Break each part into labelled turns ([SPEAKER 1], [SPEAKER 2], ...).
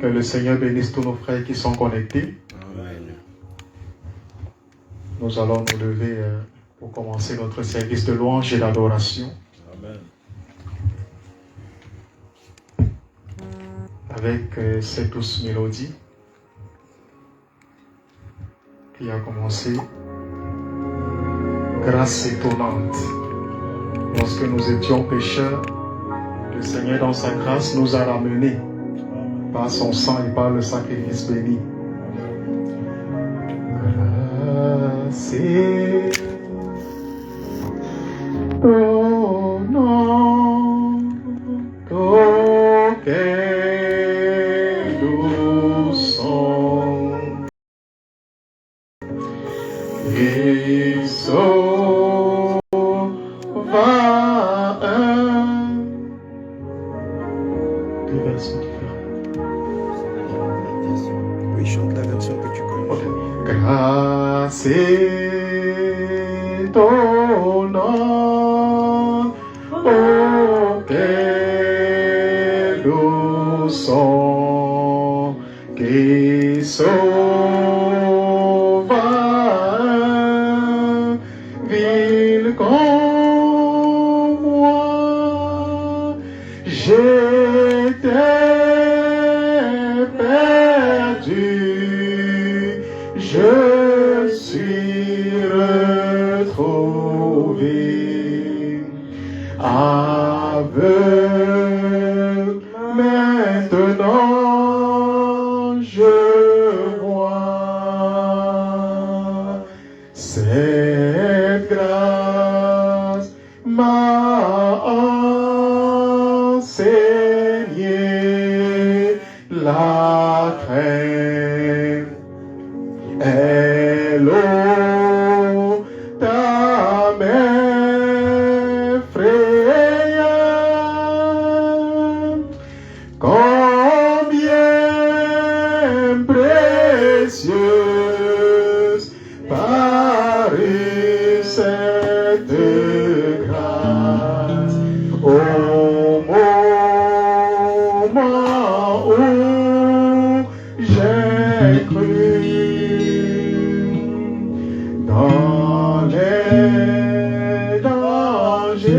[SPEAKER 1] Que le Seigneur bénisse tous nos frères qui sont connectés.
[SPEAKER 2] Amen.
[SPEAKER 1] Nous allons nous lever pour commencer notre service de louange et d'adoration.
[SPEAKER 2] Amen.
[SPEAKER 1] Avec cette douce mélodie qui a commencé. Grâce étonnante. Lorsque nous étions pécheurs, le Seigneur dans sa grâce nous a ramenés par son sang et par le sacrifice béni. Grâce étonnante, oh quel doux son, et sauva un. Deux versions différentes.
[SPEAKER 2] Oui, chante la version que tu connais.
[SPEAKER 1] Ok. Grâce étonnante, oh quel doux son qui sauva un vil comme moi. J'étais perdu, je suis retrouvé aveugle. Maintenant je vois cette grâce m'a enseigné la crainte. Elle ôte à mes frayeurs. Combien précieuse parut cette grâce au moment où j'ai cru. Dans les dangers,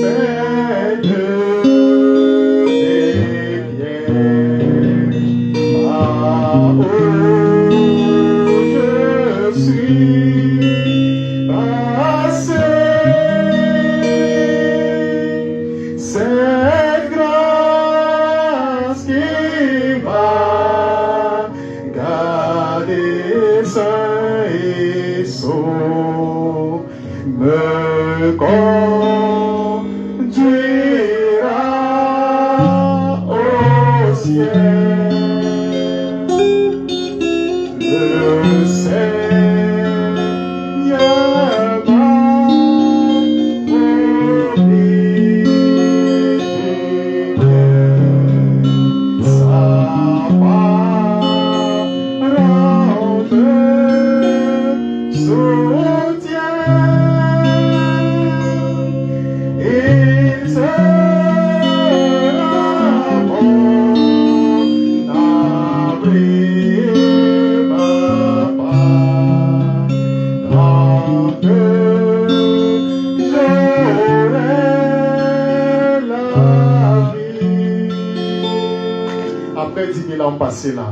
[SPEAKER 1] peines et pièges, là où je suis passé, cette grâce qui m'a gardé sain et sauf me conduira au ciel. Le Seigneur m'a promis sa parole soutient. Il sera mon abri et ma part, tant que j'aurai la vie. Après 10 000 ans passés là,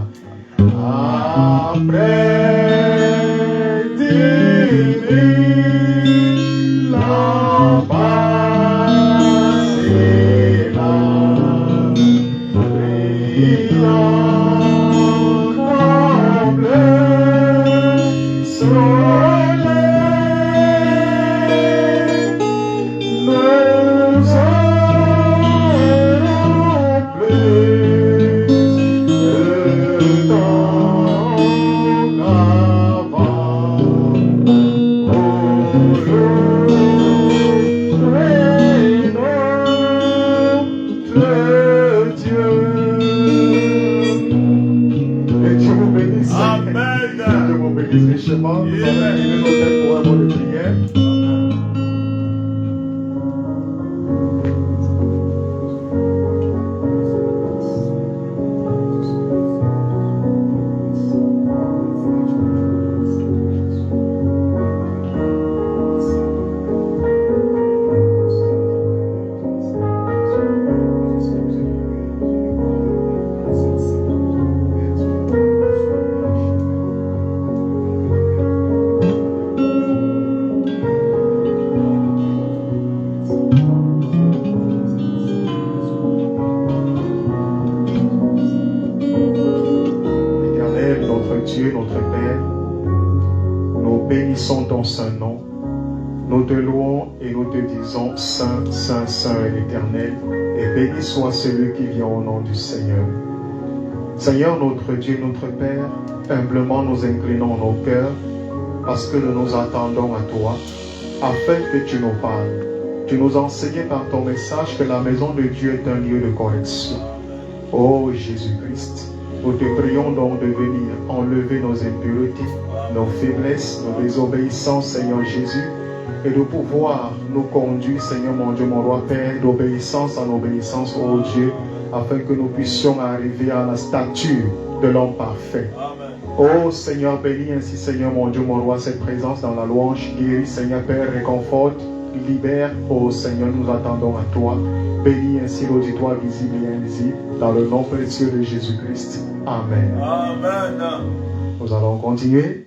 [SPEAKER 1] après 10 000 ans passés là, brillant comme le soleil, nous aurons plus de temps qu'avant. Oh, notre Dieu. Et Dieu vous bénisse.
[SPEAKER 2] Amen.
[SPEAKER 1] Dieu vous bénisse richement. Nous allons accueillir nos têtes pour un mot de prière. Dieu, notre Père, nous bénissons ton saint nom. Nous te louons et nous te disons Saint, Saint, Saint est l'Éternel, et béni soit celui qui vient au nom du Seigneur. Seigneur notre Dieu, notre Père, humblement nous inclinons nos cœurs parce que nous nous attendons à toi, afin que tu nous parles. Tu nous enseignes par ton message que la maison de Dieu est un lieu de correction. Ô Jésus-Christ, nous te prions donc de venir enlever nos impuretés, nos faiblesses, nos désobéissances, Seigneur Jésus, et de pouvoir nous conduire, Seigneur mon Dieu, mon roi Père, d'obéissance en obéissance, ô Dieu, afin que nous puissions arriver à la stature de l'homme parfait. Ô Seigneur, bénis ainsi, Seigneur mon Dieu, mon roi, cette présence dans la louange, guéris, Seigneur Père, réconforte, libère, ô Seigneur, nous attendons à toi. Bénis ainsi l'auditoire visible et invisible, dans le nom précieux de Jésus-Christ. Amen.
[SPEAKER 2] Amen.
[SPEAKER 1] Nous allons continuer.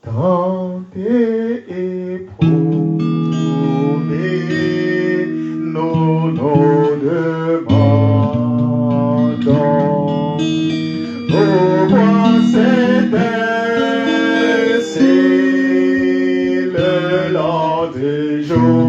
[SPEAKER 1] Tentés et prouvés, nous nous demandons pourquoi c'est ainsi le long des jours.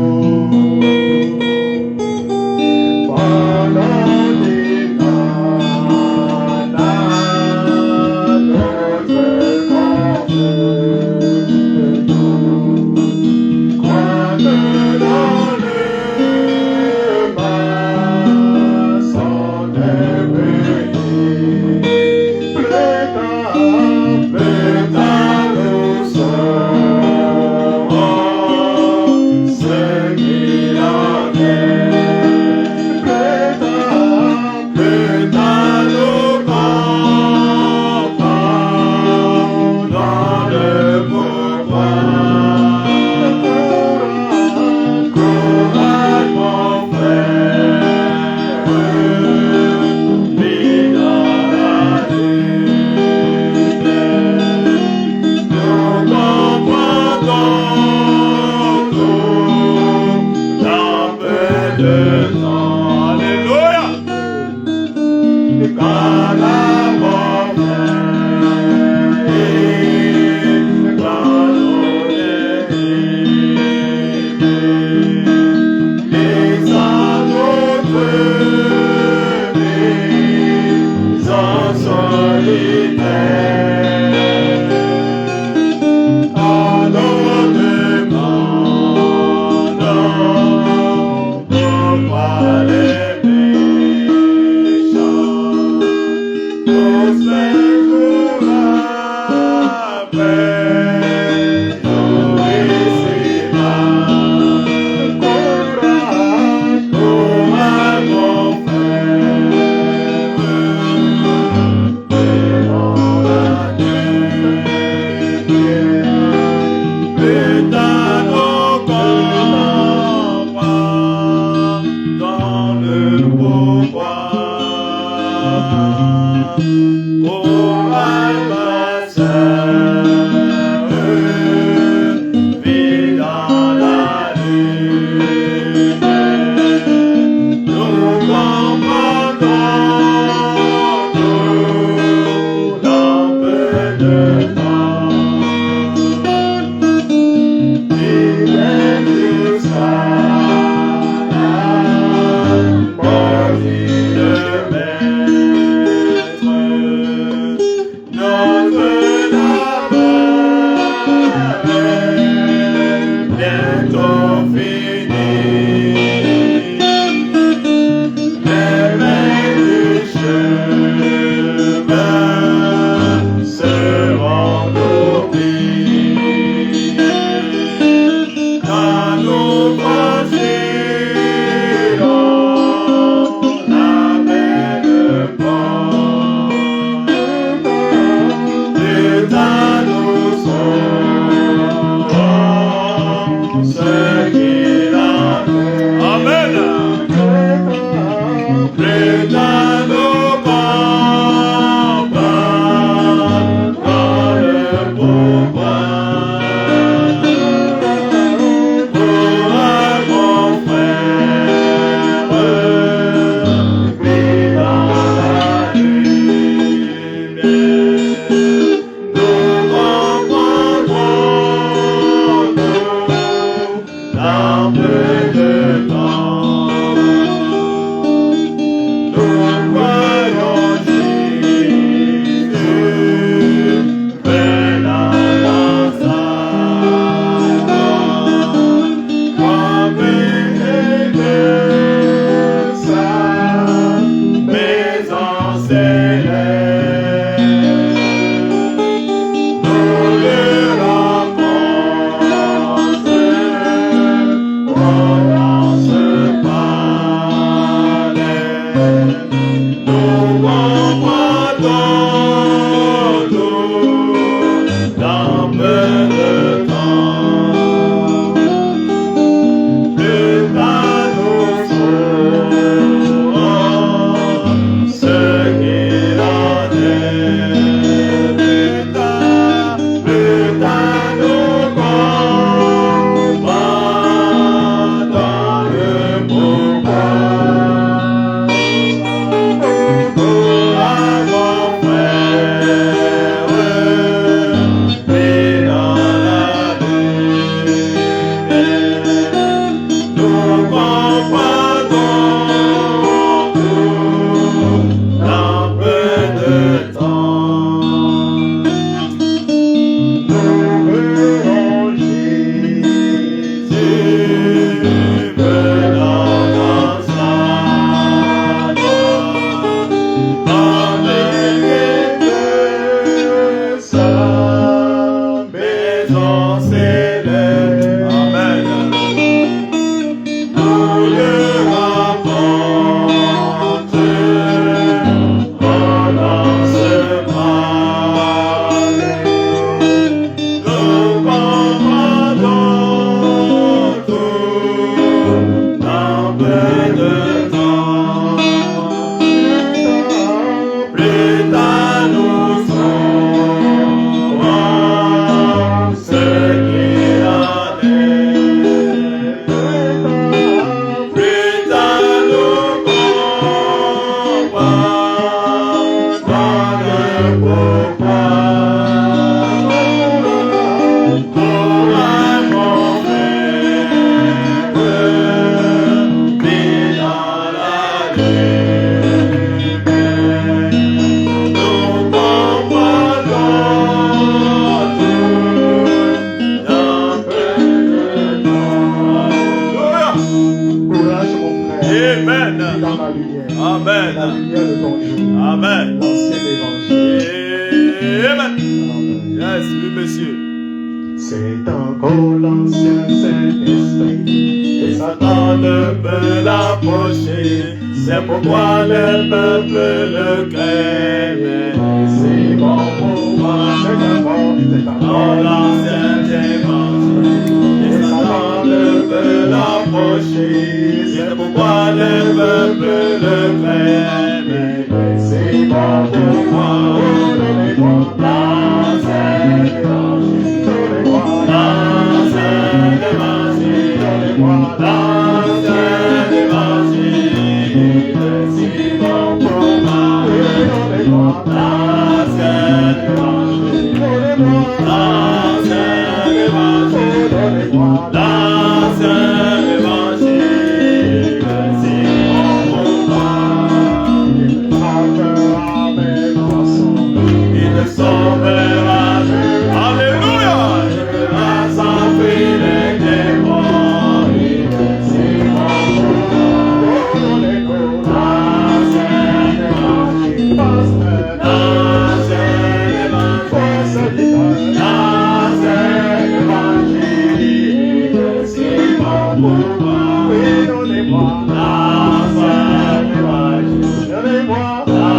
[SPEAKER 3] Donnez-moi la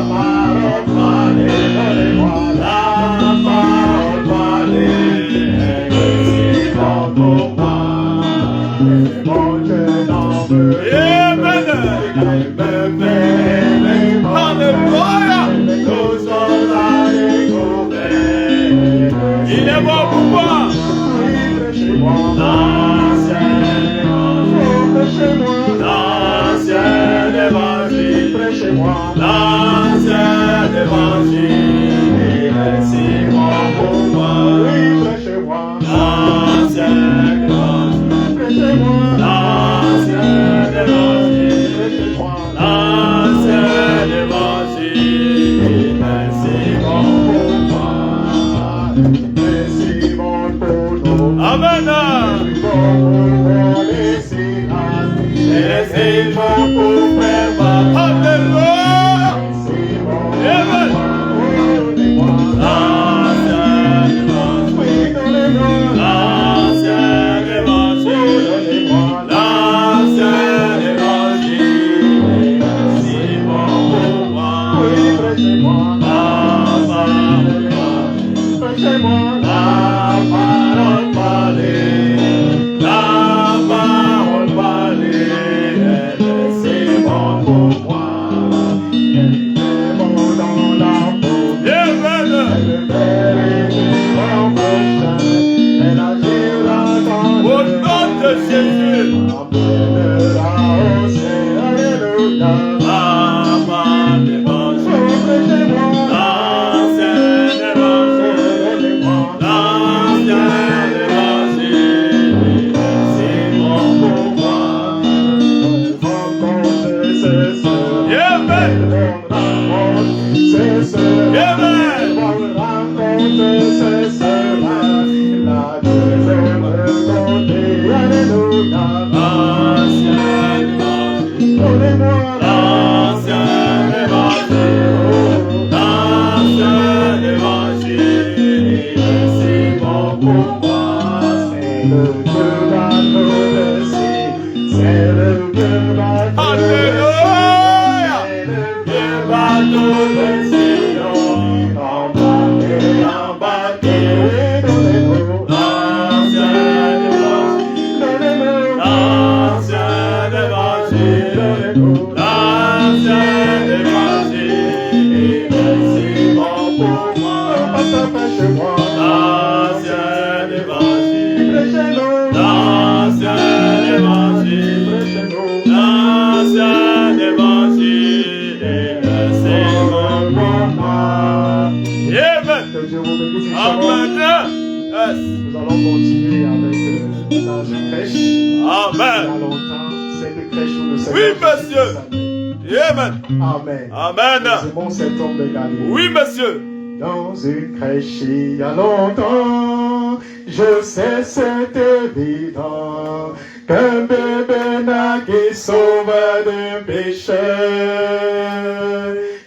[SPEAKER 3] parole, donnez-moi la
[SPEAKER 1] Amen. Amen. C'est bon cet homme de Galilée.
[SPEAKER 3] Oui, monsieur.
[SPEAKER 1] Dans une crèche il y a longtemps, je sais c'est évident, qu'un bébé naquit sauveur d'un pécheur.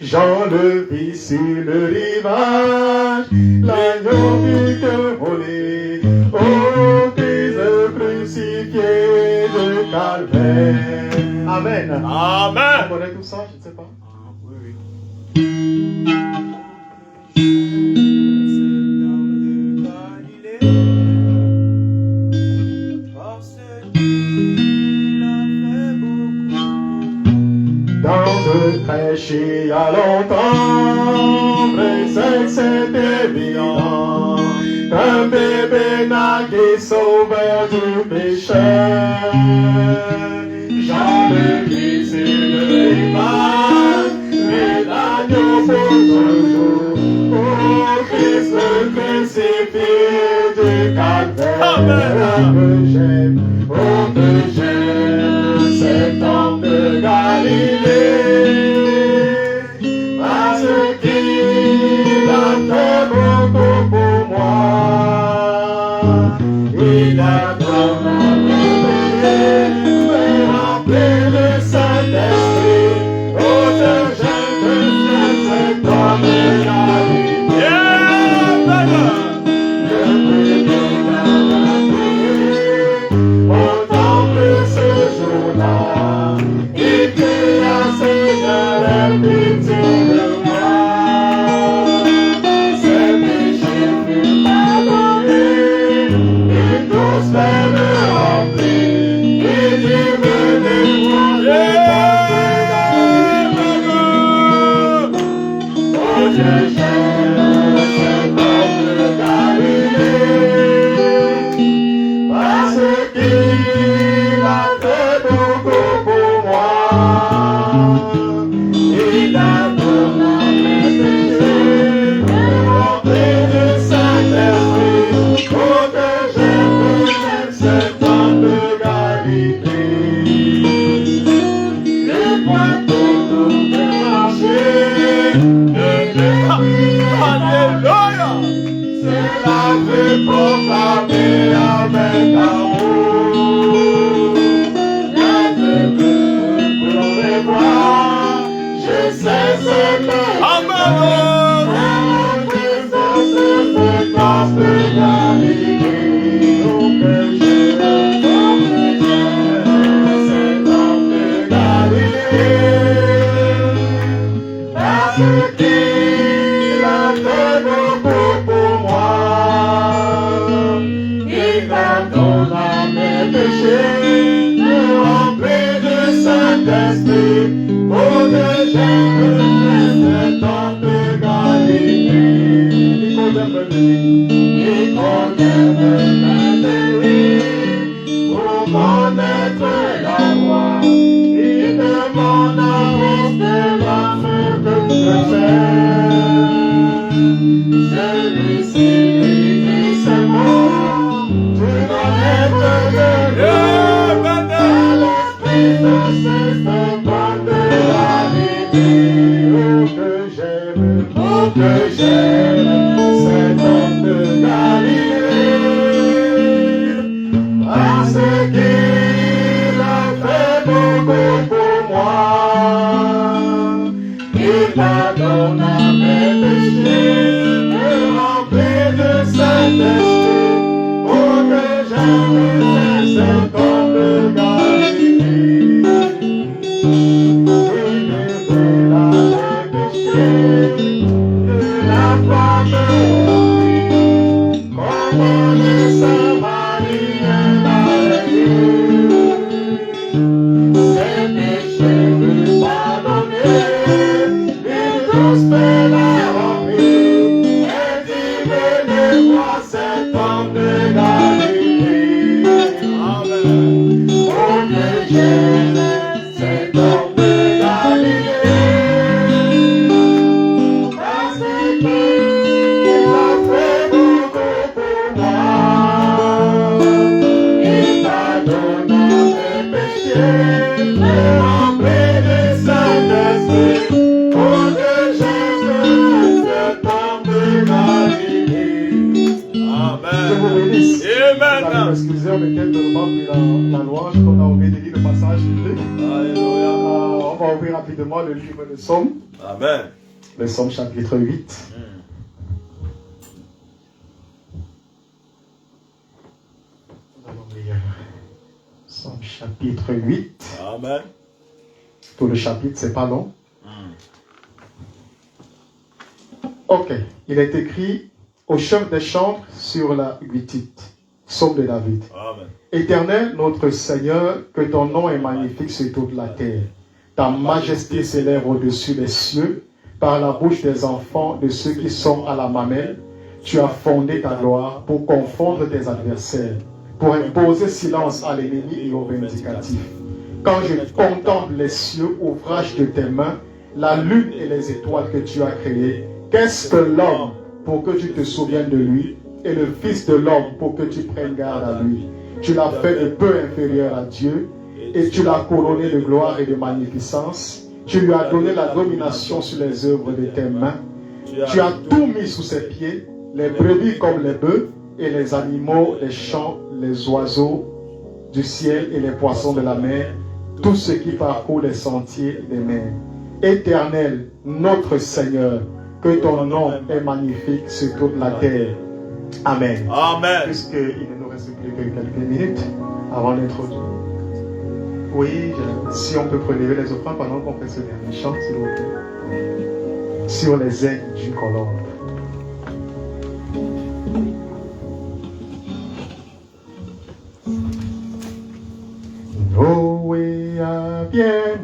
[SPEAKER 1] Jean le vit sur le rivage, l'agneau vit que voler, au Christ crucifié de Calvaire. Amen.
[SPEAKER 3] Amen.
[SPEAKER 1] On connaît tout ça, je ne sais pas.
[SPEAKER 3] Oui.
[SPEAKER 1] Dans une crèche il y a longtemps, vrai c'est évident, qu'un bébé naquit sauveur du pécheur. Jean le vit sur le rivage, et l'agneau pour toujours, au Christ le crucifié du Calvaire. Oh que j'aime cet homme de Galilée, parce qu'il a fait beaucoup pour moi. Il a donné le Saint-Esprit, oh que j'aime cet homme de Galilée. Au temple ce jour-là, il cria Seigneur, aie pitié de moi. Ses péchés furent pardonnés, et tous me remplis, et dit venez voir oh je j'aime cet homme de Galilée, parce qu'il a fait beaucoup pour moi. Il a donné mes péchés, rempli du Saint-Esprit, oh que j'aime cet homme de Galilée. Le point pour tout marcher,
[SPEAKER 3] Alléluia.
[SPEAKER 1] c'est la vie proclamée avec amour. La vie pour les voir, je sais ce que
[SPEAKER 3] Amen.
[SPEAKER 1] la présence de fréquence de Galilée. Oh que j'aime cet homme de Galilée, parce qu'il Saint-Esprit, pour que j'aime cet homme de Galilée. Nicodème de lui, pour connaître la voie, il demande à l'homme que je fais. Celui-ci lui dit c'est bon, tu dois être de Dieu. L'esprit de cet homme de Galilée. Oh que j'aime cet homme de Galilée, parce qu'il a fait beaucoup pour moi. Il pardonne mes péchés, me remplit de Saint-Esprit, pour que j'aime cet homme de Galilée. Il me brûla les péchés de la femme comme le Samarien d'Alexis. Ses péchés lui pardonnés, il tous fait la remplie, et dit venez voir cet homme de Galilée. Amen. Oh que j'aime cet homme de Galilée, parce qu'il a fait beaucoup pour moi. Il pardonne mes péchés, me remplit de Saint-Esprit, pour que j'aime cet homme de Galilée.
[SPEAKER 3] Amen.
[SPEAKER 1] Je vous bénisse.
[SPEAKER 3] Amen.
[SPEAKER 1] Vous allez m'excuser, on était tellement pris dans la louange qu'on a oublié de lire le passage biblique.
[SPEAKER 3] Alléluia.
[SPEAKER 1] On va ouvrir rapidement le livre de Psaume,
[SPEAKER 3] Amen.
[SPEAKER 1] le Psaume chapitre 8. Nous allons lire Psaume chapitre 8.
[SPEAKER 3] Amen.
[SPEAKER 1] Tout le chapitre, c'est pas long. Ok, il est écrit au chef des chambres sur la Guitite, Psaume de David.
[SPEAKER 3] Amen.
[SPEAKER 1] Éternel, notre Seigneur, que ton nom est magnifique sur toute la terre. Ta majesté s'élève au-dessus des cieux, par la bouche des enfants de ceux qui sont à la mamelle. Tu as fondé ta gloire pour confondre tes adversaires, pour imposer silence à l'ennemi et aux vindicatifs. Quand je contemple les cieux, ouvrage de tes mains, la lune et les étoiles que tu as créées, qu'est-ce que l'homme pour que tu te souviennes de lui, et le Fils de l'homme pour que tu prennes garde à lui? Tu l'as fait de peu inférieur à Dieu, et tu l'as couronné de gloire et de magnificence. Tu lui as donné la domination sur les œuvres de tes mains. Tu as tout mis sous ses pieds, les brebis comme les bœufs, et les animaux, les champs, les oiseaux du ciel et les poissons de la mer, tous ceux qui parcourent les sentiers des mers. Éternel, notre Seigneur, que ton nom est magnifique sur toute la terre. Amen.
[SPEAKER 3] Amen.
[SPEAKER 1] Puisqu'il ne nous reste plus que quelques minutes avant l'introduction. Oui, si on peut prélever les offrandes pendant qu'on fait ce dernier chant, s'il vous plaît. Sur les aigles du colombe. Noé a bien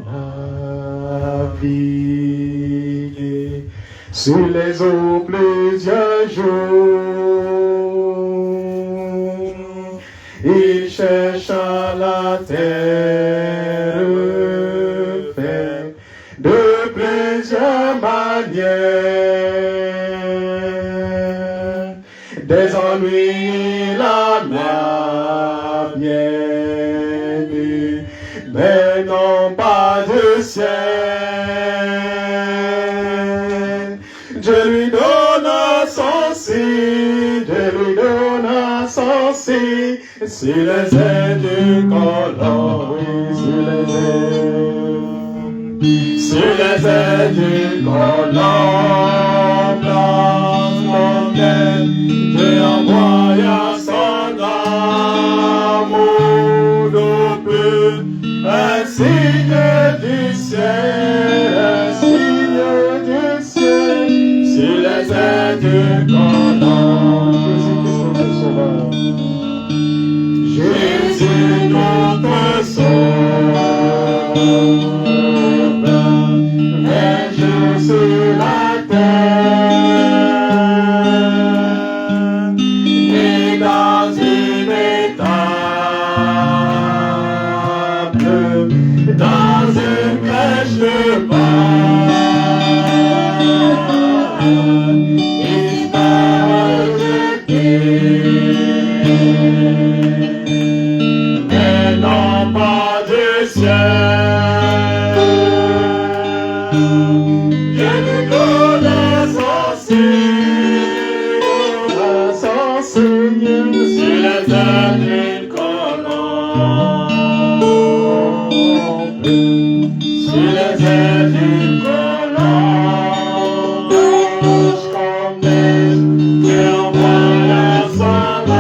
[SPEAKER 1] navigué sur les eaux plusieurs jours. Il chercha la terre faite de plusieurs manières. Des ennuis, la mer bien nue, mais non pas de ciel. Dieu lui donna son signe, Dieu lui donna son signe, sur les ailes du colombe, oui, sur les ailes. Sur les ailes du colombe, blanche, Dieu envoya son amour de plus, un signe du ciel, un signe du ciel, sur les ailes du colombe. Jésus notre Sauveur. Jésus notre Sauveur.
[SPEAKER 3] terre, ni dans une étable, dans une crèche de paille, il m'a rejeté. Mais non pas du ciel, je lui connais son signe, sur les ailes d'une colombe, sur les ailes d'une colombe, comme neige, qui envoie la salade,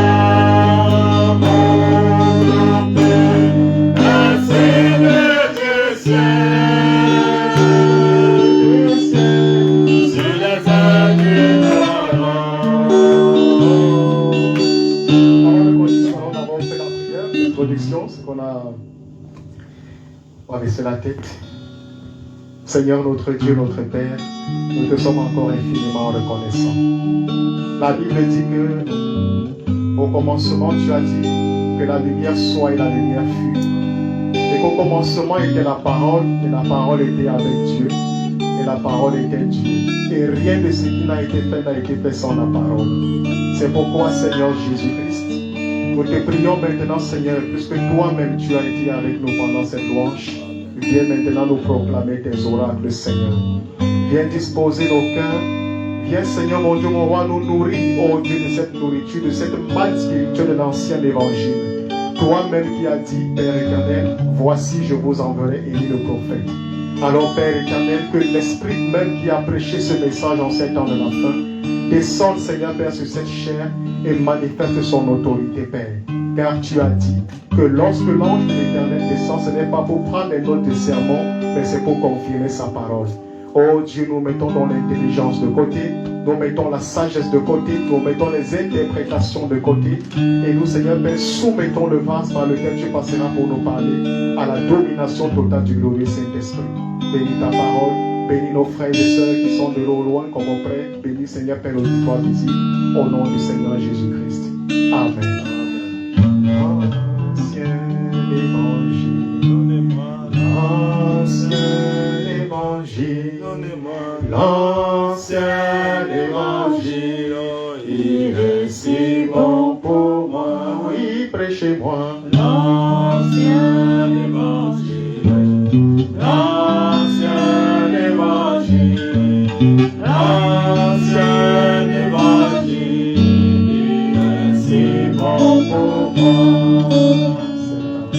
[SPEAKER 3] un signe du ciel, sur les ailes d'une colombe.
[SPEAKER 1] Avant de continuer, nous avons fait la prière d'introduction, c'est qu'on a baissé la tête. Seigneur notre Dieu, notre Père, nous te sommes encore infiniment reconnaissants. La Bible dit que au commencement, tu as dit que la lumière soit et la lumière fut. Et qu'au commencement était la parole, et la parole était avec Dieu, et la parole était Dieu. Et rien de ce qui n'a été fait sans la parole. C'est pourquoi, Seigneur Jésus-Christ, nous te prions maintenant, Seigneur, puisque toi-même tu as été avec nous pendant cette louange. Viens maintenant nous proclamer tes oracles, Seigneur. Viens disposer nos cœurs. Viens, Seigneur, mon Dieu, mon roi, nous nourrir, oh Dieu, de cette nourriture, de cette manne spirituelle de l'ancien évangile. Toi-même qui as dit, Père éternel, voici, je vous enverrai Élie le prophète. Alors, Père éternel, que l'Esprit même qui a prêché ce message en ces temps de la fin, descende, Seigneur, Père, sur cette chair et manifeste son autorité, Père. Car tu as dit que lorsque l'ange de l'Éternel descend, ce n'est pas pour prendre les notes de sermon, mais c'est pour confirmer sa parole. Oh Dieu, nous mettons dans l'intelligence de côté, nous mettons la sagesse de côté, nous mettons les interprétations de côté, et nous, Seigneur Père, soumettons le vase par lequel tu passeras pour nous parler à la domination totale du glorieux Saint-Esprit. Bénis ta parole, bénis nos frères et sœurs qui sont de loin comme auprès, bénis Seigneur Père l'auditoire visible, au nom du Seigneur Jésus-Christ. Amen. Ancien évangile,
[SPEAKER 3] Donnez-moi
[SPEAKER 1] l'ancien évangile,
[SPEAKER 3] donnez-moi
[SPEAKER 1] l'ancien évangile, il est si bon pour moi, oui, prêchez-moi.
[SPEAKER 3] l'ancien évangile, l'ancien évangile, l'ancien évangile, il est si bon pour moi.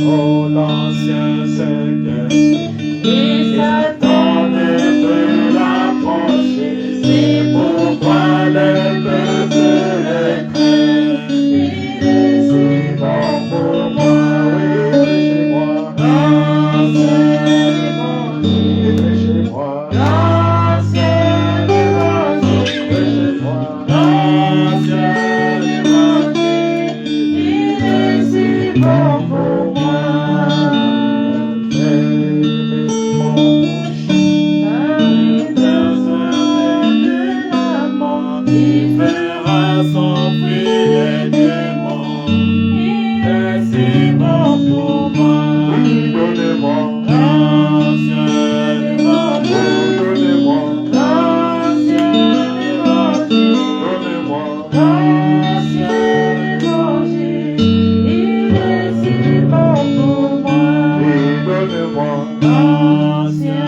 [SPEAKER 3] Oh, l'ancien Saint-Esprit, et Satan ne peut l'approcher, c'est pourquoi les peuples les craignent. Il est si bon pour moi, oui, prêchez-moi. L'ancien évangile,
[SPEAKER 1] Prêchez-moi.
[SPEAKER 3] l'ancien évangile,
[SPEAKER 1] Prêchez-moi.
[SPEAKER 3] l'ancien évangile, il est si bon pour moi. Il fera s'enfuir les démons. Il est si bon pour moi.
[SPEAKER 1] Donnez-moi,
[SPEAKER 3] L'ancien évangile,
[SPEAKER 1] donnez-moi,
[SPEAKER 3] l'ancien évangile,
[SPEAKER 1] donnez-moi.
[SPEAKER 3] l'ancien évangile, il est si bon pour moi.
[SPEAKER 1] Donnez-moi,
[SPEAKER 3] L'ancien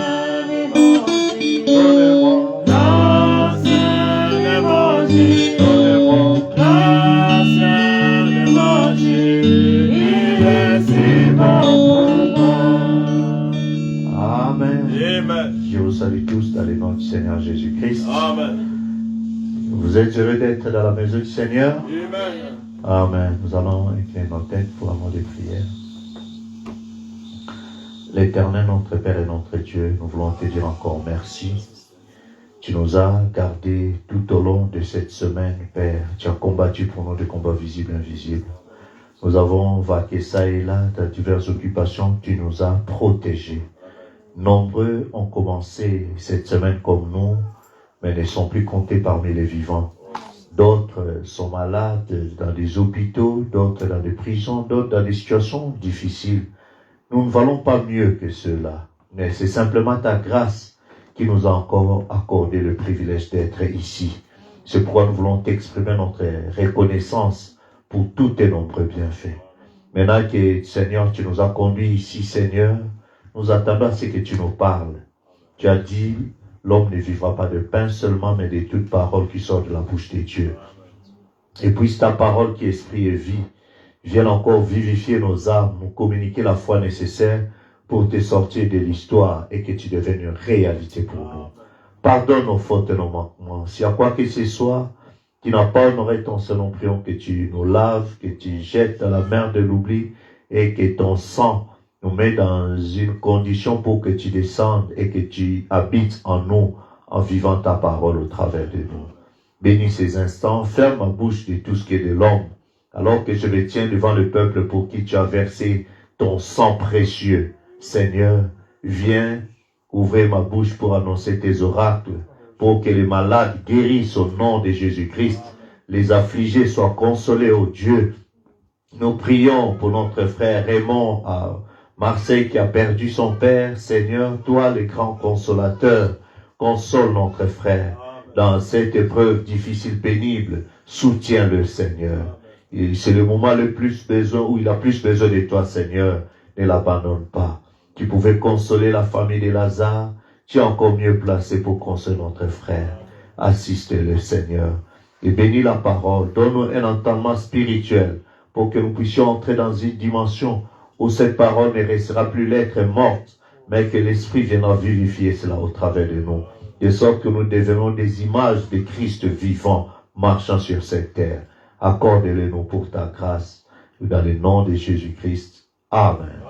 [SPEAKER 3] évangile,
[SPEAKER 1] donnez-moi,
[SPEAKER 3] l'ancien évangile,
[SPEAKER 1] donnez-moi.
[SPEAKER 3] l'ancien évangile, il est si bon pour moi.
[SPEAKER 4] Amen.
[SPEAKER 3] Amen.
[SPEAKER 4] Je vous salue tous dans le nom du Seigneur Jésus-Christ.
[SPEAKER 3] Amen.
[SPEAKER 4] Vous êtes heureux d'être dans la maison du Seigneur.
[SPEAKER 3] Amen.
[SPEAKER 4] Amen. Nous allons incliner nos têtes pour un mot de prière. L'Éternel, notre Père et notre Dieu, nous voulons te dire encore merci. Tu nous as gardés tout au long de cette semaine, Père. Tu as combattu pour nous des combats visibles et invisibles. Nous avons vaqué ça et là dans diverses occupations. Tu nous as protégés. Nombreux ont commencé cette semaine comme nous mais ne sont plus comptés parmi les vivants. D'autres sont malades dans des hôpitaux, d'autres dans des prisons, d'autres dans des situations difficiles. Nous ne valons pas mieux que ceux-là, mais c'est simplement ta grâce qui nous a encore accordé le privilège d'être ici. C'est pourquoi nous voulons t'exprimer notre reconnaissance pour tous tes nombreux bienfaits. Maintenant que, Seigneur, tu nous as conduits ici, Seigneur, nous attendons à ce que tu nous parles. Tu as dit, l'homme ne vivra pas de pain seulement, mais de toute parole qui sort de la bouche de Dieu. Et puisse ta parole qui est esprit et vie vienne encore vivifier nos âmes, nous communiquer la foi nécessaire pour te sortir de l'histoire et que tu deviennes une réalité pour nous. Pardonne nos fautes et nos manquements. S'il y a quoi que ce soit qui n'a pas honoré ton seul nom, prions que tu nous laves, que tu jettes dans la mer de l'oubli et que ton sang nous met dans une condition pour que tu descendes et que tu habites en nous en vivant ta parole au travers de nous. Bénis ces instants, ferme ma bouche de tout ce qui est de l'homme, alors que je me tiens devant le peuple pour qui tu as versé ton sang précieux. Seigneur, viens ouvrir ma bouche pour annoncer tes oracles, pour que les malades guérissent au nom de Jésus-Christ, les affligés soient consolés, ô Dieu. Nous prions pour notre frère Raymond à Marseille qui a perdu son père. Seigneur, toi le grand consolateur, console notre frère dans cette épreuve difficile, pénible. Soutiens-le, Seigneur. C'est le moment le plus besoin, où il a plus besoin de toi, Seigneur. Ne l'abandonne pas. Tu pouvais consoler la famille de Lazare. Tu es encore mieux placé pour consoler notre frère. Assiste-le, Seigneur. Et bénis la parole. Donne-nous un entendement spirituel pour que nous puissions entrer dans une dimension où cette parole ne restera plus lettre morte, mais que l'Esprit viendra vivifier cela au travers de nous. De sorte que nous devenons des images de Christ vivant, marchant sur cette terre. Accorde-le-nous pour ta grâce, dans le nom de Jésus-Christ. Amen.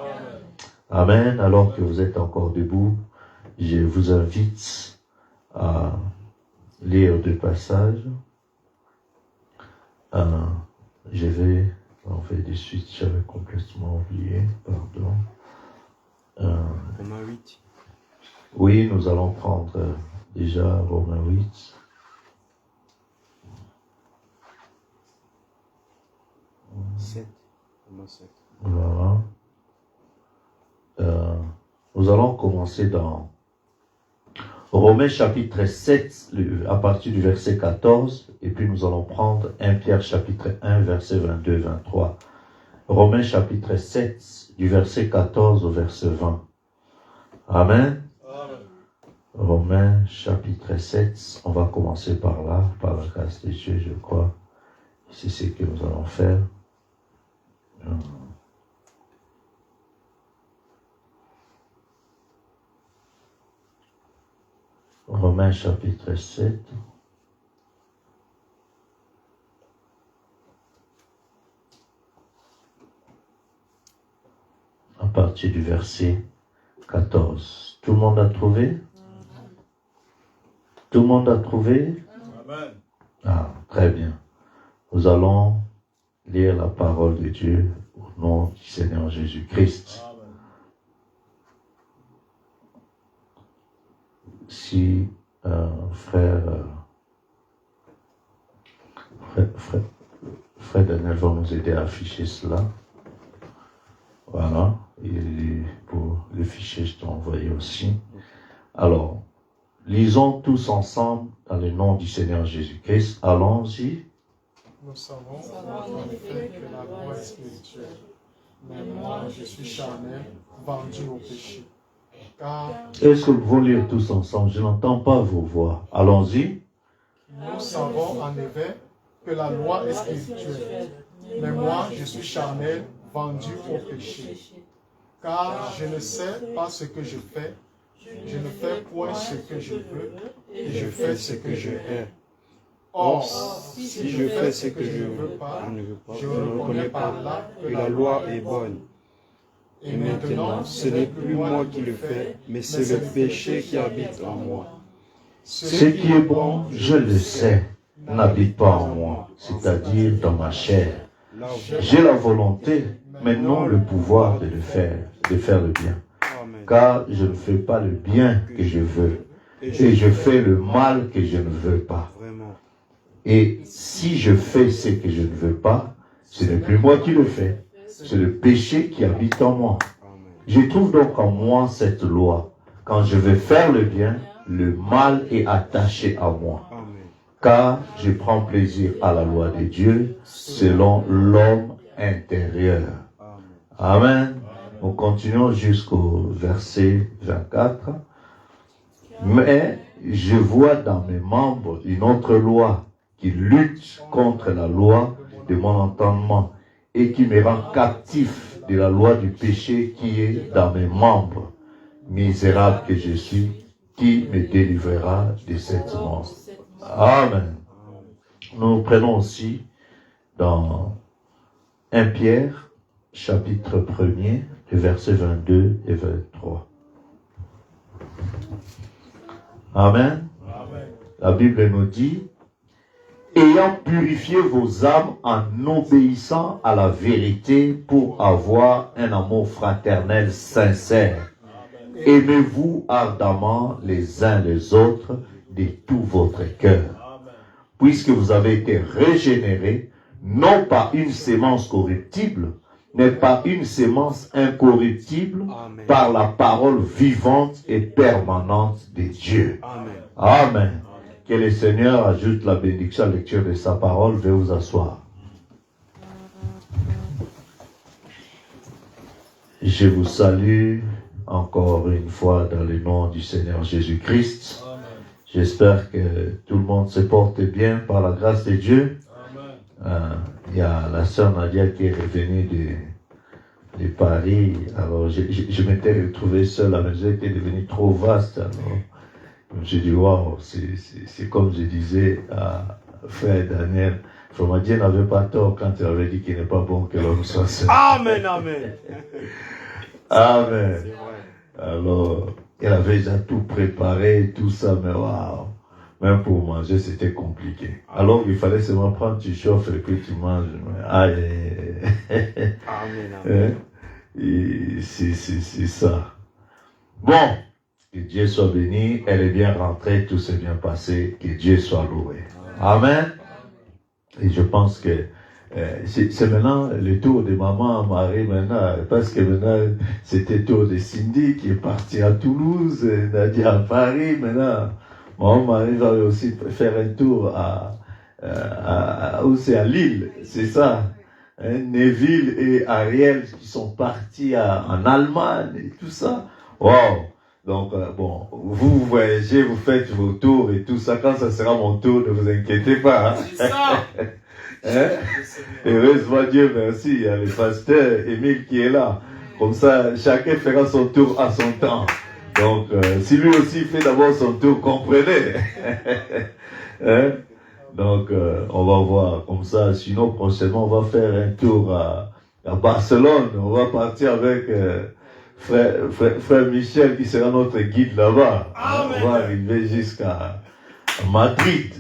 [SPEAKER 4] Amen. Alors que vous êtes encore debout, je vous invite à lire deux passages. Je vais en faire de suite, j'avais complètement oublié, pardon.
[SPEAKER 2] Romains 8.
[SPEAKER 4] Oui, nous allons prendre déjà Romains 8.
[SPEAKER 2] Romains 7.
[SPEAKER 4] Voilà. Nous allons commencer dans Romains chapitre 7, à partir du verset 14, et puis nous allons prendre 1 Pierre chapitre 1, verset 22-23. Romains chapitre 7, du verset 14 au verset 20. Amen.
[SPEAKER 3] Amen.
[SPEAKER 4] Romains chapitre 7, on va commencer par là, par la grâce de Dieu, je crois. C'est ce que nous allons faire. Romains chapitre 7. À partir du verset 14. Tout le monde a trouvé? Tout le monde a trouvé?
[SPEAKER 3] Amen.
[SPEAKER 4] Ah, très bien. Nous allons lire la parole de Dieu au nom du Seigneur Jésus-Christ.
[SPEAKER 3] Amen.
[SPEAKER 4] Si frère Daniel va nous aider à afficher cela. Voilà. Et pour le fichier, je t'ai envoyé aussi. Alors, lisons tous ensemble dans le nom du Seigneur Jésus-Christ. Allons-y.
[SPEAKER 5] Nous savons en effet que la loi est spirituelle, mais moi je suis charnel, vendu au péché. Car
[SPEAKER 4] Est-ce que nous pouvons lire tous ensemble? Je n'entends pas vos voix. Allons-y.
[SPEAKER 5] nous savons en effet que la loi est spirituelle, mais moi je suis charnel, vendu au péché. Car je ne sais pas ce que je fais, je ne fais point ce que je veux, et je fais ce que je hais. Or, si je fais ce que je ne veux pas, je reconnais par là que la loi est bonne. Et maintenant, ce n'est plus moi qui le fais, mais c'est le péché qui habite en moi.
[SPEAKER 4] Ce qui est bon, je le sais, n'habite pas en moi, c'est-à-dire dans ma chair. J'ai la volonté, mais non le pouvoir de le faire, de faire le bien.
[SPEAKER 2] Amen.
[SPEAKER 4] Car je ne fais pas le bien que je veux, et je fais le mal que je ne veux pas.
[SPEAKER 2] Vraiment.
[SPEAKER 4] Et si je fais ce que je ne veux pas, ce n'est plus moi qui le fais, c'est le péché qui habite en moi.
[SPEAKER 2] Amen.
[SPEAKER 4] Je trouve donc en moi cette loi. Quand je vais faire le bien, le mal est attaché à moi.
[SPEAKER 2] Amen.
[SPEAKER 4] Car je prends plaisir à la loi de Dieu selon l'homme intérieur.
[SPEAKER 2] Amen.
[SPEAKER 4] Amen. Nous continuons jusqu'au verset 24. Mais je vois dans mes membres une autre loi qui lutte contre la loi de mon entendement et qui me rend captif de la loi du péché qui est dans mes membres. Misérable que je suis, qui me délivrera de cette mort? Amen. Nous prenons aussi dans 1 Pierre, chapitre 1er, les versets 22 et 23. Amen. La Bible nous dit, ayant purifié vos âmes en obéissant à la vérité pour avoir un amour fraternel sincère. Aimez-vous ardemment les uns les autres de tout votre cœur, puisque vous avez été régénérés, non par une sémence corruptible, mais par une sémence incorruptible,
[SPEAKER 2] Amen.
[SPEAKER 4] par la parole vivante et permanente de Dieu.
[SPEAKER 2] Amen.
[SPEAKER 4] Amen. Que le Seigneur ajoute la bénédiction à la lecture de sa parole. Veuillez vous asseoir. Je vous salue encore une fois dans le nom du Seigneur Jésus-Christ. J'espère que tout le monde se porte bien par la grâce de Dieu. Il y a la sœur Nadia qui est revenue de Paris. Alors je m'étais retrouvé seul, la maison était devenue trop vaste. Alors je me suis dit, waouh, c'est comme je disais à frère Daniel, frère Dieu n'avait pas tort quand il avait dit qu'il n'est pas bon que l'homme soit seul.
[SPEAKER 2] Amen. Amen.
[SPEAKER 4] Amen.
[SPEAKER 2] C'est vrai.
[SPEAKER 4] Alors, elle avait déjà tout préparé, tout ça, mais waouh, même pour manger, c'était compliqué. Alors, il fallait seulement prendre, tu chauffes et que tu manges. Aïe.
[SPEAKER 2] Amen. Amen.
[SPEAKER 4] Et c'est ça. Bon, que Dieu soit béni, elle est bien rentrée, tout s'est bien passé, que Dieu soit loué. Amen. Et je pense que c'est maintenant le tour de maman Marie maintenant, parce que maintenant c'était le tour de Cindy qui est partie à Toulouse, Nadia à Paris. Maintenant maman Marie va aussi faire un tour où c'est à Lille, c'est ça, hein, Neville et Ariel qui sont partis en Allemagne et tout ça. Wow. Donc bon, vous voyagez, vous faites vos tours et tout ça. Quand ça sera mon tour, ne vous inquiétez pas, hein.
[SPEAKER 2] C'est ça.
[SPEAKER 4] Hein? Heureusement Dieu merci, il y a le pasteur Émile qui est là. Comme ça, chacun fera son tour à son temps. Donc, si lui aussi fait d'abord son tour, comprenez. Hein? Donc, on va voir comme ça. Sinon, prochainement, on va faire un tour à Barcelone. On va partir avec frère Michel qui sera notre guide là-bas.
[SPEAKER 2] Amen.
[SPEAKER 4] On va arriver jusqu'à Madrid.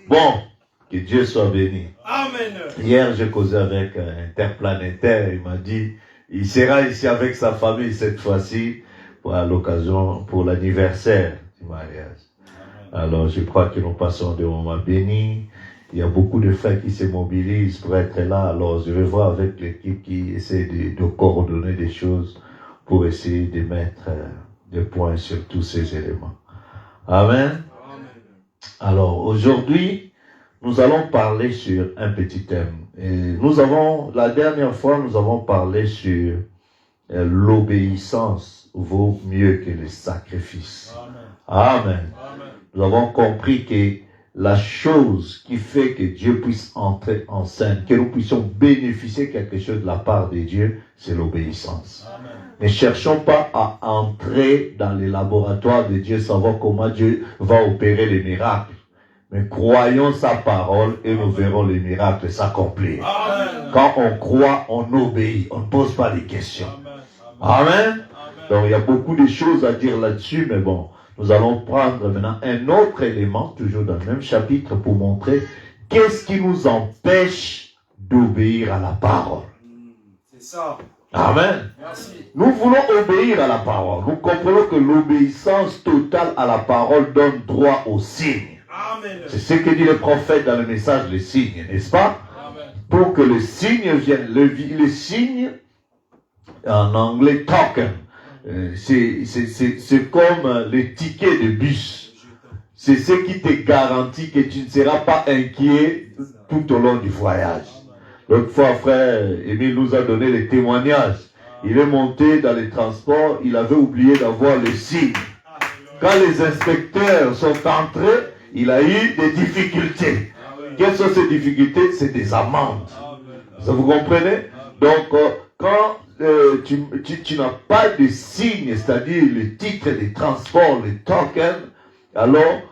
[SPEAKER 4] Bon. Que Dieu soit béni.
[SPEAKER 2] Amen.
[SPEAKER 4] Hier, j'ai causé avec un interplanétaire. Il m'a dit, il sera ici avec sa famille cette fois-ci pour l'occasion, pour l'anniversaire du mariage. Alors, je crois que nous passons des moments bénis. Il y a beaucoup de frères qui se mobilisent pour être là. Alors, je vais voir avec l'équipe qui essaie de coordonner des choses pour essayer de mettre des points sur tous ces éléments. Amen. Alors, aujourd'hui, nous allons parler sur un petit thème. Et la dernière fois, nous avons parlé sur l'obéissance vaut mieux que le sacrifice. Amen. Amen. Nous avons compris que la chose qui fait que Dieu puisse entrer en scène, que nous puissions bénéficier quelque chose de la part de Dieu, c'est l'obéissance. Amen. Ne cherchons pas à entrer dans les laboratoires de Dieu, savoir comment Dieu va opérer les miracles. Mais croyons sa parole et nous verrons les miracles s'accomplir. Amen. Quand on croit, on obéit. On ne pose pas de questions. Amen. Amen. Donc il y a beaucoup de choses à dire là-dessus, mais bon, nous allons prendre maintenant un autre élément, toujours dans le même chapitre, pour montrer qu'est-ce qui nous empêche d'obéir à la parole.
[SPEAKER 2] C'est ça.
[SPEAKER 4] Amen.
[SPEAKER 3] Merci.
[SPEAKER 4] Nous voulons obéir à la parole. Nous comprenons que l'obéissance totale à la parole donne droit au signe.
[SPEAKER 3] Amen.
[SPEAKER 4] C'est ce que dit le prophète dans le message, le signe, n'est-ce pas?
[SPEAKER 3] Amen.
[SPEAKER 4] Pour que le signe vienne. Le signe, en anglais, token, c'est comme les tickets de bus. C'est ce qui te garantit que tu ne seras pas inquiet tout au long du voyage. L'autre fois, frère Émile nous a donné les témoignages. Il est monté dans les transports, il avait oublié d'avoir le signe. Quand les inspecteurs sont entrés, il a eu des difficultés. Quelles sont ces difficultés? C'est des amendes. Ça vous comprenez? Donc, quand tu n'as pas de signe, c'est-à-dire le titre de transport, le token, alors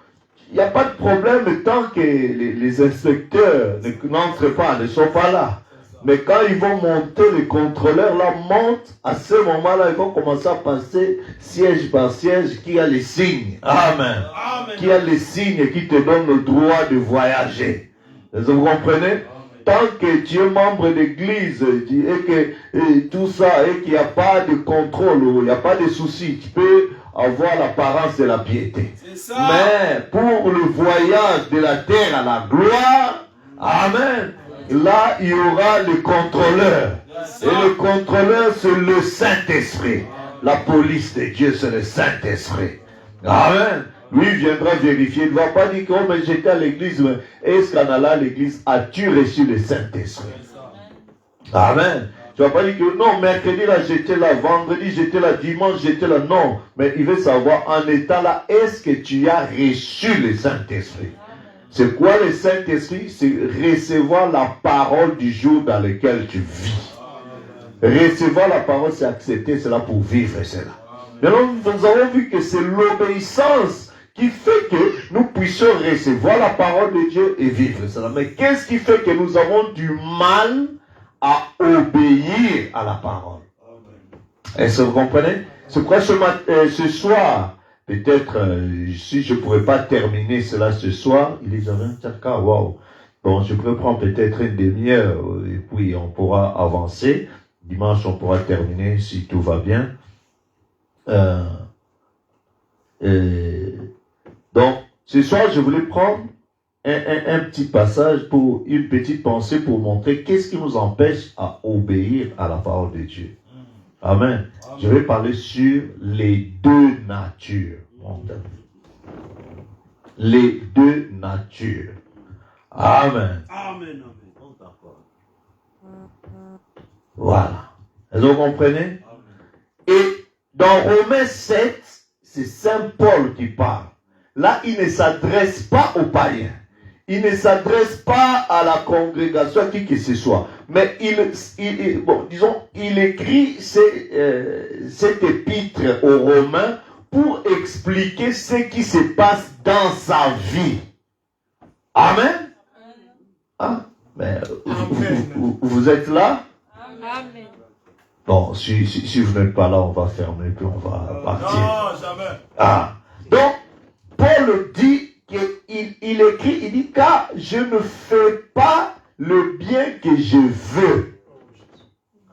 [SPEAKER 4] il n'y a pas de problème tant que les inspecteurs n'entrent pas, ne sont pas là. Mais quand ils vont monter, les contrôleurs là montent, à ce moment-là, ils vont commencer à passer siège par siège qui a les signes. Amen.
[SPEAKER 3] Amen.
[SPEAKER 4] Qui a les signes qui te donnent le droit de voyager. Vous comprenez? Tant que tu es membre d'église et que tout ça, et qu'il n'y a pas de contrôle, il n'y a pas de soucis, tu peux avoir l'apparence de la piété.
[SPEAKER 3] C'est ça.
[SPEAKER 4] Mais pour le voyage de la terre à la gloire, amen, là il y aura le contrôleur. Et le contrôleur c'est le Saint-Esprit. La police de Dieu c'est le Saint-Esprit. Amen. Lui viendra vérifier. Il ne va pas dire que oh, mais j'étais à l'église. Mais est-ce qu'en allant à l'église, as-tu reçu le Saint-Esprit? Amen. Tu ne vas pas dire que non, mercredi là j'étais là, vendredi j'étais là, dimanche j'étais là. Non, mais il veut savoir en étant là, est-ce que tu as reçu le Saint-Esprit? C'est quoi le Saint-Esprit? C'est recevoir la parole du jour dans lequel tu vis. Recevoir la parole, c'est accepter cela pour vivre cela. Maintenant, nous avons vu que c'est l'obéissance qui fait que nous puissions recevoir la parole de Dieu et vivre cela. Mais qu'est-ce qui fait que nous avons du mal à obéir à la parole? Est-ce que vous comprenez? C'est pourquoi ce soir, peut-être, si je ne pourrais pas terminer cela ce soir, il est jamais un wow. Bon, je peux prendre peut-être une demi-heure et puis on pourra avancer. Dimanche, on pourra terminer si tout va bien. Donc, ce soir, je voulais prendre un petit passage pour une petite pensée pour montrer qu'est-ce qui nous empêche à obéir à la parole de Dieu. Amen. Je vais parler sur les deux natures. Les deux natures. Amen.
[SPEAKER 3] Amen.
[SPEAKER 4] Voilà. Est-ce que vous comprenez? Et dans Romains 7, c'est Saint Paul qui parle. Là, il ne s'adresse pas aux païens. Il ne s'adresse pas à la congrégation, qui que ce soit. Mais il écrit cet épître aux Romains pour expliquer ce qui se passe dans sa vie. Amen. Ah, mais vous êtes là?
[SPEAKER 6] Amen.
[SPEAKER 4] Bon, si vous n'êtes pas là, on va fermer puis on va partir.
[SPEAKER 3] Non, jamais.
[SPEAKER 4] Ah. Donc, Paul dit qu'il écrit, il dit, car je ne fais pas le bien que je veux.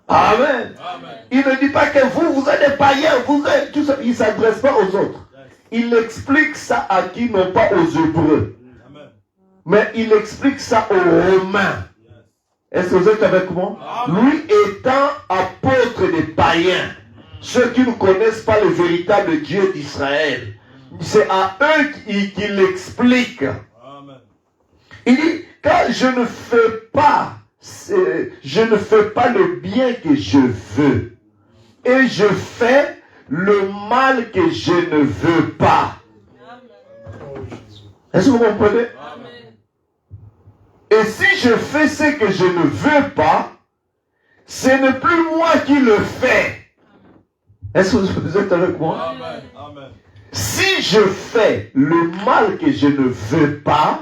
[SPEAKER 4] Amen.
[SPEAKER 3] Amen.
[SPEAKER 4] Il ne dit pas que vous êtes des païens, vous êtes tout ça. Il ne s'adresse pas aux autres. Il explique ça à qui? Non pas aux Hébreux.
[SPEAKER 3] Amen.
[SPEAKER 4] Mais il explique ça aux Romains. Est-ce que vous êtes avec moi? Lui étant apôtre des païens, ceux qui ne connaissent pas le véritable Dieu d'Israël, c'est à eux qu'il explique.
[SPEAKER 3] Amen.
[SPEAKER 4] Il dit, car je ne fais pas le bien que je veux, et je fais le mal que je ne veux pas. Est-ce que vous comprenez? Et si je fais ce que je ne veux pas, ce n'est plus moi qui le fais. Est-ce que vous êtes avec moi?
[SPEAKER 3] Amen. Amen.
[SPEAKER 4] Si je fais le mal que je ne veux pas,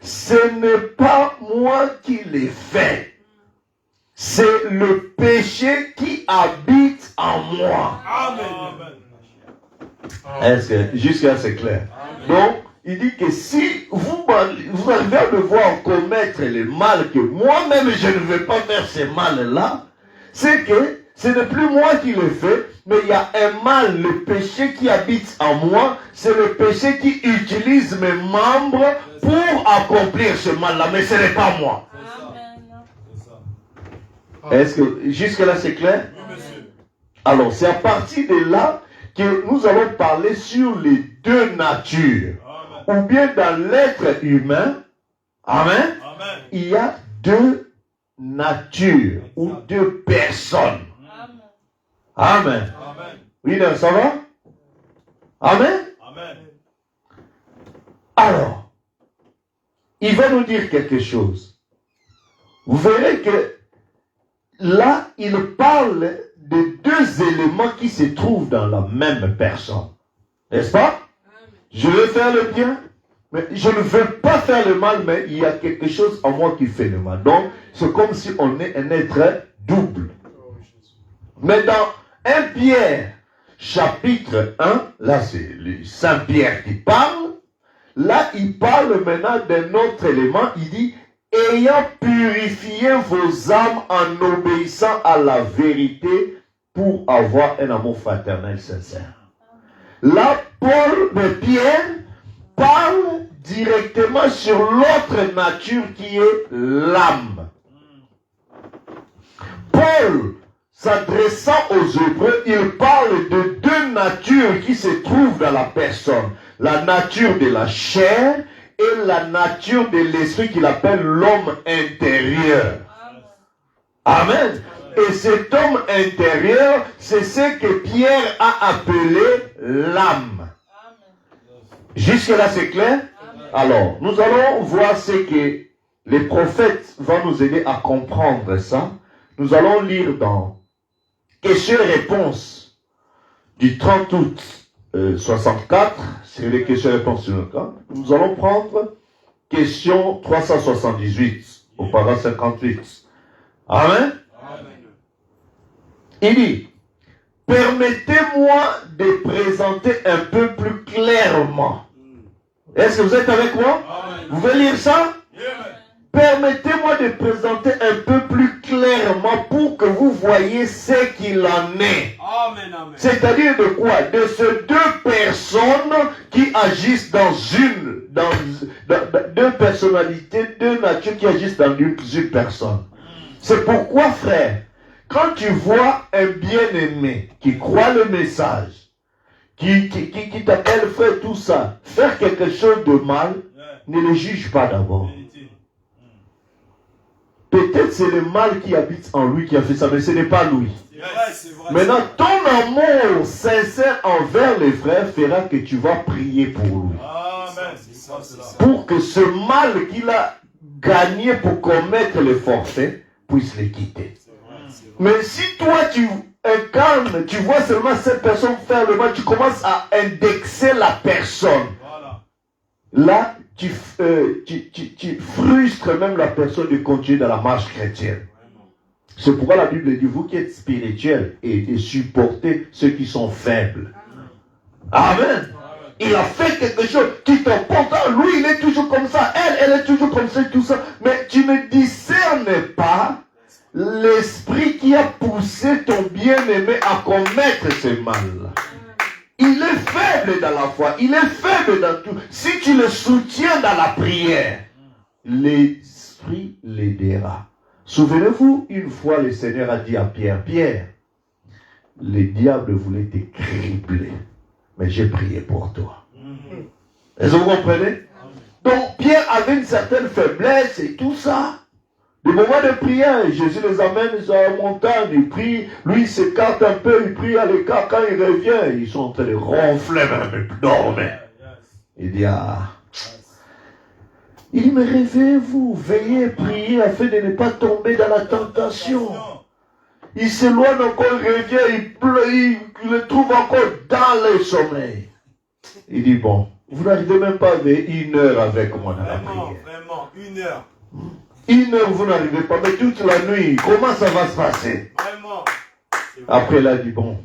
[SPEAKER 4] ce n'est pas moi qui le fais. C'est le péché qui habite en moi.
[SPEAKER 3] Amen.
[SPEAKER 4] Est-ce que jusqu'à c'est clair? Donc, il dit que si vous arrivez à me voir commettre le mal que moi-même je ne veux pas faire ce mal-là, c'est que ce n'est plus moi qui le fais, mais il y a un mal, le péché qui habite en moi, c'est le péché qui utilise mes membres pour accomplir ce mal-là, mais ce n'est pas moi. Est-ce que jusque-là c'est clair?
[SPEAKER 3] Oui, monsieur.
[SPEAKER 4] Alors c'est à partir de là que nous allons parler sur les deux natures.
[SPEAKER 3] Amen.
[SPEAKER 4] Ou bien dans l'être humain, amen,
[SPEAKER 3] Amen.
[SPEAKER 4] il y a deux natures ou deux personnes. Amen.
[SPEAKER 3] Amen.
[SPEAKER 4] Oui, non, ça va? Amen.
[SPEAKER 3] Amen.
[SPEAKER 4] Alors, il va nous dire quelque chose. Vous verrez que là, il parle de deux éléments qui se trouvent dans la même personne. N'est-ce pas? Je veux faire le bien, mais je ne veux pas faire le mal, mais il y a quelque chose en moi qui fait le mal. Donc, c'est comme si on est un être double. Mais dans 1 Pierre, chapitre 1, là c'est Saint Pierre qui parle. Là, il parle maintenant d'un autre élément. Il dit, ayant purifié vos âmes en obéissant à la vérité pour avoir un amour fraternel sincère. Là, Pierre parle directement sur l'autre nature qui est l'âme. Paul, s'adressant aux Hébreux, il parle de deux natures qui se trouvent dans la personne. La nature de la chair et la nature de l'esprit qu'il appelle l'homme intérieur. Amen. Et cet homme intérieur, c'est ce que Pierre a appelé l'âme. Jusque-là, c'est clair? Alors, nous allons voir ce que les prophètes vont nous aider à comprendre ça. Nous allons lire dans questions-réponses du 30 août 64, c'est les questions-réponses sur le cas. Nous allons prendre question 378 au paragraphe 58. Amen. Il dit, permettez-moi de présenter un peu plus clairement. Est-ce que vous êtes avec moi? Vous voulez lire ça? Permettez-moi de présenter un peu plus clairement pour que vous voyez ce qu'il en est.
[SPEAKER 3] Amen, amen.
[SPEAKER 4] C'est-à-dire de quoi? De ces deux personnes qui agissent deux personnalités, deux natures qui agissent dans une personne. C'est pourquoi, frère, quand tu vois un bien-aimé qui croit le message, qui t'appelle frère, tout ça, faire quelque chose de mal, ne le juge pas d'abord. Peut-être c'est le mal qui habite en lui qui a fait ça, mais ce n'est pas lui.
[SPEAKER 3] C'est vrai.
[SPEAKER 4] Maintenant, ton amour sincère envers les frères fera que tu vas prier pour lui.
[SPEAKER 3] Amen. C'est ça, c'est ça.
[SPEAKER 4] Pour que ce mal qu'il a gagné pour commettre le forfait puisse le quitter. Mais si toi tu incarnes, tu vois seulement cette personne faire le mal, tu commences à indexer la personne.
[SPEAKER 3] Voilà.
[SPEAKER 4] Là, tu frustres même la personne de continuer dans la marche chrétienne. C'est pourquoi la Bible dit, vous qui êtes spirituels, et supportez ceux qui sont faibles. Amen. Il a fait quelque chose qui te porte. Lui, il est toujours comme ça. Elle est toujours comme ça, tout ça. Mais tu ne discernes pas l'esprit qui a poussé ton bien-aimé à commettre ce mal-là. Il est faible dans la foi. Il est faible dans tout. Si tu le soutiens dans la prière, l'esprit l'aidera. Souvenez-vous, une fois le Seigneur a dit à Pierre, Pierre, le diable voulait te cribler, mais j'ai prié pour toi. Est-ce que vous comprenez? Donc Pierre avait une certaine faiblesse et tout ça. Des moments de prière, Jésus les amène sur la montagne, il prie, lui il s'écarte un peu, il prie à l'écart, quand il revient, ils sont en train de ronfler, même dormir. Il dit, il dit, mais réveillez-vous, veillez, priez afin de ne pas tomber dans la tentation. Il s'éloigne encore, il revient, il pleure, il le trouve encore dans le sommeil. Il dit, bon, vous n'arrivez même pas à veiller 1 heure avec moi dans la prière.
[SPEAKER 3] Vraiment, 1 heure.
[SPEAKER 4] 1 heure, vous n'arrivez pas, mais toute la nuit, comment ça va se passer?
[SPEAKER 3] Vraiment.
[SPEAKER 4] Après, il a dit, bon,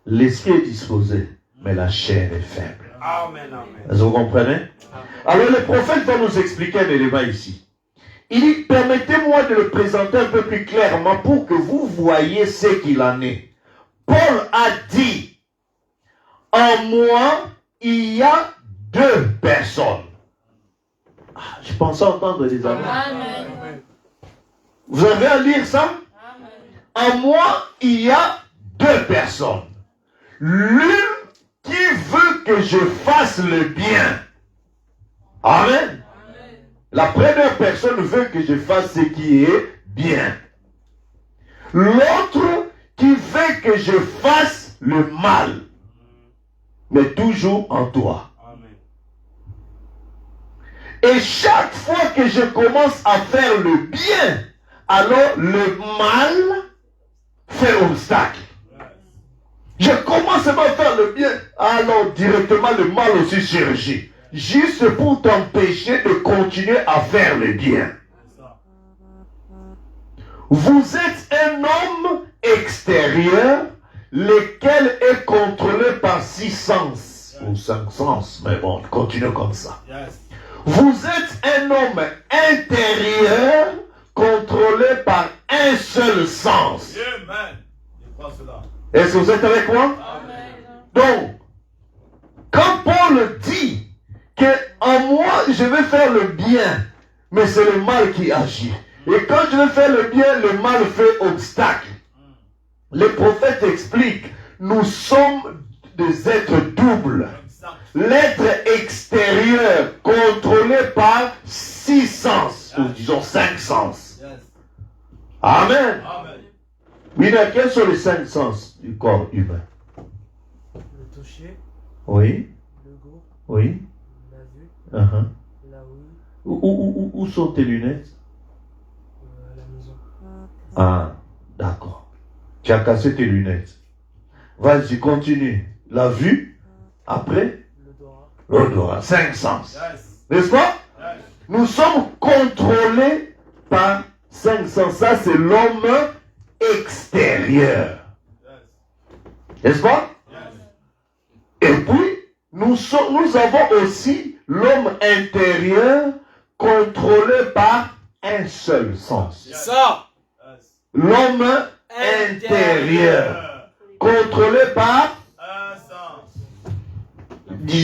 [SPEAKER 4] l'esprit est disposé, mais la chair est faible.
[SPEAKER 3] Amen, amen.
[SPEAKER 4] Est-ce que vous comprenez? Alors, le prophète va nous expliquer un élément ici. Il dit, permettez-moi de le présenter un peu plus clairement pour que vous voyez ce qu'il en est. Paul a dit, en moi, il y a deux personnes. Ah, je pensais entendre des amis.
[SPEAKER 6] Amen.
[SPEAKER 4] Vous avez à lire ça? Amen. En moi, il y a deux personnes. L'une qui veut que je fasse le bien. Amen. La première personne veut que je fasse ce qui est bien. L'autre qui veut que je fasse le mal. Mais toujours en toi. Et chaque fois que je commence à faire le bien, alors le mal fait obstacle. Je commence à faire le bien, alors directement le mal aussi surgit. Juste pour t'empêcher de continuer à faire le bien. Vous êtes un homme extérieur, lequel est contrôlé par 6 sens. Ou 5 sens, mais bon, continue comme ça. Vous êtes un homme intérieur, contrôlé par un seul sens. Est-ce que vous êtes avec moi? Donc, quand Paul dit que en moi je vais faire le bien, mais c'est le mal qui agit. Et quand je vais faire le bien, le mal fait obstacle. Les prophètes expliquent, nous sommes des êtres doubles. L'être extérieur contrôlé par 6 sens, ou disons 5 sens. Amen. Oui, mais quels sont les 5 sens du corps humain?
[SPEAKER 7] Le toucher.
[SPEAKER 4] Oui.
[SPEAKER 7] Le goût.
[SPEAKER 4] Oui.
[SPEAKER 7] La vue. La ouïe.
[SPEAKER 4] Où sont tes lunettes?
[SPEAKER 7] À la maison.
[SPEAKER 4] Ah, d'accord. Tu as cassé tes lunettes. Vas-y, continue. La vue, après? L'odorat. 5 sens. N'est-ce pas? Nous sommes contrôlés par 5 sens. Ça, c'est l'homme extérieur. N'est-ce pas? Et puis, nous avons aussi l'homme intérieur contrôlé par un seul sens.
[SPEAKER 2] Ça.
[SPEAKER 4] L'homme intérieur contrôlé par
[SPEAKER 2] Un sens.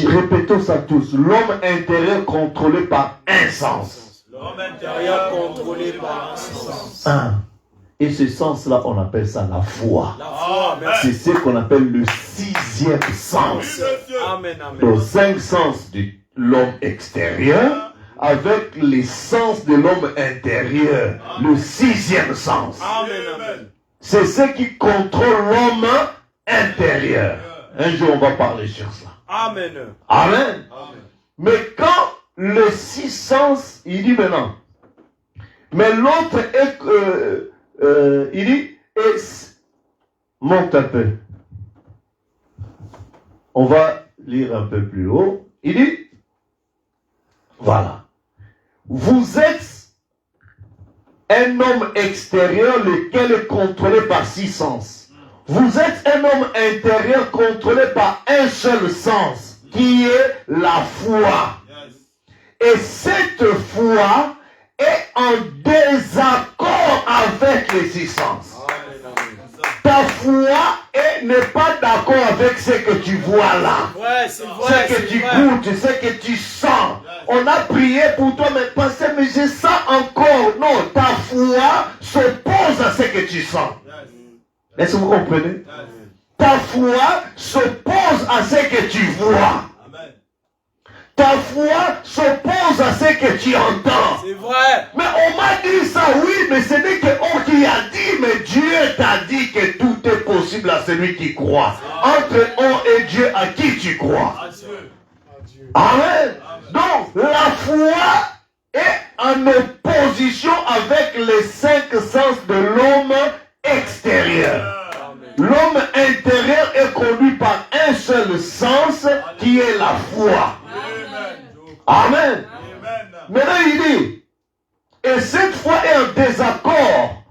[SPEAKER 4] Répétons ça tous. L'homme intérieur contrôlé par un sens.
[SPEAKER 2] L'homme intérieur contrôlé par un sens.
[SPEAKER 4] Et ce sens-là, on appelle ça la foi.
[SPEAKER 2] La foi,
[SPEAKER 4] C'est ce qu'on appelle le 6e sens.
[SPEAKER 2] Amen, amen.
[SPEAKER 4] Donc 5 sens de l'homme extérieur avec les sens de l'homme intérieur. Le 6e sens.
[SPEAKER 2] Amen, amen.
[SPEAKER 4] C'est ce qui contrôle l'homme intérieur. Un jour, on va parler sur ça.
[SPEAKER 2] Amen.
[SPEAKER 4] Amen. Mais quand le 6 sens, il dit maintenant, mais l'autre est, il dit, monte un peu. On va lire un peu plus haut. Il dit, voilà. Vous êtes un homme extérieur, lequel est contrôlé par 6 sens. Vous êtes un homme intérieur contrôlé par un seul sens, qui est la foi. Et cette foi est en désaccord avec les 6 sens. Ta foi n'est pas d'accord avec ce que tu vois là.
[SPEAKER 2] Ouais, c'est vrai.
[SPEAKER 4] Ce que tu goûtes, ce que tu sens. On a prié pour toi, mais pasteur, mais j'ai ça encore. Non, ta foi s'oppose à ce que tu sens. Est-ce que vous comprenez? Ta foi s'oppose à ce que tu vois. Ta foi s'oppose à ce que tu entends.
[SPEAKER 2] C'est vrai.
[SPEAKER 4] Mais on m'a dit ça, oui, mais ce n'est que on qui a dit, mais Dieu t'a dit que tout est possible à celui qui croit. Entre on et Dieu, à qui tu crois? Amen. Donc, la foi est en opposition avec les 5 sens de l'homme extérieur. L'homme intérieur est conduit par un seul sens qui est la foi. Amen. Maintenant il dit, et cette foi est en désaccord,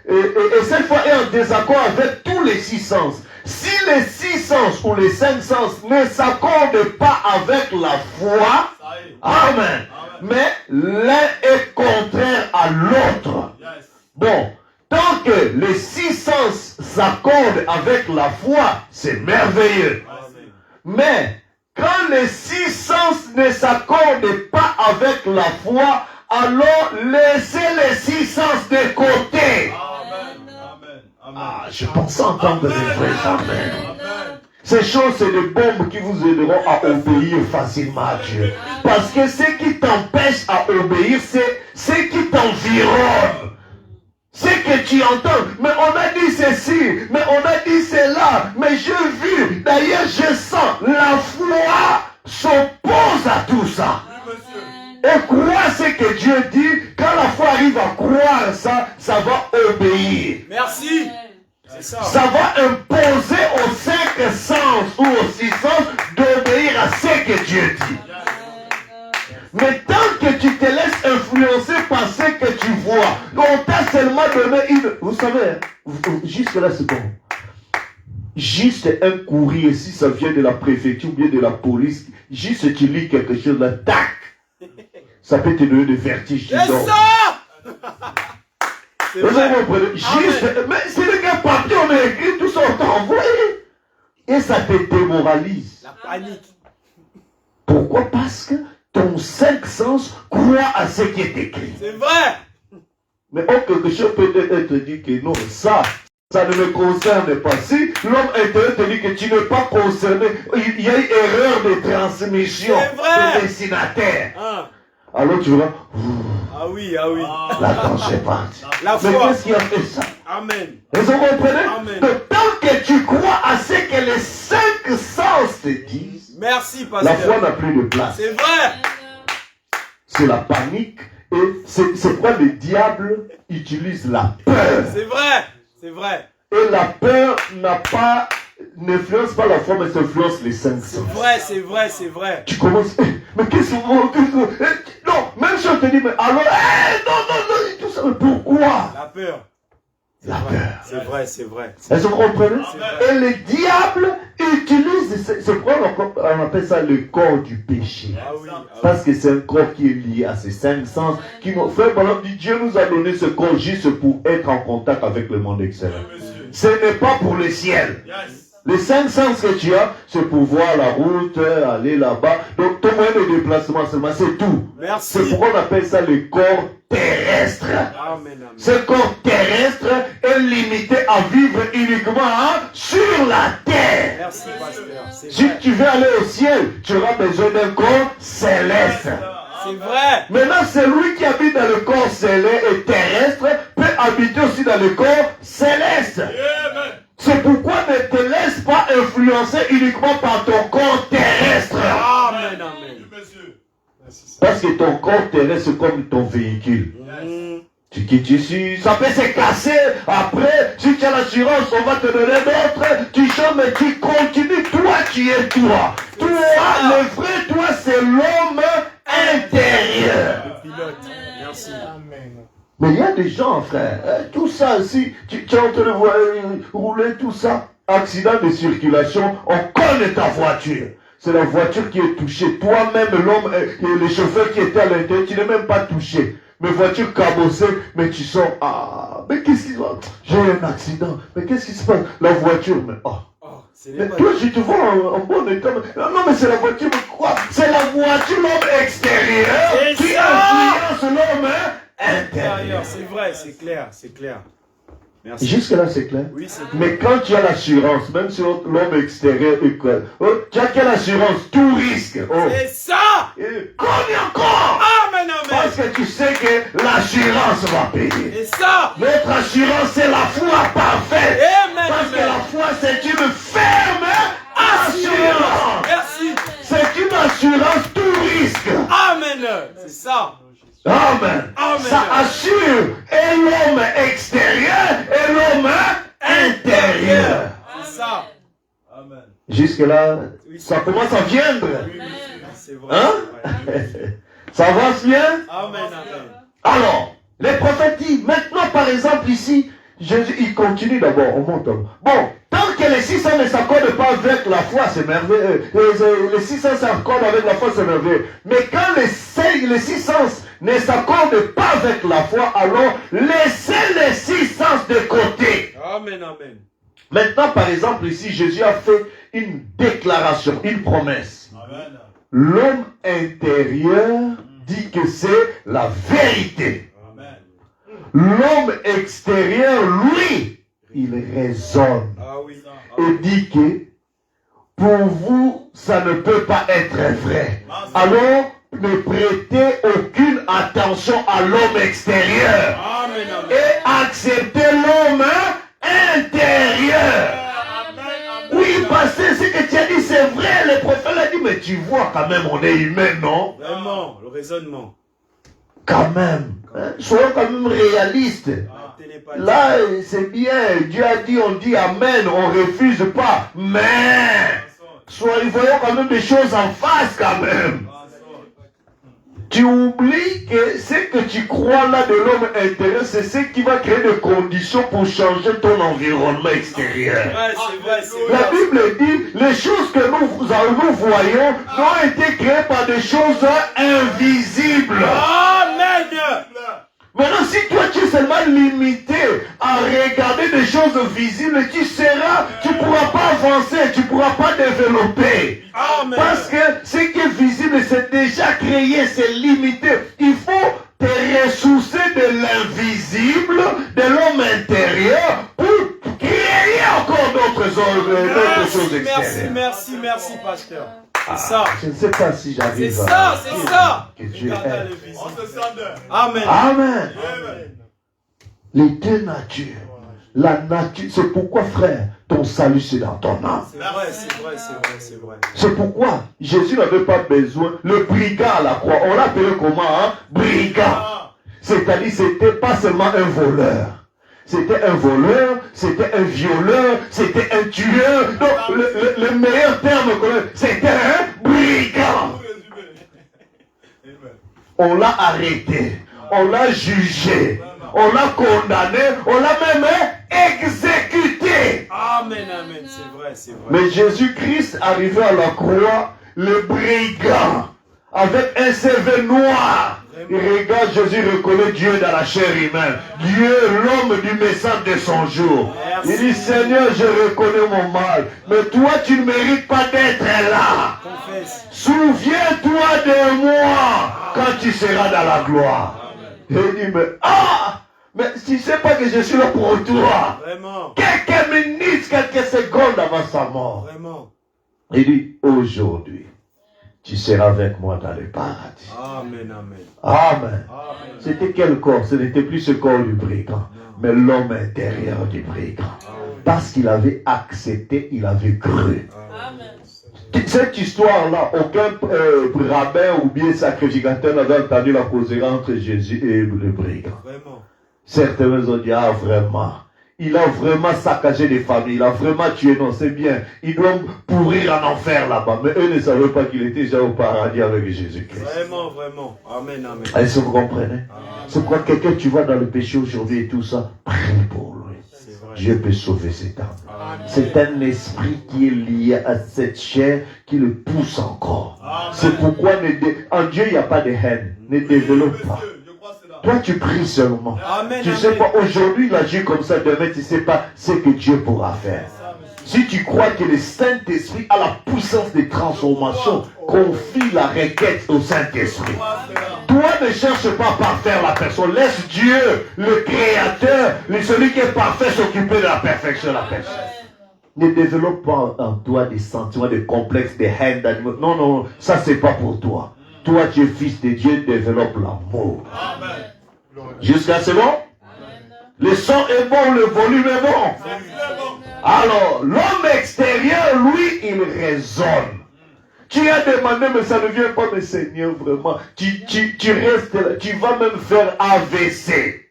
[SPEAKER 4] et cette foi est en désaccord avec tous les 6 sens. Si les 6 sens ou les 5 sens ne s'accordent pas avec la foi, amen, mais l'un est contraire à l'autre. Bon, tant que les 6 sens s'accordent avec la foi, c'est merveilleux. Mais quand les 6 sens ne s'accordent pas avec la foi, alors laissez les 6 sens de côté. Ah, je pense entendre des vrais amen. Ces choses, c'est des bombes qui vous aideront à obéir facilement à Dieu. Parce que ce qui t'empêche à obéir, c'est ce qui t'environne. Ce que tu entends. Mais on a dit ceci, mais on a dit cela, mais j'ai vu, d'ailleurs je sens, la foi s'oppose à tout ça. Et croire ce que Dieu dit, quand la foi arrive à croire ça, ça va obéir.
[SPEAKER 2] Merci. C'est ça.
[SPEAKER 4] Ça va imposer aux 5 sens ou aux 6 sens d'obéir à ce que Dieu dit. Mais tant que tu te laisses influencer par ce que tu vois, on t'a seulement donné une... Vous savez, juste là c'est bon. Juste un courrier, si ça vient de la préfecture ou bien de la police, juste tu lis quelque chose là, tac, ça peut te donner des vertiges.
[SPEAKER 2] C'est ça. C'est vrai.
[SPEAKER 4] Juste, mais c'est le gars papier, on a écrit tout ça, on t'a envoyé. Et ça te démoralise.
[SPEAKER 2] La panique.
[SPEAKER 4] Pourquoi? Parce que ton 5 sens croit à ce qui est écrit.
[SPEAKER 2] C'est vrai.
[SPEAKER 4] Mais quelque chose peut être dit que non, ça ne me concerne pas. Si l'homme intérieur te dit que tu n'es pas concerné, il y a une erreur de transmission de destinataire. Alors tu verras,
[SPEAKER 2] ah oui, ah oui.
[SPEAKER 4] la danse est partie.
[SPEAKER 2] La
[SPEAKER 4] Mais
[SPEAKER 2] foi.
[SPEAKER 4] qu'est-ce qui a fait ça?
[SPEAKER 2] Amen.
[SPEAKER 4] Et vous comprenez?
[SPEAKER 2] Amen.
[SPEAKER 4] Que tant que tu crois à ce que les 5 sens te disent,
[SPEAKER 2] Merci,
[SPEAKER 4] la
[SPEAKER 2] pasteur.
[SPEAKER 4] foi n'a plus de place.
[SPEAKER 2] C'est vrai.
[SPEAKER 4] C'est la panique et c'est pourquoi le diable utilise la peur.
[SPEAKER 2] C'est vrai. C'est vrai.
[SPEAKER 4] Et la peur n'influence pas la foi, mais ça influence les 5 sens.
[SPEAKER 2] C'est vrai, c'est vrai, c'est vrai.
[SPEAKER 4] Tu commences, mais qu'est-ce que vous... Non, même si on te dit, mais alors, non, tout ça, mais pourquoi?
[SPEAKER 2] La peur.
[SPEAKER 4] La peur.
[SPEAKER 2] C'est vrai, c'est vrai.
[SPEAKER 4] Est-ce que vous comprenez?
[SPEAKER 2] vrai.
[SPEAKER 4] Et le diable utilise, c'est pourquoi on appelle ça le corps du péché.
[SPEAKER 2] Ah oui.
[SPEAKER 4] Parce que c'est un corps qui est lié à ces 5 sens. Frère, Dieu nous a donné ce corps juste pour être en contact avec le monde extérieur. Ce n'est pas pour le ciel. Les 5 sens que tu as, c'est pour voir la route, aller là-bas. Donc ton moyen de déplacement seulement, c'est tout.
[SPEAKER 2] Merci.
[SPEAKER 4] C'est pourquoi on appelle ça le corps terrestre.
[SPEAKER 2] Amen, amen.
[SPEAKER 4] Ce corps terrestre est limité à vivre uniquement sur la terre.
[SPEAKER 2] Merci, pasteur. C'est
[SPEAKER 4] Si
[SPEAKER 2] vrai.
[SPEAKER 4] tu veux aller au ciel, tu auras besoin d'un corps céleste.
[SPEAKER 2] C'est vrai.
[SPEAKER 4] Maintenant, celui qui habite dans le corps céleste et terrestre peut habiter aussi dans le corps céleste. C'est pourquoi ne te laisse pas influencer uniquement par ton corps terrestre.
[SPEAKER 2] Amen, amen.
[SPEAKER 4] Parce que ton corps terrestre, c'est comme ton véhicule. Tu quittes ici, ça peut se casser. Après, si tu as l'assurance, on va te donner d'autres. Tu chantes, mais tu continues. Toi, tu es toi. Toi, le vrai toi, c'est l'homme intérieur.
[SPEAKER 2] Le pilote. Merci.
[SPEAKER 5] Amen.
[SPEAKER 4] Mais il y a des gens, frère, tout ça, si tu es en train de rouler tout ça, accident de circulation, on connaît ta voiture. C'est la voiture qui est touchée. Toi-même, l'homme, le chauffeur qui était à l'intérieur, tu n'es même pas touché. Mais voiture cabossée, mais tu sens, mais qu'est-ce qui se passe? J'ai un accident. Mais qu'est-ce qui se passe? La voiture, mais mais toi, je te vois en bon état. Non, mais c'est la voiture, mais quoi? C'est la voiture, l'homme extérieur qui influence l'homme intérieur.
[SPEAKER 2] C'est vrai, c'est clair, c'est clair. Merci.
[SPEAKER 4] Jusque-là, c'est clair?
[SPEAKER 2] Oui, c'est clair.
[SPEAKER 4] Mais quand tu as l'assurance, même si l'homme extérieur est quoi? Tu as quelle assurance? Tout risque.
[SPEAKER 2] C'est ça!
[SPEAKER 4] Combien encore?
[SPEAKER 2] Amen,
[SPEAKER 4] Parce
[SPEAKER 2] amen.
[SPEAKER 4] que tu sais que l'assurance va payer.
[SPEAKER 2] C'est ça!
[SPEAKER 4] Notre assurance, c'est la foi parfaite.
[SPEAKER 2] Amen,
[SPEAKER 4] Parce que
[SPEAKER 2] amen.
[SPEAKER 4] la foi, c'est une ferme assurance.
[SPEAKER 2] Merci.
[SPEAKER 4] C'est une assurance tout risque.
[SPEAKER 2] Amen. C'est ça.
[SPEAKER 4] Amen.
[SPEAKER 2] Amen.
[SPEAKER 4] Ça assure et l'homme extérieur et l'homme intérieur.
[SPEAKER 2] C'est ça. Amen.
[SPEAKER 4] Jusque-là, ça commence à viendre.
[SPEAKER 2] C'est vrai.
[SPEAKER 4] Hein?
[SPEAKER 2] c'est vrai.
[SPEAKER 4] Ça avance bien?
[SPEAKER 2] Amen, amen.
[SPEAKER 4] Alors, les prophètes disent, maintenant par exemple ici, Jésus, il continue d'abord, on monte. Bon, tant que les 6 ans ne s'accordent pas avec la foi, c'est merveilleux. Les 6 ans s'accordent avec la foi, c'est merveilleux. Mais quand les 6 sens ne s'accordent pas avec la foi, alors laissez les 6 sens de côté.
[SPEAKER 2] Amen, amen.
[SPEAKER 4] Maintenant, par exemple, ici, Jésus a fait une déclaration, une promesse.
[SPEAKER 3] Amen.
[SPEAKER 4] L'homme intérieur dit que c'est la vérité.
[SPEAKER 3] Amen.
[SPEAKER 4] L'homme extérieur, lui, il raisonne.
[SPEAKER 2] Ah oui.
[SPEAKER 4] Et dit que pour vous, ça ne peut pas être vrai. Alors, ne prêtez aucune attention à l'homme extérieur.
[SPEAKER 2] Amen, amen.
[SPEAKER 4] Et acceptez l'homme intérieur. Oui, parce que ce que tu as dit, c'est vrai. Le prophète a dit, mais tu vois quand même, on est humain, non?
[SPEAKER 2] Vraiment, le raisonnement.
[SPEAKER 4] Quand même. Hein? Soyons quand même réalistes.
[SPEAKER 2] La télépathie.
[SPEAKER 4] Là, c'est bien. Dieu a dit, on dit Amen, on refuse pas. Mais, voyons quand même des choses en face quand même. Tu oublies que ce que tu crois là de l'homme intérieur, c'est ce qui va créer des conditions pour changer ton environnement extérieur.
[SPEAKER 2] Ouais, c'est vrai, c'est
[SPEAKER 4] La
[SPEAKER 2] vrai.
[SPEAKER 4] Bible dit, les choses que nous voyons n'ont été créées par des choses invisibles.
[SPEAKER 2] Amen.
[SPEAKER 4] Maintenant, si toi tu es seulement limité à regarder des choses visibles, tu ne pourras pas avancer, tu ne pourras pas développer.
[SPEAKER 2] Amen.
[SPEAKER 4] Parce que ce qui est visible, c'est déjà créé, c'est limité. Il faut te ressourcer de l'invisible, de l'homme intérieur, pour créer encore d'autres choses extérieures.
[SPEAKER 2] Merci, pasteur. C'est ça.
[SPEAKER 4] Je ne sais pas si j'arrive
[SPEAKER 2] C'est ça, c'est ça.
[SPEAKER 4] que Dieu
[SPEAKER 2] Regardez
[SPEAKER 4] aide.
[SPEAKER 2] le visible.
[SPEAKER 3] On se sent bien.
[SPEAKER 2] Amen.
[SPEAKER 4] Amen. Les deux natures. La nature, c'est pourquoi, frère, ton salut c'est dans ton âme.
[SPEAKER 2] C'est vrai, c'est vrai, c'est vrai, c'est vrai.
[SPEAKER 4] C'est pourquoi Jésus n'avait pas besoin. Le brigand à la croix, on l'appelait comment, hein? Brigand. C'est-à-dire, c'était pas seulement un voleur. C'était un voleur, c'était un violeur, c'était un tueur. Donc, le meilleur terme, c'était un brigand. On l'a arrêté, on l'a jugé, on l'a condamné, on l'a même exécuté.
[SPEAKER 2] Amen, amen, c'est vrai, c'est vrai.
[SPEAKER 4] Mais Jésus-Christ arrivé à la croix, le brigand, avec un CV noir. Il regarde Jésus, reconnaît Dieu dans la chair humaine. Dieu, l'homme du message de son jour.
[SPEAKER 2] Merci.
[SPEAKER 4] Il dit, Seigneur, je reconnais mon mal. Mais toi, tu ne mérites pas d'être là.
[SPEAKER 2] Confesse.
[SPEAKER 4] Souviens-toi de moi quand tu seras dans la gloire. Et il dit, mais tu ne sais pas que je suis là pour toi.
[SPEAKER 2] Vraiment.
[SPEAKER 4] Quelques minutes, quelques secondes avant sa mort.
[SPEAKER 2] Vraiment.
[SPEAKER 4] Il dit, aujourd'hui, tu seras avec moi dans le paradis.
[SPEAKER 2] Amen, amen.
[SPEAKER 4] Amen.
[SPEAKER 2] Amen.
[SPEAKER 4] C'était quel corps? Ce n'était plus ce corps du brigand, mais l'homme intérieur du brigand. Parce qu'il avait accepté, il avait cru.
[SPEAKER 2] Amen.
[SPEAKER 4] Cette histoire-là, aucun rabbin ou bien sacrificateur n'avait entendu la causerie entre Jésus et le brigand.
[SPEAKER 2] Vraiment.
[SPEAKER 4] Certains ont dit, ah vraiment, il a vraiment saccagé des familles, il a vraiment tué, non c'est bien, il doit pourrir en enfer là-bas. Mais eux ne savaient pas qu'il était déjà au paradis avec Jésus-Christ.
[SPEAKER 2] Vraiment, vraiment. Amen, amen.
[SPEAKER 4] Est-ce que vous comprenez? C'est pourquoi quelqu'un tu vois dans le péché aujourd'hui et tout ça, prie pour lui.
[SPEAKER 2] C'est vrai.
[SPEAKER 4] Dieu peut sauver cette âme.
[SPEAKER 2] Amen.
[SPEAKER 4] C'est un esprit qui est lié à cette chair qui le pousse encore. C'est pourquoi en Dieu il n'y a pas de haine. Ne développe pas. Toi tu pries seulement.
[SPEAKER 2] Amen,
[SPEAKER 4] Tu ne sais
[SPEAKER 2] amen.
[SPEAKER 4] pas, aujourd'hui il agit comme ça, demain tu ne sais pas ce que Dieu pourra faire. Si tu crois que le Saint-Esprit a la puissance de transformation, confie la requête au Saint-Esprit. Toi ne cherche pas à parfaire la personne. Laisse Dieu, le Créateur, celui qui est parfait, s'occuper de la perfection de la personne. Ne développe pas en toi des sentiments de complexe, de haine, d'animaux. Non, non, ça c'est pas pour toi. Toi tu es fils de Dieu, développe l'amour. Jusqu'à c'est bon? Le son est bon, le volume est bon. Alors, l'homme extérieur, lui, il raisonne. Tu as demandé, mais ça ne vient pas, mais Seigneur, vraiment. Tu restes là, tu vas même faire AVC.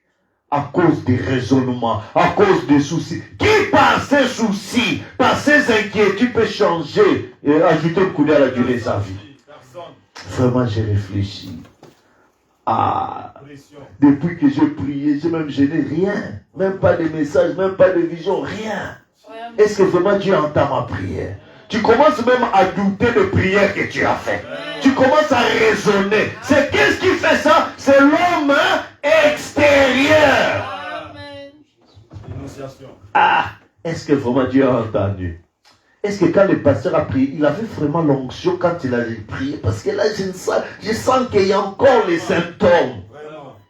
[SPEAKER 4] À cause des raisonnements, à cause des soucis. Qui par ses soucis, par ses inquiétudes peut changer et ajouter un coup d'œil à la durée de sa vie? Vraiment, j'ai réfléchi. Depuis que j'ai prié, je n'ai rien. Même pas de message, même pas de vision, rien. Est-ce que vraiment Dieu entend ma prière? Tu commences même à douter de prière que tu as fait. Tu commences à raisonner. C'est qu'est-ce qui fait ça? C'est l'homme extérieur. Ah, est-ce que vraiment Dieu a entendu? Est-ce que quand le pasteur a prié, il avait vraiment l'onction quand il a prié? Parce que là, je sens qu'il y a encore les symptômes.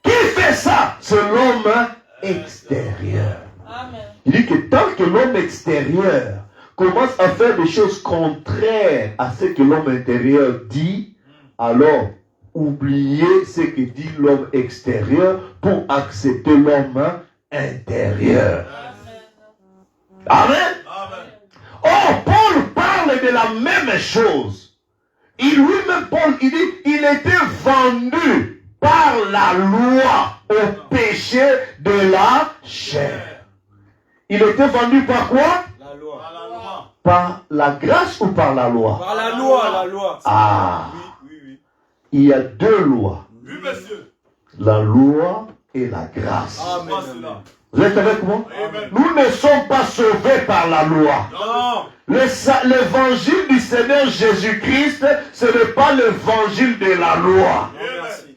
[SPEAKER 4] Qui fait ça? C'est l'homme extérieur. Il dit que tant que l'homme extérieur commence à faire des choses contraires à ce que l'homme intérieur dit, alors oubliez ce que dit l'homme extérieur pour accepter l'homme intérieur. Amen. Oh, Paul parle de la même chose. Lui-même, Paul, il dit, il était vendu par la loi au péché de la chair. Il était vendu par quoi?
[SPEAKER 2] La loi.
[SPEAKER 4] Par la grâce ou par la loi?
[SPEAKER 2] Par la loi, la loi.
[SPEAKER 4] Ah.
[SPEAKER 2] Oui.
[SPEAKER 4] Il y a deux lois.
[SPEAKER 3] Oui, monsieur.
[SPEAKER 4] La loi et la grâce.
[SPEAKER 2] Amen.
[SPEAKER 4] Vous êtes avec moi?
[SPEAKER 3] Amen.
[SPEAKER 4] Nous ne sommes pas sauvés par la loi.
[SPEAKER 2] Non.
[SPEAKER 4] L'évangile du Seigneur Jésus-Christ, ce n'est pas l'évangile de la loi.
[SPEAKER 2] Merci.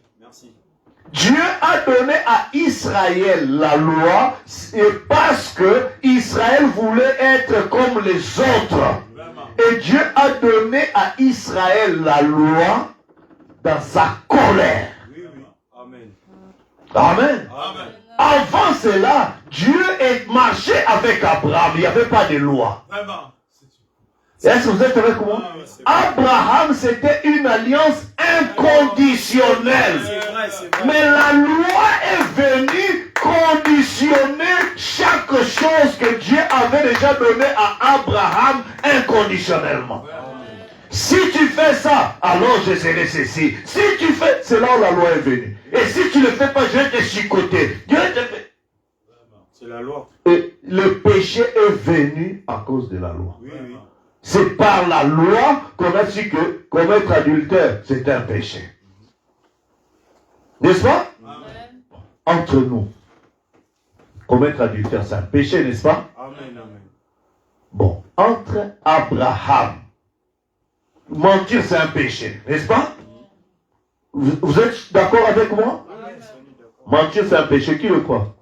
[SPEAKER 4] Dieu a donné à Israël la loi parce que Israël voulait être comme les autres. Et Dieu a donné à Israël la loi dans sa colère.
[SPEAKER 2] Oui. Amen.
[SPEAKER 4] Amen.
[SPEAKER 3] Amen.
[SPEAKER 4] Avant cela, Dieu marchait avec Abraham. Il n'y avait pas de loi.
[SPEAKER 3] Vraiment.
[SPEAKER 4] Est-ce que vous êtes avec moi? Abraham, c'était une alliance inconditionnelle.
[SPEAKER 2] C'est vrai.
[SPEAKER 4] Mais la loi est venue conditionner chaque chose que Dieu avait déjà donnée à Abraham inconditionnellement. Si tu fais ça, alors je serai ceci. Si tu fais, c'est là où la loi est venue. Et si tu ne le fais pas, je vais te chicoter. Dieu te fait.
[SPEAKER 2] C'est la loi.
[SPEAKER 4] Et le péché est venu à cause de la loi.
[SPEAKER 2] Oui.
[SPEAKER 4] C'est par la loi qu'on a su que commettre adultère, c'est un péché. N'est-ce pas?
[SPEAKER 3] Amen.
[SPEAKER 4] Entre nous, commettre adultère, c'est un péché, n'est-ce pas?
[SPEAKER 2] Amen.
[SPEAKER 4] Bon, entre Abraham, mentir, c'est un péché, n'est-ce pas? Vous êtes d'accord avec moi? Mentir, c'est un péché, qui le croit?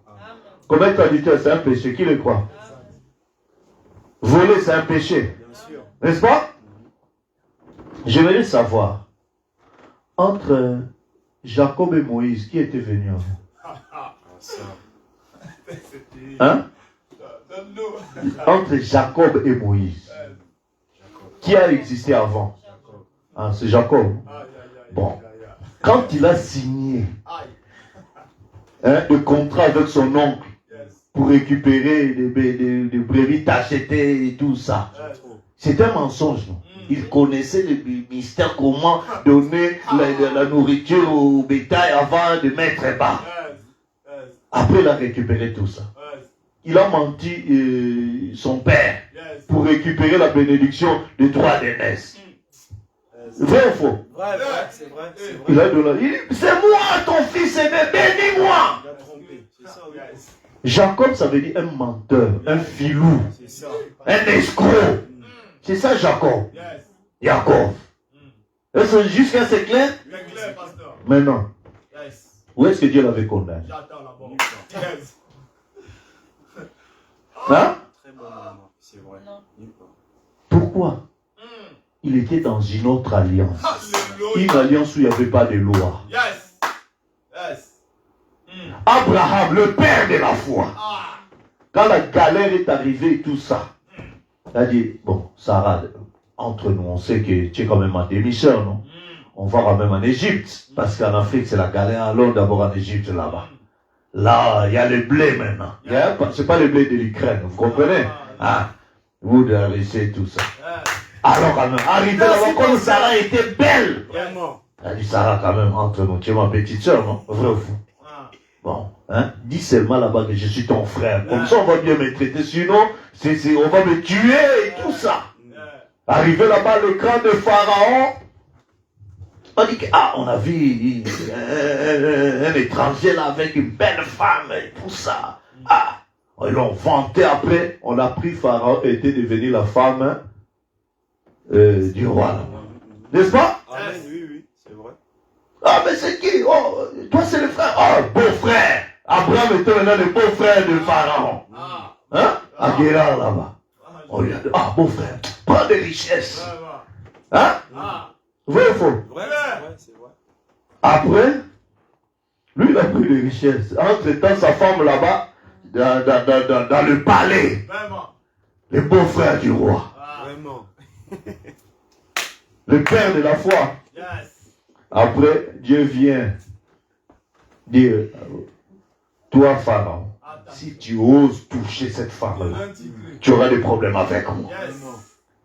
[SPEAKER 4] Commettre adultère, c'est un péché, qui le croit? Voler, c'est un péché, n'est-ce pas? J'aimerais savoir, entre Jacob et Moïse, qui était venu avant? Hein? Entre Jacob et Moïse, qui a existé avant? Ah, c'est Jacob. Bon, quand il a signé le contrat avec son oncle pour récupérer des brebis tachetées et tout ça, c'était un mensonge, non? Il connaissait le mystère, comment donner la nourriture au bétail avant de mettre bas. Après, il a récupéré tout ça. Il a menti son père pour récupérer la bénédiction des droits d'aînesse. Vrai ou faux?
[SPEAKER 2] Vrai, c'est vrai.
[SPEAKER 4] Il a donné. C'est moi, ton fils aîné, bénis-moi.
[SPEAKER 2] Il a trompé. C'est ça, oui.
[SPEAKER 4] Jacob, ça veut dire un menteur, un filou,
[SPEAKER 2] C'est ça.
[SPEAKER 4] un escroc. C'est ça, Jacob. Jacob. Est-ce que jusqu'à c'est clair? Maintenant, où est-ce que Dieu l'avait condamné? Hein?
[SPEAKER 2] Très bon moment. C'est vrai.
[SPEAKER 4] Pourquoi? Il était dans une autre alliance. Une alliance où il n'y avait pas de loi. Abraham, le père de la foi. Quand la galère est arrivée et tout ça, il a dit, bon, Sarah, entre nous, on sait que tu es quand même ma demi-sœur, non? On va quand même en Égypte, parce qu'en Afrique, c'est la galère. Allons d'abord en Égypte, là-bas. Là, il y a le blé maintenant. C'est pas le blé de l'Ukraine, vous comprenez? Ah, vous de la Russie, tout ça. Alors quand même, arrivé là-bas, comme Sarah était belle.
[SPEAKER 2] Vraiment.
[SPEAKER 4] Elle a dit, Sarah, quand même, entre nous, tu es ma petite sœur, non? Vrai ou fou? Bon, hein? Dis seulement là-bas que je suis ton frère. Comme ça, on va bien me traiter. Sinon, on va me tuer et tout ça. Arrivé là-bas, le camp de Pharaon, on dit que, on a vu un étranger là avec une belle femme et tout ça. Ils l'ont vanté après. On a pris Pharaon et était devenue la femme du roi là-bas. N'est-ce pas?
[SPEAKER 2] Amen, oui, oui, c'est vrai.
[SPEAKER 4] Ah, mais c'est qui? Oh, toi c'est le frère. Oh, beau-frère. Abraham était maintenant le beau-frère de Pharaon. Hein? À Guérard là-bas. On lui a dit, ah, beau-frère, prends des richesses. Hein? Vrai ou faux?
[SPEAKER 2] Vrai, c'est vrai.
[SPEAKER 4] Après, lui il a pris des richesses. Entre-temps, sa femme là-bas, dans le palais. Le beau-frère du roi.
[SPEAKER 2] Vraiment.
[SPEAKER 4] Le père de la foi. Après, Dieu vient dire, toi Pharaon, si tu oses toucher cette femme-là, tu auras des problèmes avec moi.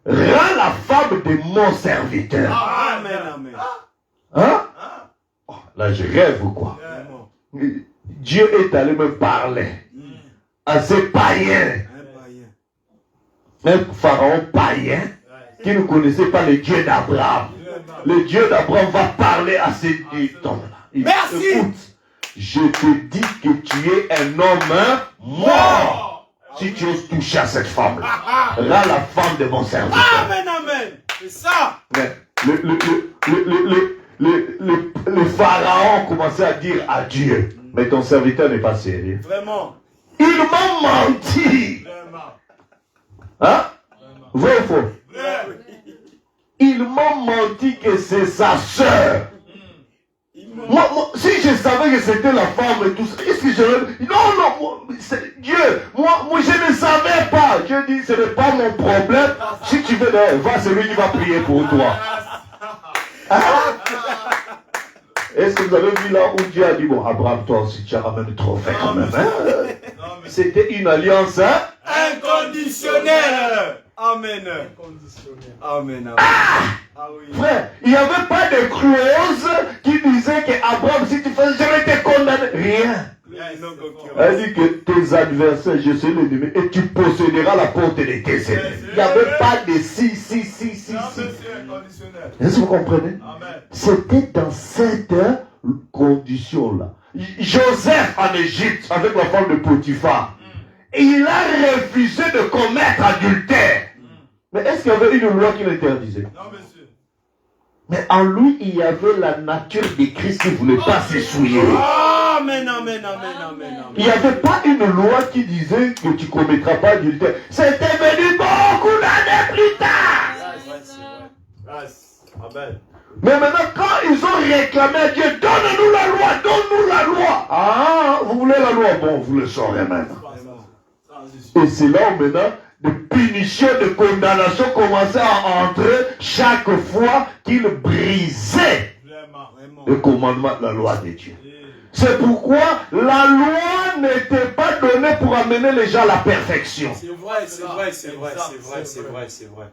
[SPEAKER 4] Rends la femme de mon serviteur.
[SPEAKER 2] Amen, amen.
[SPEAKER 4] Hein? Oh, là, je rêve ou quoi? Dieu est allé me parler à ces païens. Un pharaon païen qui ne connaissait pas le Dieu d'Abraham. Le Dieu d'Abraham va parler à ces hommes-là.
[SPEAKER 2] Merci.
[SPEAKER 4] Écoute, je te dis que tu es un homme mort si tu oses toucher à cette femme-là. Rends la femme de mon serviteur.
[SPEAKER 2] Amen, amen. C'est ça.
[SPEAKER 4] Mais le pharaon commençait à dire à Dieu, mais ton serviteur n'est pas sérieux.
[SPEAKER 2] Vraiment.
[SPEAKER 4] Il m'a menti. Hein? Vrai ou faux? Il m'a menti que c'est sa sœur. Moi, si je savais que c'était la femme et tout ça, qu'est-ce que j'aurais... Non, c'est Dieu. Moi, je ne savais pas. Dieu dit, ce n'est pas mon problème. Si tu veux, va, c'est lui qui va prier pour toi. Hein? Est-ce que vous avez vu là où Dieu a dit, bon, Abraham, toi aussi, tu as ramené le trophée quand même. Hein? C'était une alliance
[SPEAKER 2] inconditionnelle. Amen. Amen. Amen.
[SPEAKER 4] Ah oui. Frère, il n'y avait pas de clause qui disait que Abraham, si tu fais, je vais te condamner. Rien. Elle dit que tes adversaires, je suis l'ennemi, et tu posséderas la porte de tes ennemis. Il n'y avait pas de si. Est-ce que vous comprenez? C'était dans cette condition-là. Joseph en Égypte, avec la femme de Potiphar, il a refusé de commettre adultère. Mais est-ce qu'il y avait une loi qui l'interdisait? Non, monsieur. Mais en lui, il y avait la nature de Christ qui ne voulait pas s'essouiller.
[SPEAKER 2] Amen, amen, amen, amen.
[SPEAKER 4] Il n'y avait pas une loi qui disait que tu ne commettras pas adultère. C'était venu beaucoup d'années plus tard.
[SPEAKER 2] Amen.
[SPEAKER 4] Mais maintenant, quand ils ont réclamé à Dieu, donne-nous la loi, donne-nous la loi. Ah, vous voulez la loi? Bon, vous le saurez maintenant. Et c'est là où maintenant, de punition, de condamnation commençaient à entrer chaque fois qu'ils brisaient le commandement de la loi de Dieu. C'est pourquoi la loi n'était pas donnée pour amener les gens à la perfection.
[SPEAKER 2] C'est vrai.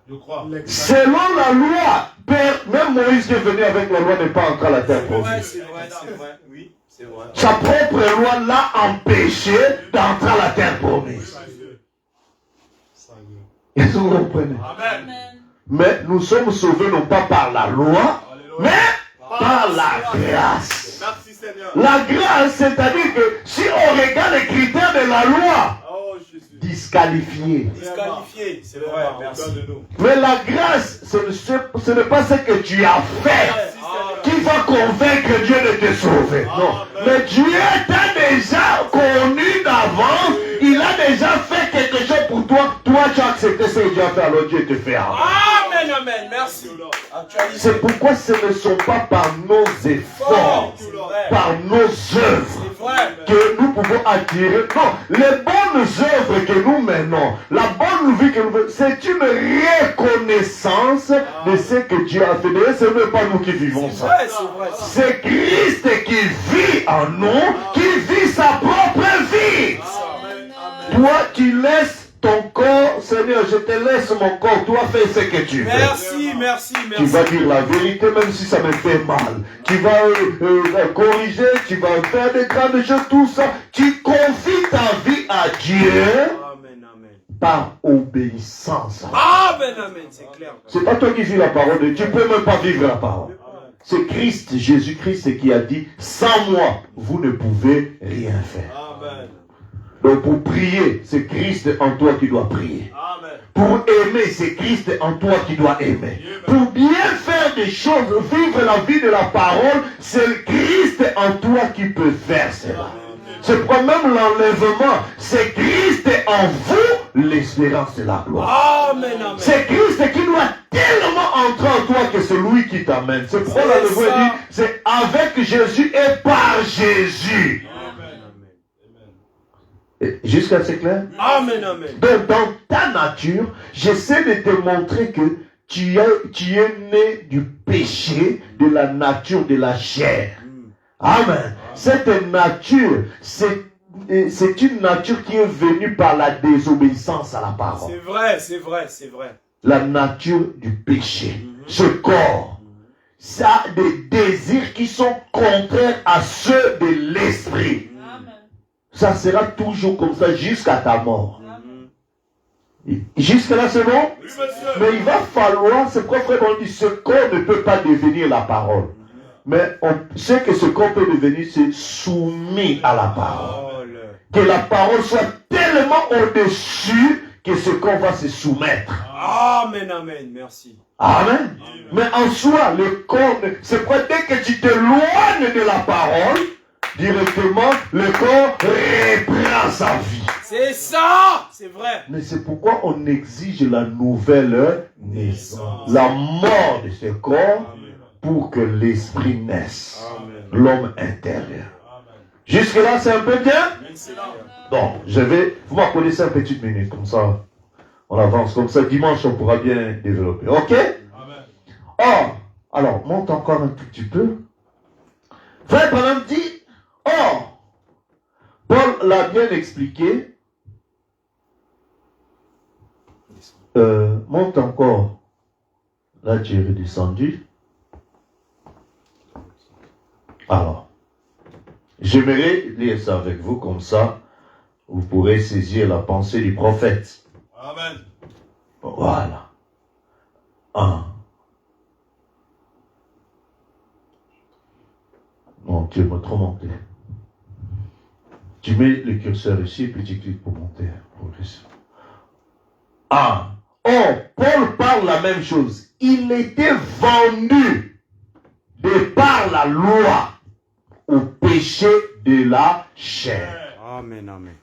[SPEAKER 2] Je crois.
[SPEAKER 4] Selon la loi, même Moïse qui est venu avec la loi n'est pas entré à la terre promise.
[SPEAKER 2] C'est vrai. Oui, c'est vrai.
[SPEAKER 4] Sa propre loi l'a empêché d'entrer à la terre promise. Est-ce que vous comprenez?
[SPEAKER 2] Amen.
[SPEAKER 4] Mais nous sommes sauvés non pas par la loi, mais par la grâce.
[SPEAKER 2] Merci Seigneur.
[SPEAKER 4] La grâce, c'est-à-dire que si on regarde les critères de la loi, disqualifié.
[SPEAKER 2] Disqualifié, c'est vrai, merci de nous.
[SPEAKER 4] Mais la grâce, ce n'est pas ce que tu as fait qui va convaincre Dieu de te sauver. Non. Mais Dieu t'a déjà connu d'avance. Il a déjà fait quelque chose pour toi. Toi, tu as accepté ce que Dieu a fait, alors Dieu te fait.
[SPEAKER 2] Amen, amen, merci.
[SPEAKER 4] C'est pourquoi ce ne sont pas par nos efforts, par nos œuvres que nous pouvons attirer. Non, les bonnes œuvres que nous menons, la bonne vie que nous menons, c'est une reconnaissance de ce que Dieu a fait. D'ailleurs, ce n'est pas nous qui vivons ça. C'est Christ qui vit en nous, qui vit sa propre vie. Toi, tu laisses ton corps, Seigneur, je te laisse mon corps, toi fais ce que tu veux.
[SPEAKER 2] Merci.
[SPEAKER 4] Tu vas dire la vérité même si ça me fait mal. Tu vas corriger, tu vas faire des grandes choses, tout ça. Tu confies ta vie à Dieu par obéissance.
[SPEAKER 2] Amen, c'est clair.
[SPEAKER 4] C'est pas toi qui vis la parole de Dieu, tu peux même pas vivre la parole. C'est Christ, Jésus-Christ qui a dit, sans moi, vous ne pouvez rien faire.
[SPEAKER 2] Amen.
[SPEAKER 4] Donc pour prier, c'est Christ en toi qui doit prier.
[SPEAKER 2] Amen.
[SPEAKER 4] Pour aimer, c'est Christ en toi qui doit aimer. Pour bien faire des choses, vivre la vie de la parole, c'est Christ en toi qui peut faire cela. C'est pourquoi même l'enlèvement, c'est Christ en vous, l'espérance et la gloire.
[SPEAKER 2] Amen, amen.
[SPEAKER 4] C'est Christ qui doit tellement entrer en toi que c'est lui qui t'amène. C'est pourquoi l'enlèvement dit, c'est avec Jésus et par Jésus. Jusqu'à c'est clair?
[SPEAKER 2] Amen, amen.
[SPEAKER 4] Donc dans ta nature, j'essaie de te montrer que tu es né du péché, de la nature de la chair. Amen. Cette nature, c'est une nature qui est venue par la désobéissance à la parole.
[SPEAKER 2] C'est vrai, c'est vrai, c'est vrai.
[SPEAKER 4] La nature du péché. Ce corps, ça a des désirs qui sont contraires à ceux de l'esprit. Ça sera toujours comme ça jusqu'à ta mort. Jusque là c'est bon?
[SPEAKER 2] Oui, monsieur.
[SPEAKER 4] Mais il va falloir, c'est pourquoi frère on dit, ce corps ne peut pas devenir la parole. Mais ce que ce corps peut devenir, c'est soumis à la parole. Que la parole soit tellement au-dessus que ce corps va se soumettre.
[SPEAKER 2] Amen, amen, merci.
[SPEAKER 4] Amen. Mais en soi, le corps, c'est pourquoi dès que tu t'éloignes de la parole, directement, le corps reprend sa vie.
[SPEAKER 2] C'est ça, c'est vrai.
[SPEAKER 4] Mais c'est pourquoi on exige la nouvelle naissance, la mort de ce corps pour que l'esprit naisse, l'homme intérieur. Jusque-là, c'est un peu bien? Donc, vous m'accordez 5 petites minutes, comme ça, on avance, comme ça, dimanche, on pourra bien développer. Ok? Or, alors, monte encore un tout petit peu. Frère Branham dit, or, Paul l'a bien expliqué, monte encore, là tu es redescendu. Alors, j'aimerais lire ça avec vous, comme ça, vous pourrez saisir la pensée du prophète.
[SPEAKER 2] Amen.
[SPEAKER 4] Voilà. 1. Non, tu m'as trop monté. Tu mets le curseur ici, puis tu cliques pour monter. Progressivement. 1. Oh, Paul parle la même chose. Il était vendu de par la loi au péché de la chair.
[SPEAKER 2] Amen, amen.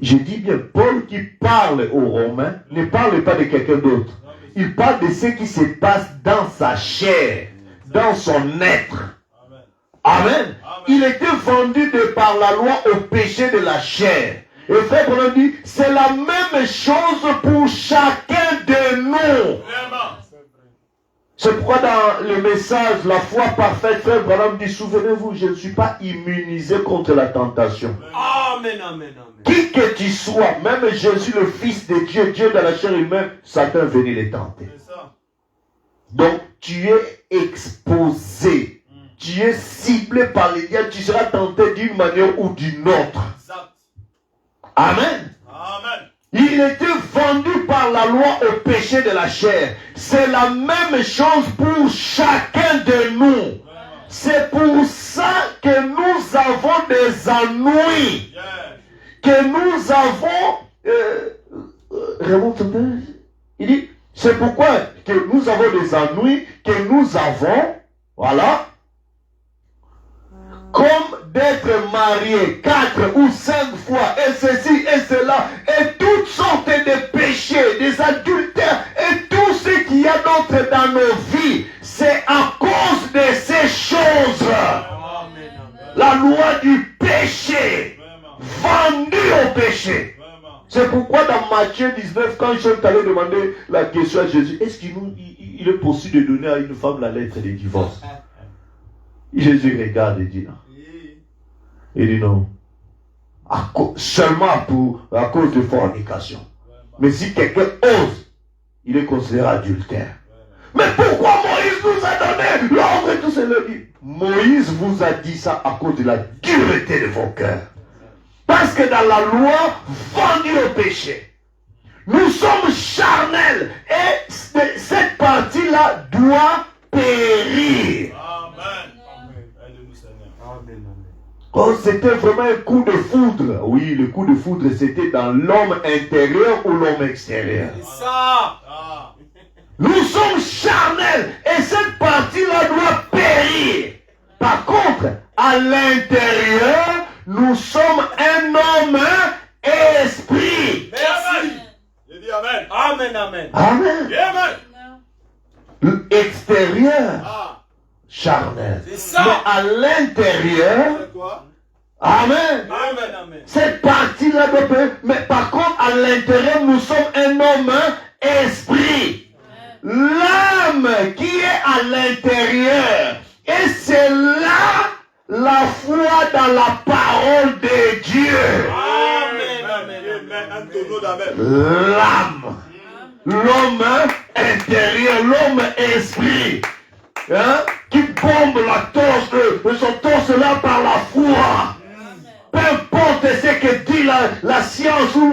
[SPEAKER 4] Je dis bien, Paul qui parle aux Romains ne parle pas de quelqu'un d'autre. Il parle de ce qui se passe dans sa chair, dans son être. Amen. Il était vendu de par la loi au péché de la chair. Et frère Branham dit, c'est la même chose pour chacun de nous. C'est pourquoi dans le message, la foi parfaite, frère Branham dit, souvenez-vous, je ne suis pas immunisé contre la tentation.
[SPEAKER 2] Amen, amen, amen.
[SPEAKER 4] Qui que tu sois, même Jésus le Fils de Dieu, Dieu dans la chair humaine, Satan venait les tenter. Donc tu es exposé, tu es ciblé par les diables, tu seras tenté d'une manière ou d'une autre. Amen.
[SPEAKER 2] Amen.
[SPEAKER 4] Il était vendu par la loi au péché de la chair. C'est la même chose pour chacun de nous. C'est pour ça que nous avons des ennuis. Que nous avons... remonte un peu. Il dit, c'est pourquoi que nous avons des ennuis, que nous avons, voilà, comme d'être marié 4 ou 5 fois, et ceci et cela, et toutes sortes de péchés, des adultères, et tout ce qu'il y a d'autre dans nos vies, c'est à cause de ces choses. La loi du péché, vendue au péché. C'est pourquoi dans Matthieu 19, quand ils sont allés demander la question à Jésus, est-ce qu'il est possible de donner à une femme la lettre de divorce? Jésus regarde et dit non. Il dit non. Seulement à cause de fornication. Mais si quelqu'un ose, il est considéré adultère. Mais pourquoi Moïse nous a donné l'ordre et tout cela? Moïse vous a dit ça à cause de la dureté de vos cœurs. Parce que dans la loi, vendue au péché, nous sommes charnels et cette partie-là doit périr.
[SPEAKER 2] Amen. Amen. Aide-nous, Seigneur. Amen.
[SPEAKER 4] Oh, c'était vraiment un coup de foudre. Oui, le coup de foudre, c'était dans l'homme intérieur ou l'homme extérieur.
[SPEAKER 2] C'est ça.
[SPEAKER 4] Nous sommes charnels et cette partie-là doit périr. Par contre, à l'intérieur, nous sommes un homme esprit.
[SPEAKER 2] Merci.
[SPEAKER 3] Je dis Amen.
[SPEAKER 2] Amen, amen.
[SPEAKER 4] Amen.
[SPEAKER 3] Amen.
[SPEAKER 4] L'extérieur, charnel.
[SPEAKER 2] C'est ça.
[SPEAKER 4] Mais à l'intérieur,
[SPEAKER 3] C'est quoi?
[SPEAKER 4] amen.
[SPEAKER 2] Amen, amen.
[SPEAKER 4] Cette partie-là doit périr. Mais par contre, à l'intérieur, nous sommes un homme esprit. L'âme qui est à l'intérieur. Et c'est là la foi dans la parole de Dieu.
[SPEAKER 2] Amen, amen,
[SPEAKER 3] Amen. Un
[SPEAKER 2] amen.
[SPEAKER 3] tonneau d'amen.
[SPEAKER 4] L'âme. L'homme intérieur, l'homme esprit. Hein, qui bombe la torse de son torse là par la foi. Peu importe ce que dit la science ou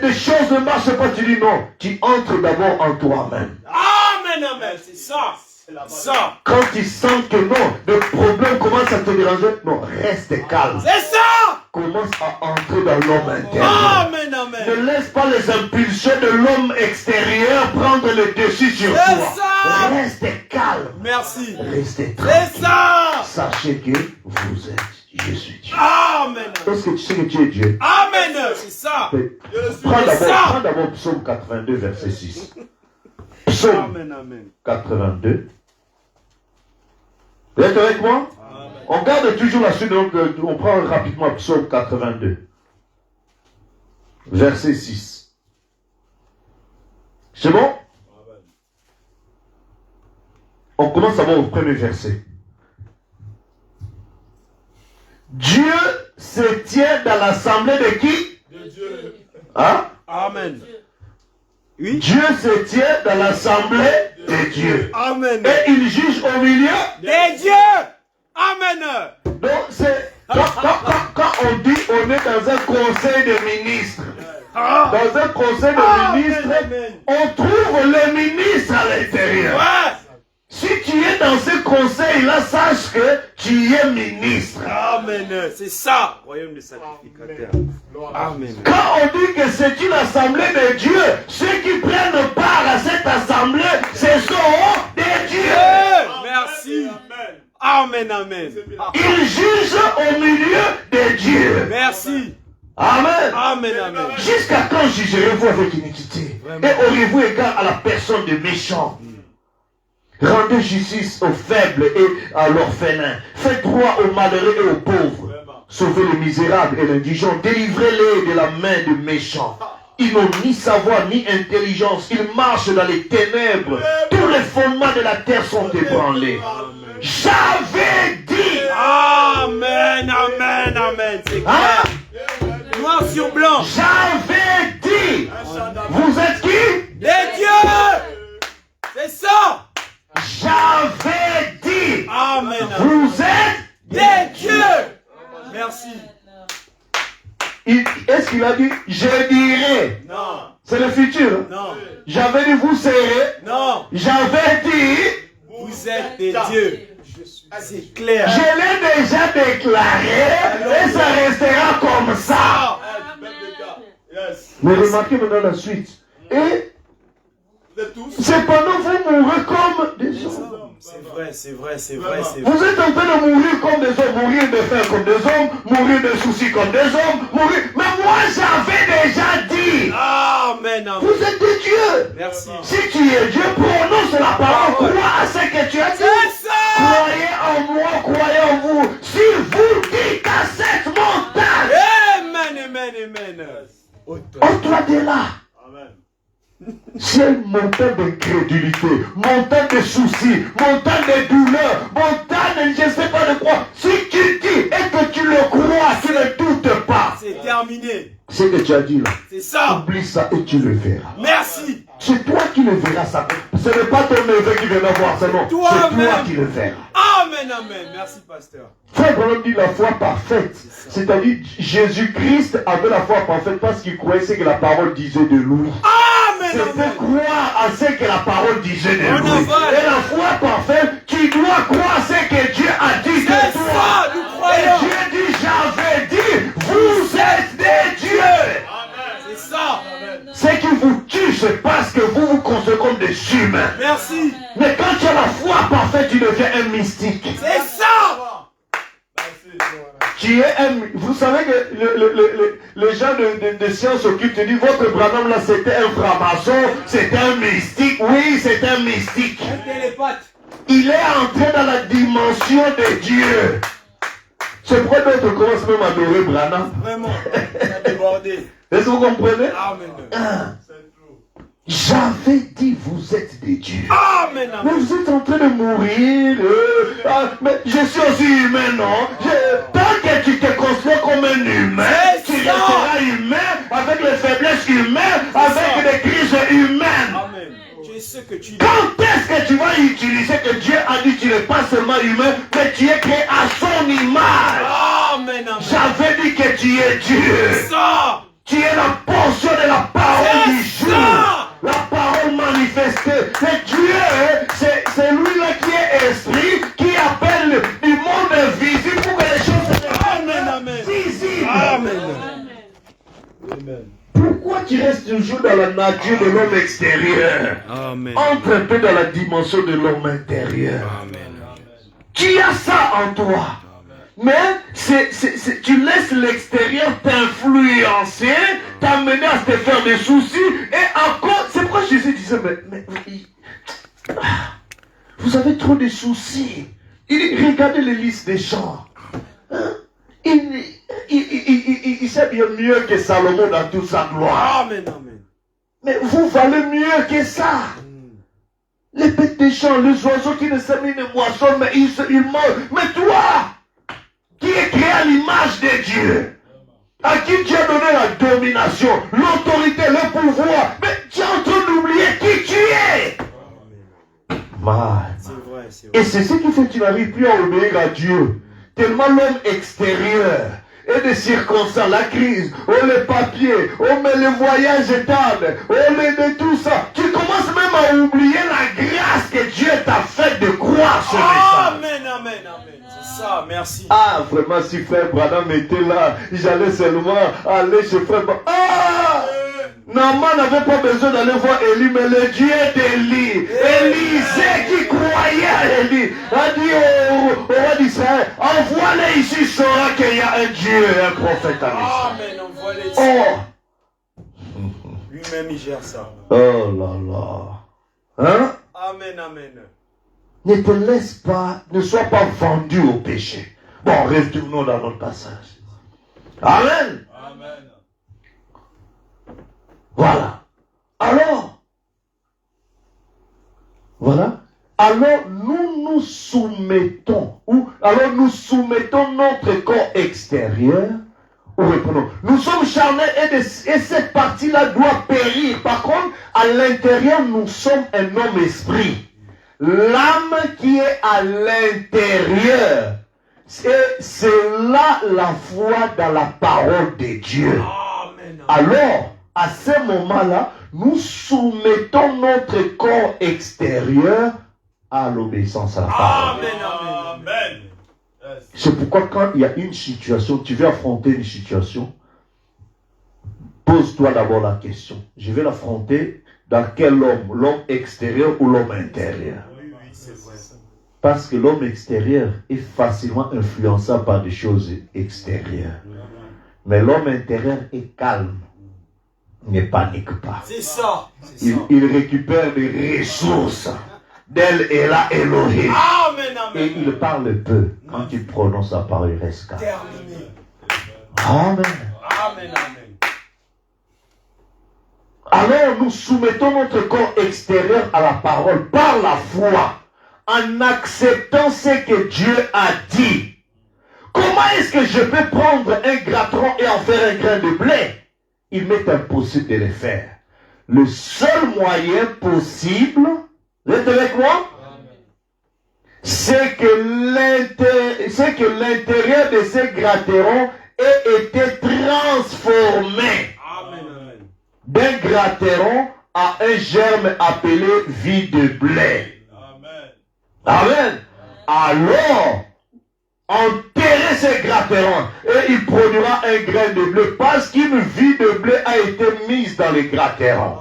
[SPEAKER 4] les choses ne marchent pas, tu dis non. Tu entres d'abord en toi-même.
[SPEAKER 2] Amen, amen. C'est ça. Ça.
[SPEAKER 4] Quand tu sens que non, le problème commence à te déranger, non, reste calme.
[SPEAKER 2] C'est ça.
[SPEAKER 4] Commence à entrer dans l'homme intérieur.
[SPEAKER 2] Amen, amen.
[SPEAKER 4] Ne laisse pas les impulsions de l'homme extérieur prendre le dessus sur
[SPEAKER 2] C'est
[SPEAKER 4] toi.
[SPEAKER 2] ça.
[SPEAKER 4] Reste calme.
[SPEAKER 2] Merci.
[SPEAKER 4] Restez
[SPEAKER 2] C'est
[SPEAKER 4] tranquille.
[SPEAKER 2] ça.
[SPEAKER 4] Sachez que vous êtes, je suis Dieu.
[SPEAKER 2] Amen.
[SPEAKER 4] Est-ce que tu sais que tu es Dieu?
[SPEAKER 2] Amen. C'est ça.
[SPEAKER 4] Prends d'abord Psaume 82, verset 6. Psaume
[SPEAKER 2] Amen, amen.
[SPEAKER 4] 82. Vous êtes avec moi? On garde toujours la suite, donc on prend rapidement Psaume 82. Verset 6. C'est bon? On commence d'abord au premier verset. Dieu se tient dans l'assemblée de qui?
[SPEAKER 3] De Dieu.
[SPEAKER 4] Hein?
[SPEAKER 2] Amen. Oui.
[SPEAKER 4] Dieu se tient dans l'assemblée de Dieu.
[SPEAKER 2] Amen.
[SPEAKER 4] Et il juge au milieu.
[SPEAKER 2] Des dieux. Amen.
[SPEAKER 4] Donc c'est quand on dit on est dans un conseil de ministres. Dans un conseil de ministres,
[SPEAKER 2] amen.
[SPEAKER 4] on trouve les ministres à l'intérieur.
[SPEAKER 2] Ouais.
[SPEAKER 4] Si tu es dans ce conseil-là, sache que tu es ministre.
[SPEAKER 2] Amen. C'est ça. Royaume des sacrificateurs. Amen.
[SPEAKER 4] Quand on dit que c'est une assemblée de Dieu, ceux qui prennent part à cette assemblée, ce sont des dieux.
[SPEAKER 2] Merci. Amen, amen.
[SPEAKER 4] Ils jugent au milieu de Dieu.
[SPEAKER 2] Merci.
[SPEAKER 4] Amen.
[SPEAKER 2] Amen, amen.
[SPEAKER 4] Jusqu'à quand jugerez-vous avec iniquité? Et aurez-vous égard à la personne de méchant? Rendez justice aux faibles et à l'orphelin. Faites droit aux malheureux et aux pauvres. Sauvez les misérables et l'indigent. Délivrez-les de la main des méchants. Ils n'ont ni savoir ni intelligence. Ils marchent dans les ténèbres. Tous les fondements de la terre sont ébranlés. J'avais dit.
[SPEAKER 2] Amen, amen, amen. C'est
[SPEAKER 4] Hein?
[SPEAKER 2] clair. Noir sur blanc.
[SPEAKER 4] J'avais dit. Vous êtes qui?
[SPEAKER 2] Des dieux. C'est ça.
[SPEAKER 4] J'avais dit.
[SPEAKER 2] Amen.
[SPEAKER 4] Vous êtes.
[SPEAKER 2] Des dieux. Merci.
[SPEAKER 4] Est-ce qu'il a dit? Je dirai.
[SPEAKER 2] Non.
[SPEAKER 4] C'est le futur.
[SPEAKER 2] Non.
[SPEAKER 4] J'avais dit vous serez.
[SPEAKER 2] Non.
[SPEAKER 4] J'avais dit.
[SPEAKER 2] Vous êtes des dieux. C'est clair.
[SPEAKER 4] Je l'ai déjà déclaré et ça restera comme ça. Mais remarquez maintenant la suite. Et cependant vous mourrez comme des hommes.
[SPEAKER 2] C'est vrai, c'est vrai, c'est vrai, c'est vrai.
[SPEAKER 4] Vous êtes en train de mourir comme des hommes, mourir de faim comme des hommes, mourir de soucis comme des hommes, mourir. Mais moi j'avais déjà dit.
[SPEAKER 2] Amen, amen.
[SPEAKER 4] Vous êtes des dieux.
[SPEAKER 2] Merci.
[SPEAKER 4] Si tu es Dieu, prononce la parole, crois à ce que tu as dit.
[SPEAKER 2] C'est ça.
[SPEAKER 4] Croyez en moi, croyez en vous. Si vous dites à cette montagne,
[SPEAKER 2] Amen, amen, amen.
[SPEAKER 4] ôte-toi de là. C'est une montagne d'incrédulité, montagne de soucis, montagne de douleurs, montagne de je ne sais pas de quoi. Si tu dis et que tu le crois, tu ne doutes pas.
[SPEAKER 2] C'est terminé.
[SPEAKER 4] Ce que tu as dit là,
[SPEAKER 2] C'est ça.
[SPEAKER 4] oublie ça et tu le verras.
[SPEAKER 2] Merci.
[SPEAKER 4] C'est toi qui le verras ça. Ce n'est pas ton neveu qui viendra voir ça, non. C'est toi
[SPEAKER 2] Toi-même.
[SPEAKER 4] qui le verras.
[SPEAKER 2] Amen, amen. Merci, pasteur.
[SPEAKER 4] Frère Branham dit la foi parfaite. C'est-à-dire Jésus-Christ avait la foi parfaite parce qu'il croyait ce que la parole disait de lui.
[SPEAKER 2] Amen,
[SPEAKER 4] C'était
[SPEAKER 2] amen.
[SPEAKER 4] croire à ce que la parole disait de
[SPEAKER 2] On
[SPEAKER 4] lui.
[SPEAKER 2] avale.
[SPEAKER 4] Et la foi parfaite, tu dois croire ce que Dieu a dit de
[SPEAKER 2] C'est
[SPEAKER 4] toi.
[SPEAKER 2] ça, nous
[SPEAKER 4] Et
[SPEAKER 2] croyons.
[SPEAKER 4] Dieu dit c'est parce que vous vous construisez comme des humains.
[SPEAKER 2] Merci.
[SPEAKER 4] Mais quand tu as la foi parfaite, tu deviens un mystique.
[SPEAKER 2] C'est ça.
[SPEAKER 4] Tu es un... Vous savez que les gens de sciences occultes te disent, votre Branham là, c'était un franc-maçon, c'était un mystique. Oui, c'est un mystique.
[SPEAKER 2] Un télépathe.
[SPEAKER 4] Il est entré dans la dimension de Dieu. C'est pourquoi d'autres commencent même à adorer Branham.
[SPEAKER 2] Vraiment. Ça a débordé.
[SPEAKER 4] Est-ce que vous comprenez?
[SPEAKER 2] Amen.
[SPEAKER 4] J'avais dit, vous êtes des dieux.
[SPEAKER 2] Amen.
[SPEAKER 4] Mais
[SPEAKER 2] Amen.
[SPEAKER 4] vous êtes en train de mourir. Mais je suis aussi humain, non? Tant que tu te considères comme un humain, tu resteras humain, avec les faiblesses humaines, avec des crises humaines.
[SPEAKER 2] Amen. Tu es ce que tu dis.
[SPEAKER 4] Quand est-ce que tu vas utiliser que Dieu a dit que tu n'es pas seulement humain, mais tu es créé à son image?
[SPEAKER 2] Amen. Amen.
[SPEAKER 4] J'avais dit que tu es Dieu.
[SPEAKER 2] Ça.
[SPEAKER 4] Tu es la portion de la parole du
[SPEAKER 2] C'est
[SPEAKER 4] jour.
[SPEAKER 2] ça.
[SPEAKER 4] La parole manifestée. C'est Dieu, c'est lui-là qui est esprit, qui appelle du monde invisible pour que les choses deviennent visibles.
[SPEAKER 2] Amen.
[SPEAKER 4] Pourquoi tu restes toujours dans la nature de l'homme extérieur?
[SPEAKER 2] Amen.
[SPEAKER 4] Entre un peu dans la dimension de l'homme intérieur.
[SPEAKER 2] Amen.
[SPEAKER 4] Tu as ça en toi. Mais tu laisses l'extérieur t'influencer, t'amener à te faire des soucis. Et encore, c'est pourquoi Jésus disait, mais vous avez trop de soucis. Regardez les listes des gens. Hein? Il sait bien mieux que Salomon dans toute sa gloire.
[SPEAKER 2] Amen. Amen.
[SPEAKER 4] Mais vous valez mieux que ça. Les bêtes des champs, les oiseaux qui ne sèment ni ne moissonnent, mais ils meurent. Mais toi, qui est créé à l'image de Dieu, à qui Dieu a donné la domination, l'autorité, le pouvoir, mais tu es en train d'oublier qui tu es. Mal.
[SPEAKER 2] C'est vrai, c'est
[SPEAKER 4] Et
[SPEAKER 2] vrai.
[SPEAKER 4] c'est ce qui fait que tu n'arrives plus à obéir à Dieu. Tellement l'homme extérieur et des circonstances, la crise, les papiers, mais le voyage tardent, de tout ça. Tu commences même à oublier la grâce que Dieu t'a faite de croire ce message.
[SPEAKER 2] Amen. Amen. Amen. C'est ça. Merci.
[SPEAKER 4] Ah, vraiment, si frère Branham était là, j'allais seulement aller chez frère Branham. Ah! Naaman n'avait pas besoin d'aller voir Élie, mais le Dieu d'Élie, Élisée qui croyait à Élie, a dit au roi d'Israël, envoie-les ici, saura qu'il y a un Dieu, un prophète à l'Israël.
[SPEAKER 2] Amen. Envoie-les.
[SPEAKER 4] Oh!
[SPEAKER 2] Lui-même, il gère ça.
[SPEAKER 4] Oh là là! Hein?
[SPEAKER 2] Amen. Amen.
[SPEAKER 4] Ne te laisse pas, ne sois pas vendu au péché. Bon, retournons dans notre passage. Amen!
[SPEAKER 3] Amen.
[SPEAKER 4] Voilà. Alors, voilà. Alors nous nous soumettons, nous soumettons notre corps extérieur, reprenons. Nous sommes charnels et cette partie-là doit périr. Par contre, à l'intérieur, nous sommes un homme esprit. L'âme qui est à l'intérieur, c'est là la foi dans la parole de Dieu.
[SPEAKER 2] Amen.
[SPEAKER 4] Alors, à ce moment-là, nous soumettons notre corps extérieur à l'obéissance à la parole.
[SPEAKER 2] Amen. Amen.
[SPEAKER 3] Amen.
[SPEAKER 4] C'est pourquoi quand il y a une situation, tu veux affronter une situation, pose-toi d'abord la question. Je vais l'affronter dans quel homme? L'homme extérieur ou l'homme intérieur?
[SPEAKER 3] Oui, c'est vrai.
[SPEAKER 4] Parce que l'homme extérieur est facilement influençable par des choses extérieures. Mais l'homme intérieur est calme. Ne panique pas.
[SPEAKER 2] C'est ça.
[SPEAKER 4] Il récupère des ressources. D'elle est là Elohim.
[SPEAKER 2] Amen.
[SPEAKER 4] Et
[SPEAKER 2] Amen.
[SPEAKER 4] il parle peu. Quand il prononce la parole, il reste calme.
[SPEAKER 2] Terminé.
[SPEAKER 4] Amen.
[SPEAKER 2] Amen. Amen.
[SPEAKER 4] Alors nous soumettons notre corps extérieur à la parole par la foi, en acceptant ce que Dieu a dit. Comment est-ce que je peux prendre un gratron et en faire un grain de blé? Il m'est impossible de le faire. Le seul moyen possible, vous êtes avec moi? C'est que l'intérieur de ces gratérons ait été transformé
[SPEAKER 2] Amen.
[SPEAKER 4] d'un gratteron à un germe appelé vie de blé.
[SPEAKER 3] Amen.
[SPEAKER 4] Amen. Alors, enterrez ce gratteron et il produira un grain de blé parce qu'une vie de blé a été mise dans le gratteron.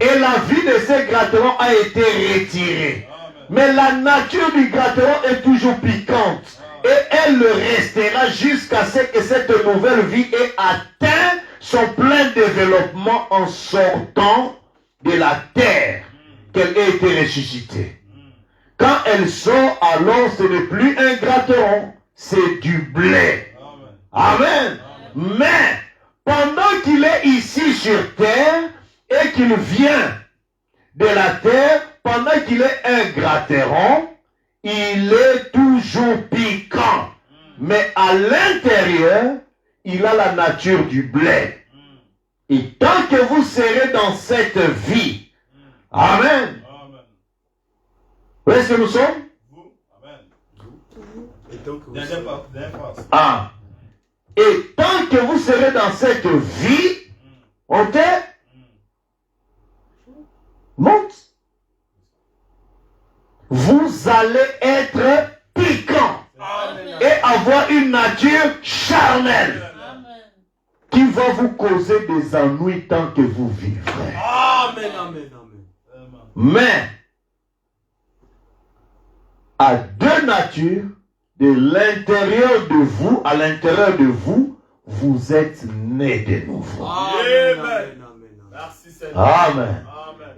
[SPEAKER 4] Et la vie de ces gratterons a été retirée. Mais la nature du gratteron est toujours piquante. Et elle le restera jusqu'à ce que cette nouvelle vie ait atteint son plein développement en sortant de la terre, qu'elle ait été ressuscitée. Quand elle sort, alors ce n'est plus un gratteron, c'est du blé. Amen. Mais pendant qu'il est ici sur terre et qu'il vient de la terre, pendant qu'il est un gratteron, il est toujours piquant. Mais à l'intérieur, il a la nature du blé. Et tant que vous serez dans cette vie, amen. Où est-ce que nous sommes? Ah. Et tant que vous serez dans cette vie, montez, monte. Vous allez être piquant et avoir une nature charnelle qui va vous causer des ennuis tant que vous vivrez.
[SPEAKER 2] Amen, amen, amen.
[SPEAKER 4] Mais à deux natures, de l'intérieur de vous, à l'intérieur de vous, vous êtes nés de nouveau.
[SPEAKER 2] Amen, amen, amen.
[SPEAKER 3] Merci Seigneur.
[SPEAKER 4] Amen.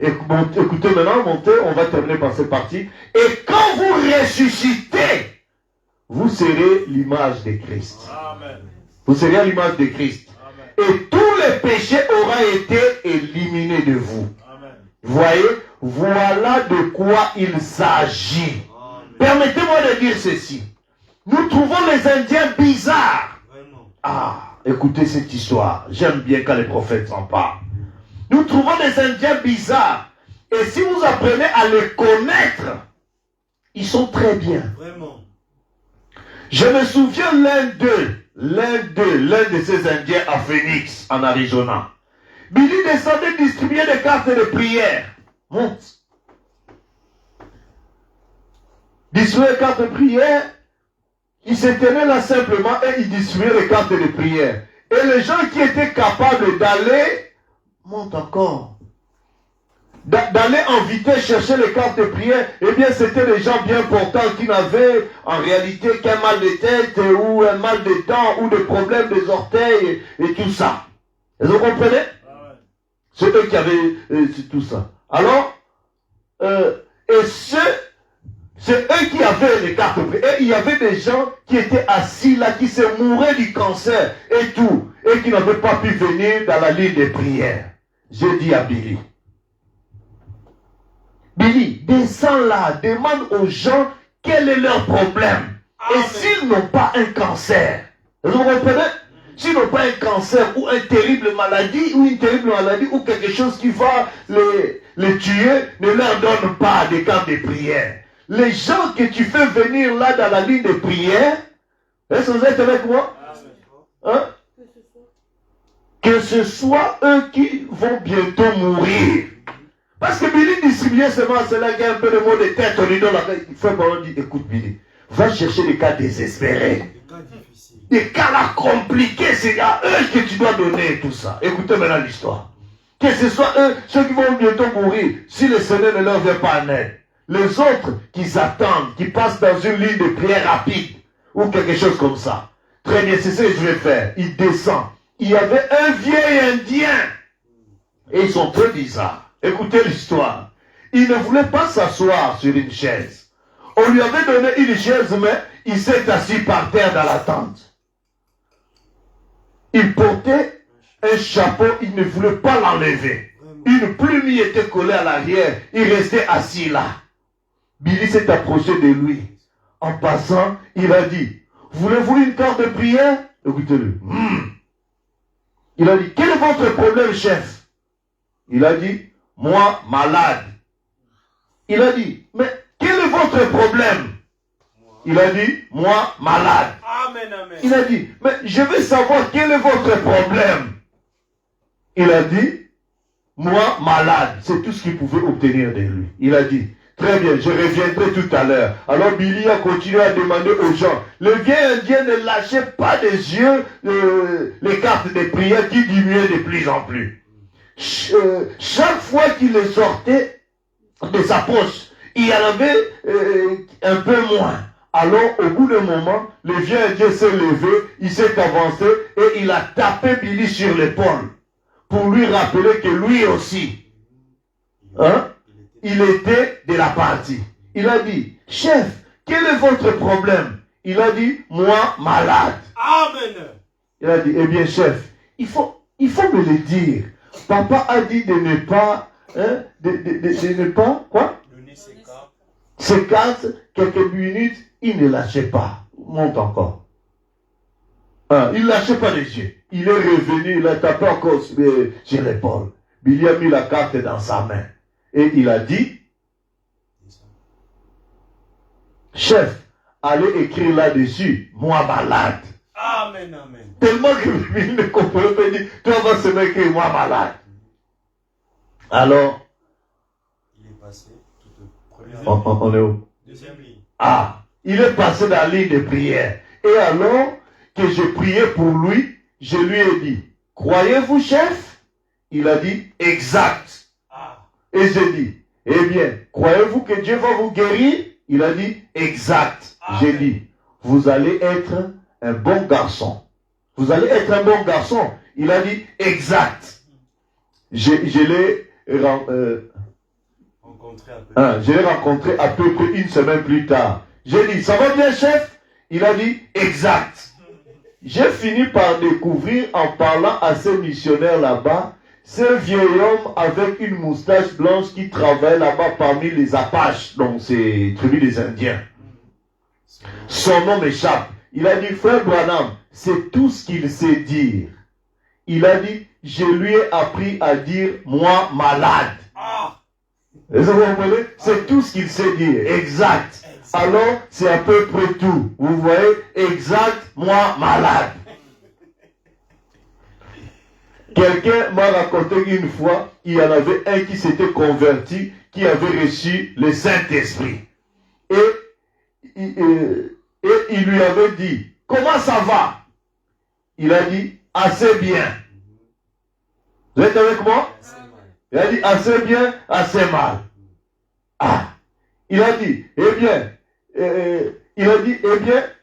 [SPEAKER 4] Écoutez maintenant, montez, on va terminer par cette partie. Et quand vous ressuscitez, vous serez l'image de Christ.
[SPEAKER 3] Amen.
[SPEAKER 4] Vous serez à l'image de Christ.
[SPEAKER 3] Amen.
[SPEAKER 4] Et tous les péchés auront été éliminés de vous.
[SPEAKER 3] Amen.
[SPEAKER 4] Vous voyez, voilà de quoi il s'agit. Permettez-moi de dire ceci. Nous trouvons les Indiens bizarres.
[SPEAKER 2] Vraiment.
[SPEAKER 4] Ah, écoutez cette histoire. J'aime bien quand les prophètes en parlent. Nous trouvons des Indiens bizarres. Et si vous apprenez à les connaître, ils sont très bien.
[SPEAKER 2] Vraiment.
[SPEAKER 4] Je me souviens l'un de ces Indiens à Phoenix, en Arizona. Billy descendait distribuer des cartes de prière. Monte. Distribuer les cartes de prière. Il se tenait là simplement et il distribuait les cartes de prière. Et les gens qui étaient capables d'aller, montent encore. D'aller en vitesse chercher les cartes de prière, eh bien c'était des gens bien portants qui n'avaient en réalité qu'un mal de tête ou un mal de dents ou des problèmes des orteils et tout ça. Vous comprenez? C'est eux qui avaient tout ça. Alors, c'est eux qui avaient les cartes de prière. Et il y avait des gens qui étaient assis là, qui se mouraient du cancer et tout, et qui n'avaient pas pu venir dans la ligne de prière. J'ai dit à Billy, Billy, descends là, demande aux gens quel est leur problème. Amen. Et s'ils n'ont pas un cancer, vous comprenez? S'ils n'ont pas un cancer ou une terrible maladie ou quelque chose qui va les tuer, ne leur donne pas des cartes de prière. Les gens que tu fais venir là dans la ligne de prière, est-ce que vous êtes avec moi? Hein? Que ce soit eux qui vont bientôt mourir. Parce que Billy distribuait seulement cela qui a un peu de maux de tête, on lui donne la tête. Il fait bon, dit, écoute Billy, va chercher des cas désespérés. Des cas là compliqués, c'est à eux que tu dois donner tout ça. Écoutez maintenant l'histoire. Que ce soit eux, ceux qui vont bientôt mourir, si le Seigneur ne leur vient pas en aide. Les autres qui attendent, qui passent dans une ligne de prière rapide, ou quelque chose comme ça. Très bien, c'est ce que je vais faire. Il descend. Il y avait un vieil Indien. Et ils sont très bizarres. Écoutez l'histoire. Il ne voulait pas s'asseoir sur une chaise. On lui avait donné une chaise, mais il s'est assis par terre dans la tente. Il portait un chapeau, il ne voulait pas l'enlever. Une plume y était collée à l'arrière. Il restait assis là. Billy s'est approché de lui. En passant, il a dit, voulez-vous une carte de prière? Écoutez-le. Il a dit, quel est votre problème, chef? Il a dit, moi, malade. Il a dit, mais quel est votre problème? Il a dit, moi, malade.
[SPEAKER 2] Amen, amen.
[SPEAKER 4] Il a dit, mais je veux savoir quel est votre problème. Il a dit, moi, malade. C'est tout ce qu'il pouvait obtenir de lui. Il a dit, très bien, je reviendrai tout à l'heure. Alors Billy a continué à demander aux gens. Le vieil Indien ne lâchait pas des yeux les cartes de prière qui diminuaient de plus en plus. chaque fois qu'il le sortait de sa poche, il y en avait un peu moins. Alors, au bout d'un moment, le vieux indien s'est levé, il s'est avancé et il a tapé Billy sur l'épaule pour lui rappeler que lui aussi, hein, il était de la partie. Il a dit, chef, quel est votre problème? Il a dit, moi, malade.
[SPEAKER 2] Amen.
[SPEAKER 4] Il a dit, eh bien, chef, il faut me le dire. Papa a dit de ne pas, hein, de ne pas, quoi?
[SPEAKER 2] Donner ses cartes.
[SPEAKER 4] Ses cartes, quelques minutes, il ne lâchait pas. Monte encore. Ah, il ne lâchait pas les yeux. Il est revenu, il a tapé encore sur l'épaule. Billy a mis la carte dans sa main. Et il a dit, chef, allez écrire là-dessus, moi malade.
[SPEAKER 2] Amen, amen.
[SPEAKER 4] Tellement que Billy ne comprenait pas, il dit, toi vas se mettre écrire moi malade. Alors,
[SPEAKER 2] Il est passé toute première
[SPEAKER 4] on est où?
[SPEAKER 2] deuxième ligne.
[SPEAKER 4] Ah, il est passé dans la ligne de prière. Et alors que je priais pour lui, je lui ai dit, croyez-vous, chef? Il a dit, exact.
[SPEAKER 2] Ah,
[SPEAKER 4] Et j'ai dit, eh bien, croyez-vous que Dieu va vous guérir? Il a dit, exact.
[SPEAKER 2] Amen.
[SPEAKER 4] J'ai dit, vous allez être un bon garçon. Vous allez être un bon garçon. Il a dit, exact. Je l'ai rencontré à peu près une semaine plus tard. J'ai dit, ça va bien, chef? Il a dit, exact. J'ai fini par découvrir, en parlant à ces missionnaires là-bas, ce vieil homme avec une moustache blanche qui travaille là-bas parmi les Apaches, donc c'est tribus des Indiens. Son nom m'échappe. Il a dit, frère Branham, c'est tout ce qu'il sait dire. Il a dit, je lui ai appris à dire, moi malade.
[SPEAKER 2] ah,
[SPEAKER 4] Est-ce que vous comprenez? C'est tout ce qu'il sait dire. Exact. Alors, c'est à peu près tout. Vous voyez? Exact, moi malade. Quelqu'un m'a raconté une fois, il y en avait un qui s'était converti, qui avait reçu le Saint-Esprit. Et il lui avait dit, comment ça va? Il a dit, assez bien. Vous êtes avec moi? Il a dit, assez bien, assez mal. Ah, il a dit, eh bien,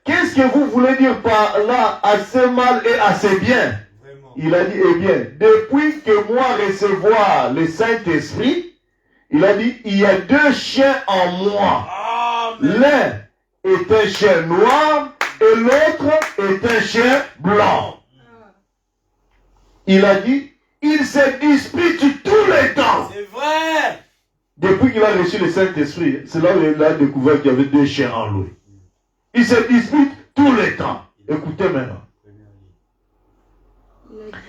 [SPEAKER 4] qu'est-ce que vous voulez dire par là, assez mal et assez bien?
[SPEAKER 2] vraiment.
[SPEAKER 4] Il a dit, eh bien, depuis que moi recevoir le Saint-Esprit, il a dit, il y a deux chiens en moi.
[SPEAKER 2] Amen.
[SPEAKER 4] L'un est un chien noir et l'autre est un chien blanc. Il a dit, il se dispute tous les temps.
[SPEAKER 2] C'est vrai.
[SPEAKER 4] Depuis qu'il a reçu le Saint-Esprit, c'est là où il a découvert qu'il y avait deux chiens en lui. Il se dispute tous les temps. Écoutez maintenant.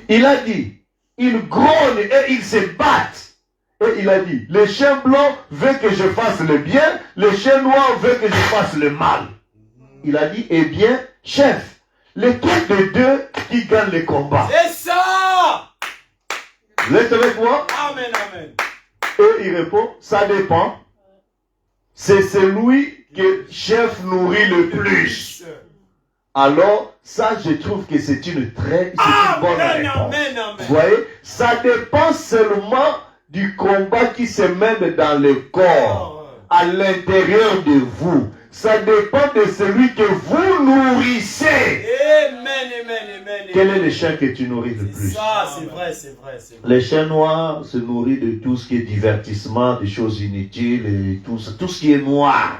[SPEAKER 4] Il a dit, ils grognent et ils se battent. Et il a dit, le chien blanc veut que je fasse le bien, le chien noir veut que je fasse le mal. Il a dit, eh bien, chef, lequel des deux qui gagne le combat?
[SPEAKER 2] C'est ça.
[SPEAKER 4] Vous êtes avec moi?
[SPEAKER 2] Amen, amen.
[SPEAKER 4] Et il répond, ça dépend. C'est celui que chef nourrit le plus. Alors, ça, je trouve que c'est une bonne
[SPEAKER 2] Amen,
[SPEAKER 4] réponse.
[SPEAKER 2] amen, amen.
[SPEAKER 4] Vous voyez, ça dépend seulement du combat qui se mène dans le corps, à l'intérieur de vous. Ça dépend de celui que vous nourrissez.
[SPEAKER 2] Amen, amen, amen.
[SPEAKER 4] Quel est le chien que tu nourris le
[SPEAKER 2] C'est
[SPEAKER 4] plus?
[SPEAKER 2] ça, c'est vrai, c'est vrai, c'est vrai.
[SPEAKER 4] Le chien noir se nourrit de tout ce qui est divertissement, des choses inutiles, et tout ce qui est noir.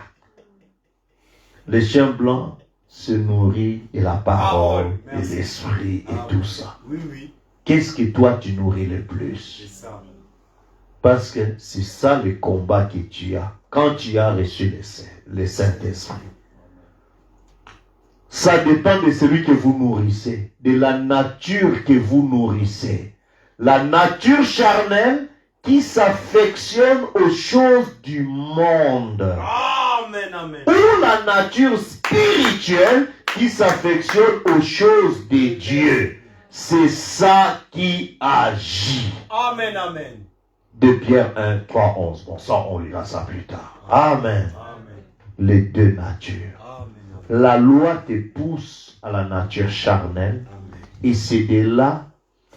[SPEAKER 4] Le chien blanc se nourrit de la parole, de
[SPEAKER 2] merci.
[SPEAKER 4] l'esprit et tout ça.
[SPEAKER 2] Oui, oui,
[SPEAKER 4] Qu'est-ce que toi tu nourris le
[SPEAKER 2] c'est
[SPEAKER 4] plus?
[SPEAKER 2] ça.
[SPEAKER 4] Parce que c'est ça le combat que tu as quand tu as reçu le Saint-Esprit. Ça dépend de celui que vous nourrissez, de la nature que vous nourrissez. La nature charnelle qui s'affectionne aux choses du monde.
[SPEAKER 2] Amen, amen.
[SPEAKER 4] Ou la nature spirituelle qui s'affectionne aux choses de Dieu. C'est ça qui agit.
[SPEAKER 2] Amen, amen.
[SPEAKER 4] De Pierre 1, 3, 11. Bon, ça, on lira ça plus tard. Amen.
[SPEAKER 2] Amen.
[SPEAKER 4] Les deux natures.
[SPEAKER 2] Amen.
[SPEAKER 4] La loi te pousse à la nature charnelle.
[SPEAKER 2] Amen.
[SPEAKER 4] Et c'est de là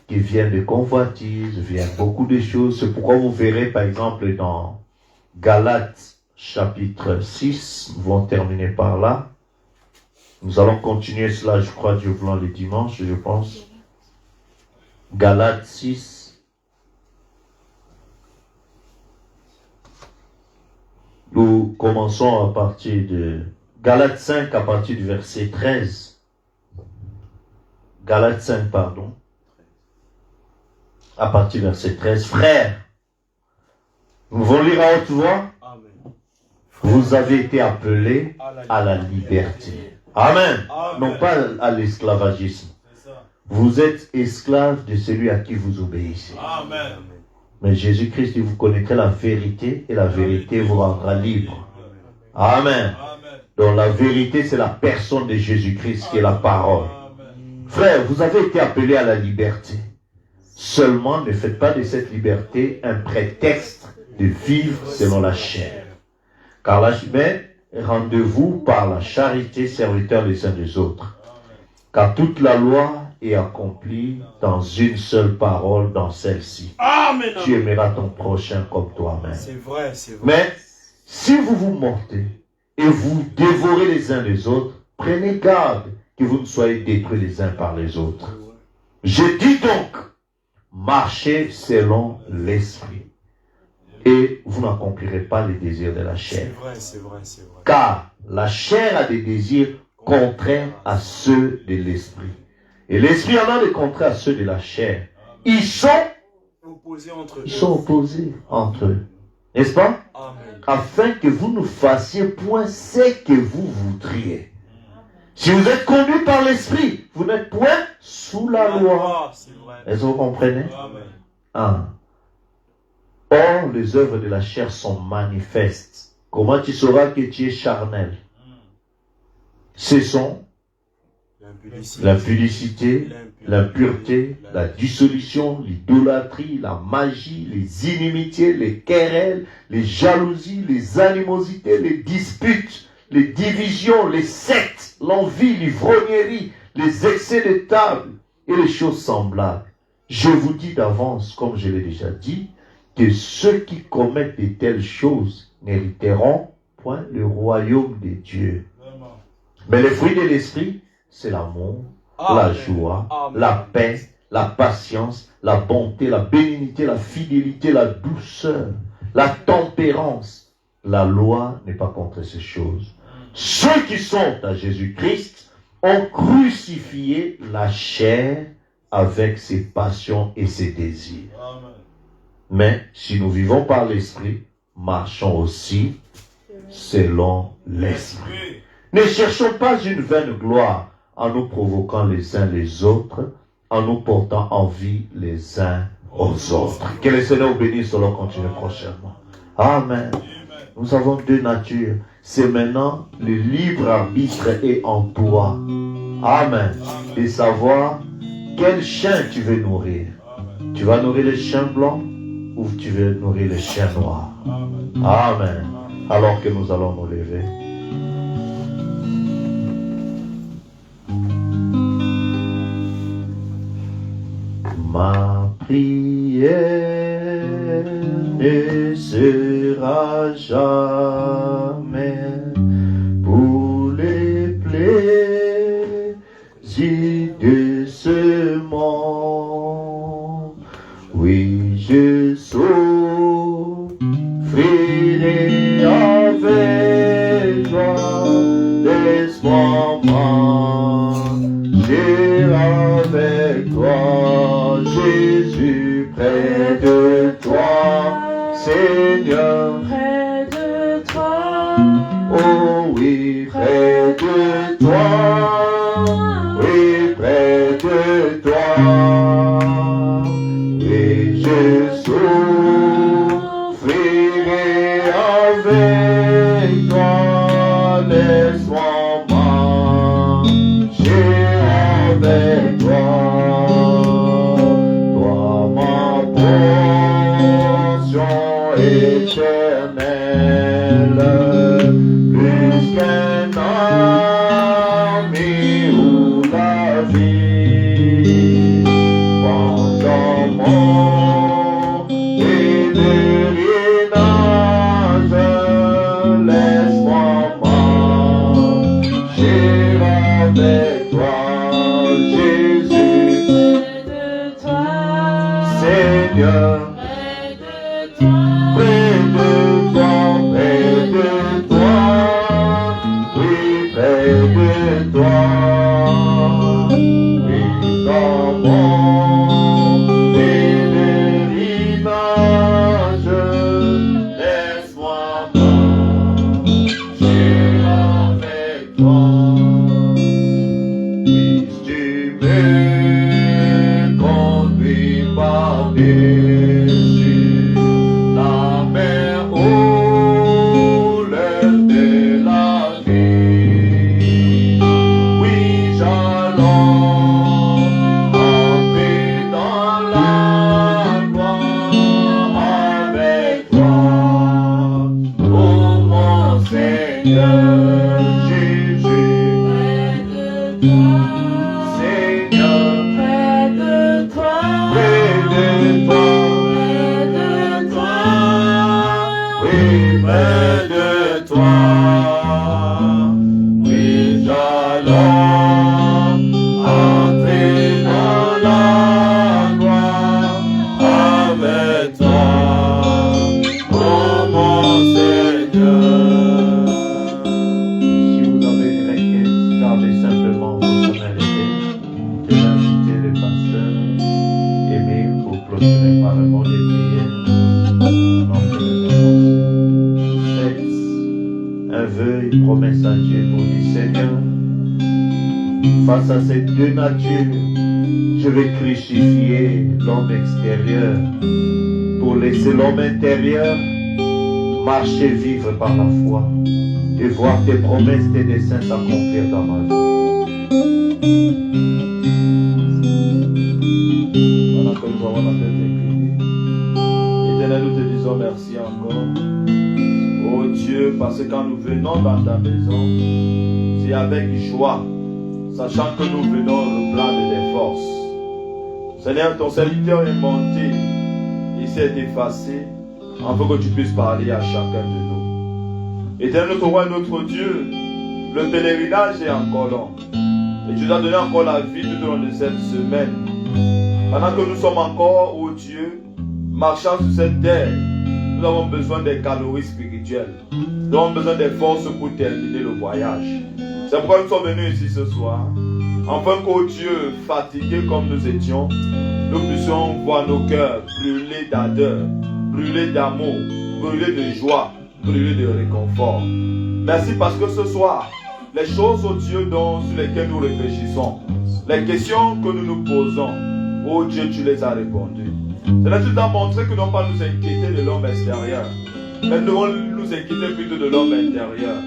[SPEAKER 4] qui viennent de convoitises, viennent beaucoup de choses. C'est pourquoi vous verrez par exemple dans Galates chapitre 6, nous allons terminer par là. Nous allons continuer cela, je crois, Dieu voulant, le dimanche, je pense. Galates 6. Nous commençons à partir de Galates 5 à partir du verset 13. Galates 5, pardon. À partir du verset 13. Frères, nous allons lire à haute voix.
[SPEAKER 2] Amen.
[SPEAKER 4] Vous avez été appelés à la liberté. Amen.
[SPEAKER 2] Amen.
[SPEAKER 4] Non pas à l'esclavagisme. Vous êtes esclaves de celui à qui vous obéissez.
[SPEAKER 2] Amen.
[SPEAKER 4] Mais Jésus-Christ dit, vous connaîtrez la vérité et la vérité vous rendra libre. Amen. Donc la vérité, c'est la personne de Jésus-Christ qui est la parole. Frères, vous avez été appelés à la liberté. Seulement, ne faites pas de cette liberté un prétexte de vivre selon la chair. Car la chair, rendez-vous par la charité serviteurs les uns des autres. Car toute la loi est accomplie dans une seule parole, dans celle-ci.
[SPEAKER 2] Amen.
[SPEAKER 4] Tu aimeras ton prochain comme toi-même.
[SPEAKER 2] C'est vrai, c'est vrai.
[SPEAKER 4] Mais si vous vous mordez et vous dévorez les uns les autres, prenez garde que vous ne soyez détruits les uns par les autres. Je dis donc, marchez selon l'esprit et vous n'accomplirez pas les désirs de la chair.
[SPEAKER 2] C'est vrai, c'est vrai, c'est vrai.
[SPEAKER 4] Car la chair a des désirs contraires à ceux de l'esprit. Et l'esprit en a des contraires à ceux de la chair. Ils sont
[SPEAKER 2] Opposés entre eux.
[SPEAKER 4] Ils sont opposés entre eux. N'est-ce pas?
[SPEAKER 2] Amen.
[SPEAKER 4] Afin que vous ne fassiez point ce que vous voudriez. Si vous êtes conduits par l'esprit, vous n'êtes point sous la loi.
[SPEAKER 2] C'est vrai.
[SPEAKER 4] Est-ce que vous comprenez?
[SPEAKER 2] Amen.
[SPEAKER 4] Ah. Or, les œuvres de la chair sont manifestes. Comment tu sauras que tu es charnel? Ce sont l'impudicité, l'impureté, la dissolution, l'idolâtrie, la magie, les inimitiés, les querelles, les jalousies, les animosités, les disputes, les divisions, les sectes, l'envie, l'ivrognerie, les excès de table et les choses semblables. Je vous dis d'avance, comme je l'ai déjà dit, que ceux qui commettent de telles choses n'hériteront point le royaume de Dieu. Mais les fruits de l'esprit, c'est l'amour, la joie, la paix, la patience, la bonté, la bénignité, la fidélité, la douceur, la tempérance. La loi n'est pas contre ces choses. Ceux qui sont à Jésus-Christ ont crucifié la chair avec ses passions et ses désirs. Mais si nous vivons par l'esprit, marchons aussi selon l'esprit. Ne cherchons pas une vaine gloire en nous provoquant les uns les autres, en nous portant envie les uns aux autres. Que le Seigneur vous bénisse, on continue prochainement. Amen. Nous avons deux natures. C'est maintenant le libre arbitre est en toi. Amen. Et savoir quel chien tu veux nourrir. Tu vas nourrir le chien blanc ou tu veux nourrir le chien noir. Amen. Alors que nous allons nous lever. Ma prière ne sera jamais pour les plaisirs de ce monde. Oui, je souffrirai avec toi, laisse-moi marcher avec toi, Jésus, près de toi, Seigneur,
[SPEAKER 6] Près de toi,
[SPEAKER 4] oh oui, près de toi, oui, près de toi, oui, je souffrirai avec toi, laisse-moi marcher avec toi. Éternel, plus qu'un ami ou la vie. Jésus,
[SPEAKER 6] près de toi,
[SPEAKER 4] Seigneur,
[SPEAKER 6] près de toi,
[SPEAKER 4] près de toi, près de toi, oui, près de toi, oui, dans mon pèlerinage, laisse-moi marcher avec toi. Puisses-tu me conduire par-dessus la mer ou l'air de la vie. Oui, j'allons entrer dans la gloire avec toi. Oh mon Seigneur Jésus,
[SPEAKER 6] près de toi,
[SPEAKER 4] Seigneur,
[SPEAKER 6] près de toi,
[SPEAKER 4] près de toi,
[SPEAKER 6] près de toi,
[SPEAKER 4] oui, près de toi. Oui, j'allons entrer dans la gloire avec toi, oh mon Seigneur. Si vous avez une requête, gardez simplement votre main levée. Je vais inviter le pasteur Émile pour clôturer par le mot de prière. Au nom de Dieu. Faites un vœu, une promesse à Dieu pour dire Seigneur, face à ces deux natures, je vais crucifier l'homme extérieur pour laisser l'homme intérieur marcher, vivre par la foi et voir tes promesses, tes desseins s'accomplir dans ma vie. Voilà que nous avons la tête inclinée. Éternel, nous te disons merci encore. Oh Dieu, parce que quand nous venons dans ta maison, c'est avec joie, sachant que nous venons reprendre des forces. Seigneur, ton serviteur est monté, il s'est effacé, afin que tu puisses parler à chacun de nous. Éternel, notre roi et notre Dieu, le pèlerinage est encore long. Et tu nous as donné encore la vie tout au long de cette semaine. Pendant que nous sommes encore, oh Dieu, marchant sur cette terre, nous avons besoin des calories spirituelles. Nous avons besoin des forces pour terminer le voyage. C'est pourquoi nous sommes venus ici ce soir. Afin qu'au Dieu, fatigués comme nous étions, nous puissions voir nos cœurs brûler d'ardeur, brûler d'amour, brûler de joie, brûler de réconfort. Merci parce que ce soir, les choses, ô Dieu, sur lesquelles nous réfléchissons, les questions que nous nous posons, ô Dieu, tu les as répondues. Seigneur, tu t'as montré que nous ne devons pas nous inquiéter de l'homme extérieur, mais nous devons nous inquiéter plutôt de l'homme intérieur.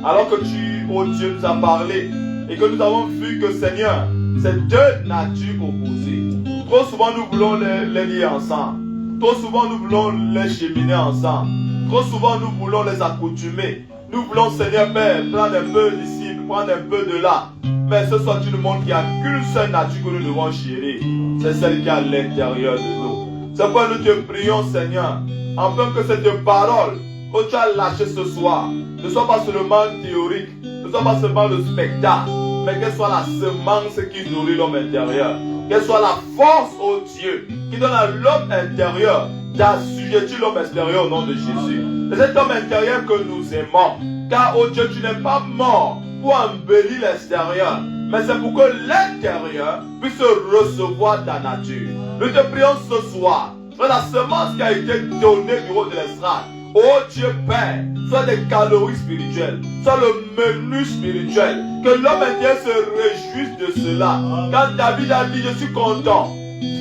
[SPEAKER 4] Alors que tu, ô Dieu, nous as parlé et que nous avons vu que, Seigneur, ces deux natures opposées, trop souvent nous voulons les lier ensemble, trop souvent nous voulons les cheminer ensemble, trop souvent nous voulons les accoutumer. Nous voulons, Seigneur Père, prendre un peu d'ici, prendre un peu de là. Mais ce soir, tu nous montres qu'il n'y a qu'une seule nature que nous devons chérir. C'est celle qui est à l'intérieur de nous. C'est pourquoi nous te prions, Seigneur, afin que cette parole que tu as lâchée ce soir ne soit pas seulement théorique, ne soit pas seulement le spectacle, mais qu'elle soit la semence qui nourrit l'homme intérieur. Qu'elle soit la force, ô Dieu, qui donne à l'homme intérieur d'assujettir l'homme extérieur au nom de Jésus. C'est cet homme intérieur que nous aimons. Car, ô Dieu, tu n'es pas mort pour embellir l'extérieur, mais c'est pour que l'intérieur puisse recevoir ta nature. Nous te prions ce soir, que la semence qui a été donnée du haut de l'estrade, ô Dieu Père, soit des calories spirituelles, soit le menu spirituel, que l'homme intérieur se réjouisse de cela. Quand David a dit, je suis content,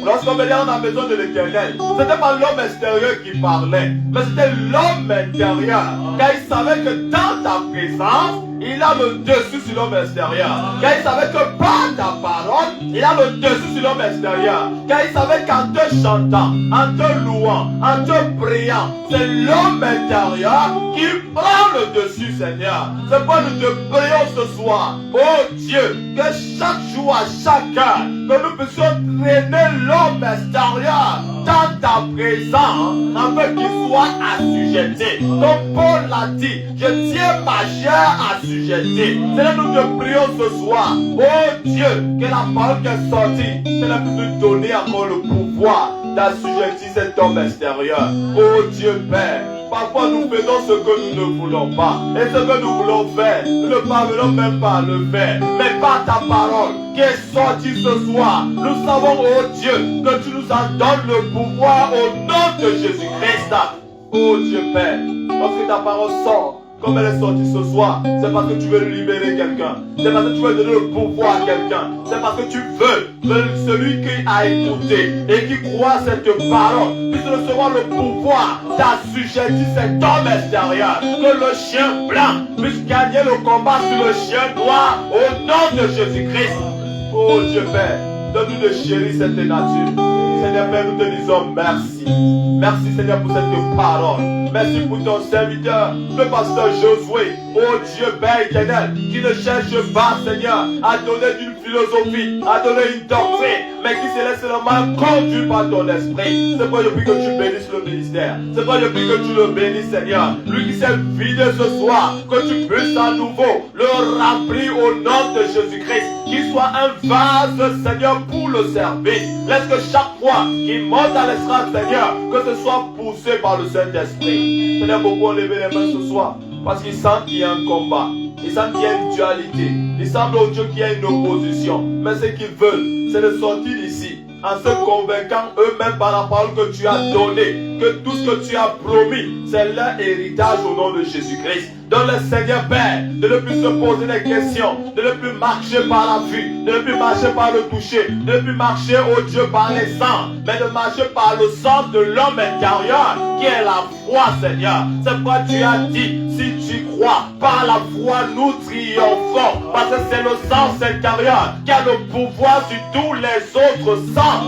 [SPEAKER 4] lorsqu'on venait dans la maison de l'Éternel, ce n'était pas l'homme extérieur qui parlait, mais c'était l'homme intérieur. Car il savait que dans ta présence, il a le dessus sur l'homme extérieur. Car il savait que par ta parole, il a le dessus sur l'homme extérieur. Car il savait qu'en te chantant, en te louant, en te priant, c'est l'homme intérieur qui prend le dessus, Seigneur. C'est pourquoi nous te prions ce soir, oh Dieu, que chaque jour, à chaque heure, que nous puissions traîner l'homme extérieur
[SPEAKER 8] dans ta présence, afin qu'ils soient assujettés. Comme Paul l'a dit, je tiens ma chair assujettée. Seigneur, nous te prions ce soir, oh Dieu, que la parole qui est sortie, Seigneur, puisse nous donner encore le pouvoir d'assujettir cet homme extérieur. Oh Dieu Père, parfois nous faisons ce que nous ne voulons pas. Et ce que nous voulons faire, nous ne parvenons même pas à le faire. Mais par ta parole qui est sortie ce soir, nous savons, oh Dieu, que tu nous en donnes le pouvoir au nom de Jésus-Christ. Oh Dieu Père, lorsque ta parole sort, comme elle est sortie ce soir, c'est parce que tu veux libérer quelqu'un. C'est parce que tu veux donner le pouvoir à quelqu'un. C'est parce que tu veux que celui qui a écouté et qui croit cette parole puisse recevoir le pouvoir d'assujettir cet homme extérieur. Que le chien blanc puisse gagner le combat sur le chien noir au nom de Jésus-Christ. Oh Dieu Père, donne-nous de chérir cette nature. Seigneur Père, nous te disons merci. Merci Seigneur pour cette parole. Merci pour ton serviteur, le pasteur Josué. Oh Dieu Père éternel, qui ne cherche pas Seigneur à donner une philosophie, à donner une doctrine, mais qui se laisse seulement conduire par ton esprit. C'est pourquoi je prie que tu bénisses le ministère. C'est pourquoi je prie que tu le bénisses Seigneur. Lui qui s'est vidé ce soir, que tu puisses à nouveau le remplir au nom de Jésus-Christ. Qu'il soit un vase Seigneur pour le service. Laisse que chaque fois qu'il monte à l'estrade Seigneur, que ce soit poussé par le Saint-Esprit. Seigneur, beaucoup ont levé les mains ce soir parce qu'ils sentent qu'il y a un combat. Ils sentent qu'il y a une dualité. Il semble au Dieu qu'il y a une opposition. Mais ce qu'ils veulent, c'est de sortir d'ici en se convainquant eux-mêmes par la parole que tu as donnée, que tout ce que tu as promis, c'est leur héritage au nom de Jésus-Christ. Donne le Seigneur Père de ne plus se poser des questions, de ne plus marcher par la vue, de ne plus marcher par le toucher, de ne plus marcher, oh Dieu, par les sangs, mais de marcher par le sang de l'homme intérieur, qui est la foi, Seigneur. C'est pourquoi tu as dit, si tu crois, par la foi nous triomphons, parce que c'est le sang intérieur qui a le pouvoir sur tous les autres sangs.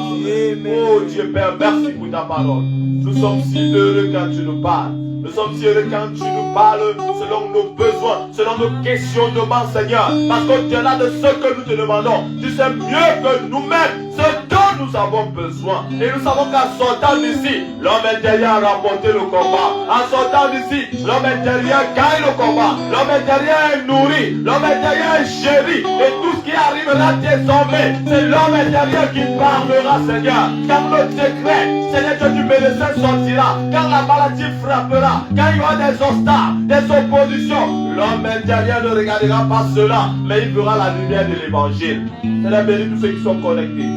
[SPEAKER 8] Oh Dieu Père, merci pour ta parole. Nous sommes si heureux quand tu nous parles. Nous sommes si heureux quand tu nous parles selon nos besoins, selon nos questionnements, Seigneur. Parce qu'au-delà de ce que nous te demandons, tu sais mieux que nous-mêmes ce dont nous avons besoin. Et nous savons qu'en sortant d'ici, l'homme intérieur a remporté le combat. En sortant d'ici, l'homme intérieur gagne le combat. L'homme intérieur est nourri. L'homme intérieur est chéri. Et tout ce qui arrive là désormais, c'est l'homme intérieur qui parlera, Seigneur. Car le décret, Seigneur Dieu du médecin sortira. Car la maladie frappera. Quand il y aura des obstacles, des oppositions, l'homme intérieur ne regardera pas cela, mais il verra la lumière de l'évangile. Seigneur, bénis tous ceux qui sont connectés.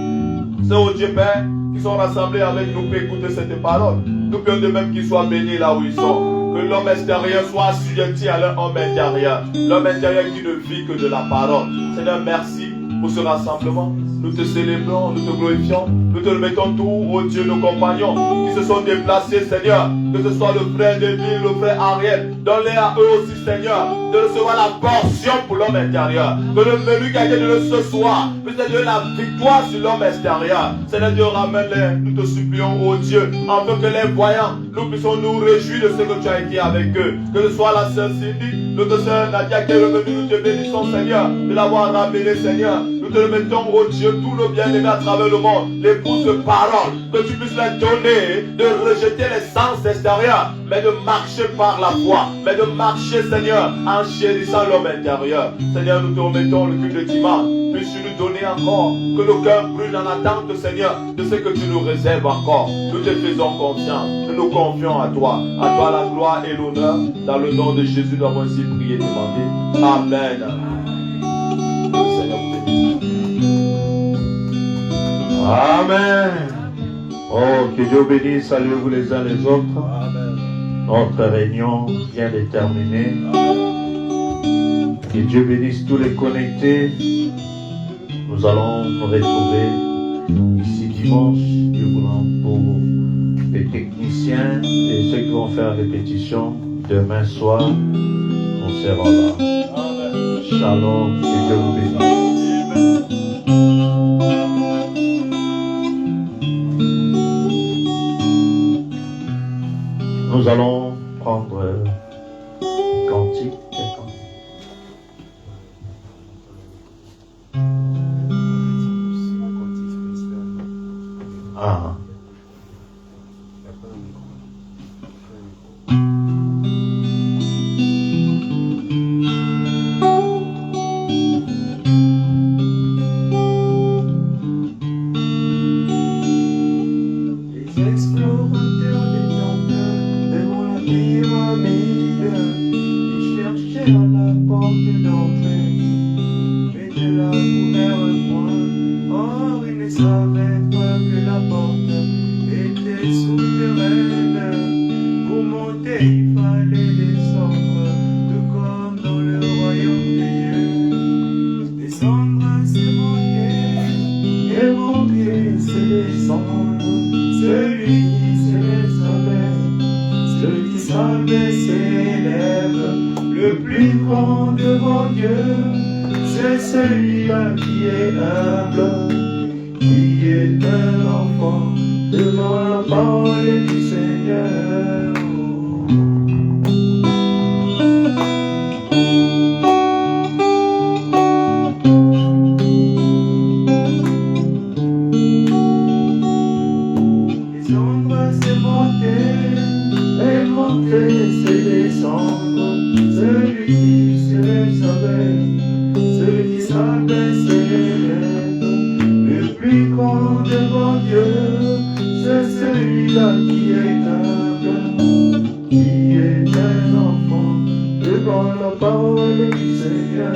[SPEAKER 8] Ceux au Dieu Père qui sont rassemblés avec nous pour écouter cette parole. Nous prions de même qu'ils soient bénis là où ils sont. Que l'homme extérieur soit assujetti à leur homme intérieur. L'homme intérieur qui ne vit que de la parole. Seigneur, merci pour ce rassemblement. Nous te célébrons, nous te glorifions, nous te remettons tout, oh Dieu, nos compagnons qui se sont déplacés, Seigneur, que ce soit le frère David, le frère Ariel, donne-les à eux aussi, Seigneur, de recevoir la portion pour l'homme intérieur, que le menu gagné de ce soir puisse donner la victoire sur l'homme extérieur. Seigneur Dieu, ramène-les, nous te supplions, oh Dieu, afin que les voyants, nous puissions nous réjouir de ce que tu as été avec eux, que ce soit la sœur Cindy, notre sœur Nadia qui est revenue, nous te bénissons, Seigneur, de l'avoir ramené, Seigneur. Nous te remettons, oh Dieu, tout le bien-aimé à travers le monde, l'épouse de parole, que tu puisses leur donner, de rejeter les sens extérieurs, mais de marcher par la foi, mais de marcher, Seigneur, en chérissant l'homme intérieur. Seigneur, nous te remettons le culte de dimanche. Puisses-tu nous donner encore, que nos cœurs brûlent en attente, Seigneur, de ce que tu nous réserves encore. Nous te faisons confiance, nous nous confions à toi la gloire et l'honneur. Dans le nom de Jésus, nous avons ainsi prié et demandé. Amen. Seigneur, vous bénisse.
[SPEAKER 4] Amen. Oh, que Dieu bénisse, saluez-vous les uns les autres.
[SPEAKER 2] Amen.
[SPEAKER 4] Notre réunion vient de terminer. Que Dieu bénisse tous les connectés. Nous allons nous retrouver ici dimanche, Dieu voulant, pour les techniciens et ceux qui vont faire répétition. Demain soir, on sera là.
[SPEAKER 2] Amen.
[SPEAKER 4] Shalom, que Dieu vous bénisse. Nous allons prendre un cantique. Ah.
[SPEAKER 3] ne savais pas que la porte était souterraine. Pour monter, il fallait descendre, tout comme dans le royaume de Dieu. Descendre, c'est monter, et monter, c'est descendre. Celui qui s'élève s'abaisse, celui qui s'abaisse s'élève. Le plus grand devant Dieu, c'est celui-là qui est humble, qui est un enfant devant la parole du Seigneur. Descendre, c'est monter, et monter, c'est descendre. Celui qui s'élève s'abaisse, celui qui s'abaisse s'élève. Le plus grand devant Dieu, c'est celui-là qui est humble, qui est un enfant devant la parole du Seigneur.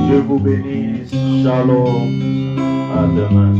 [SPEAKER 4] Dieu vous bénisse. Shalom. À demain.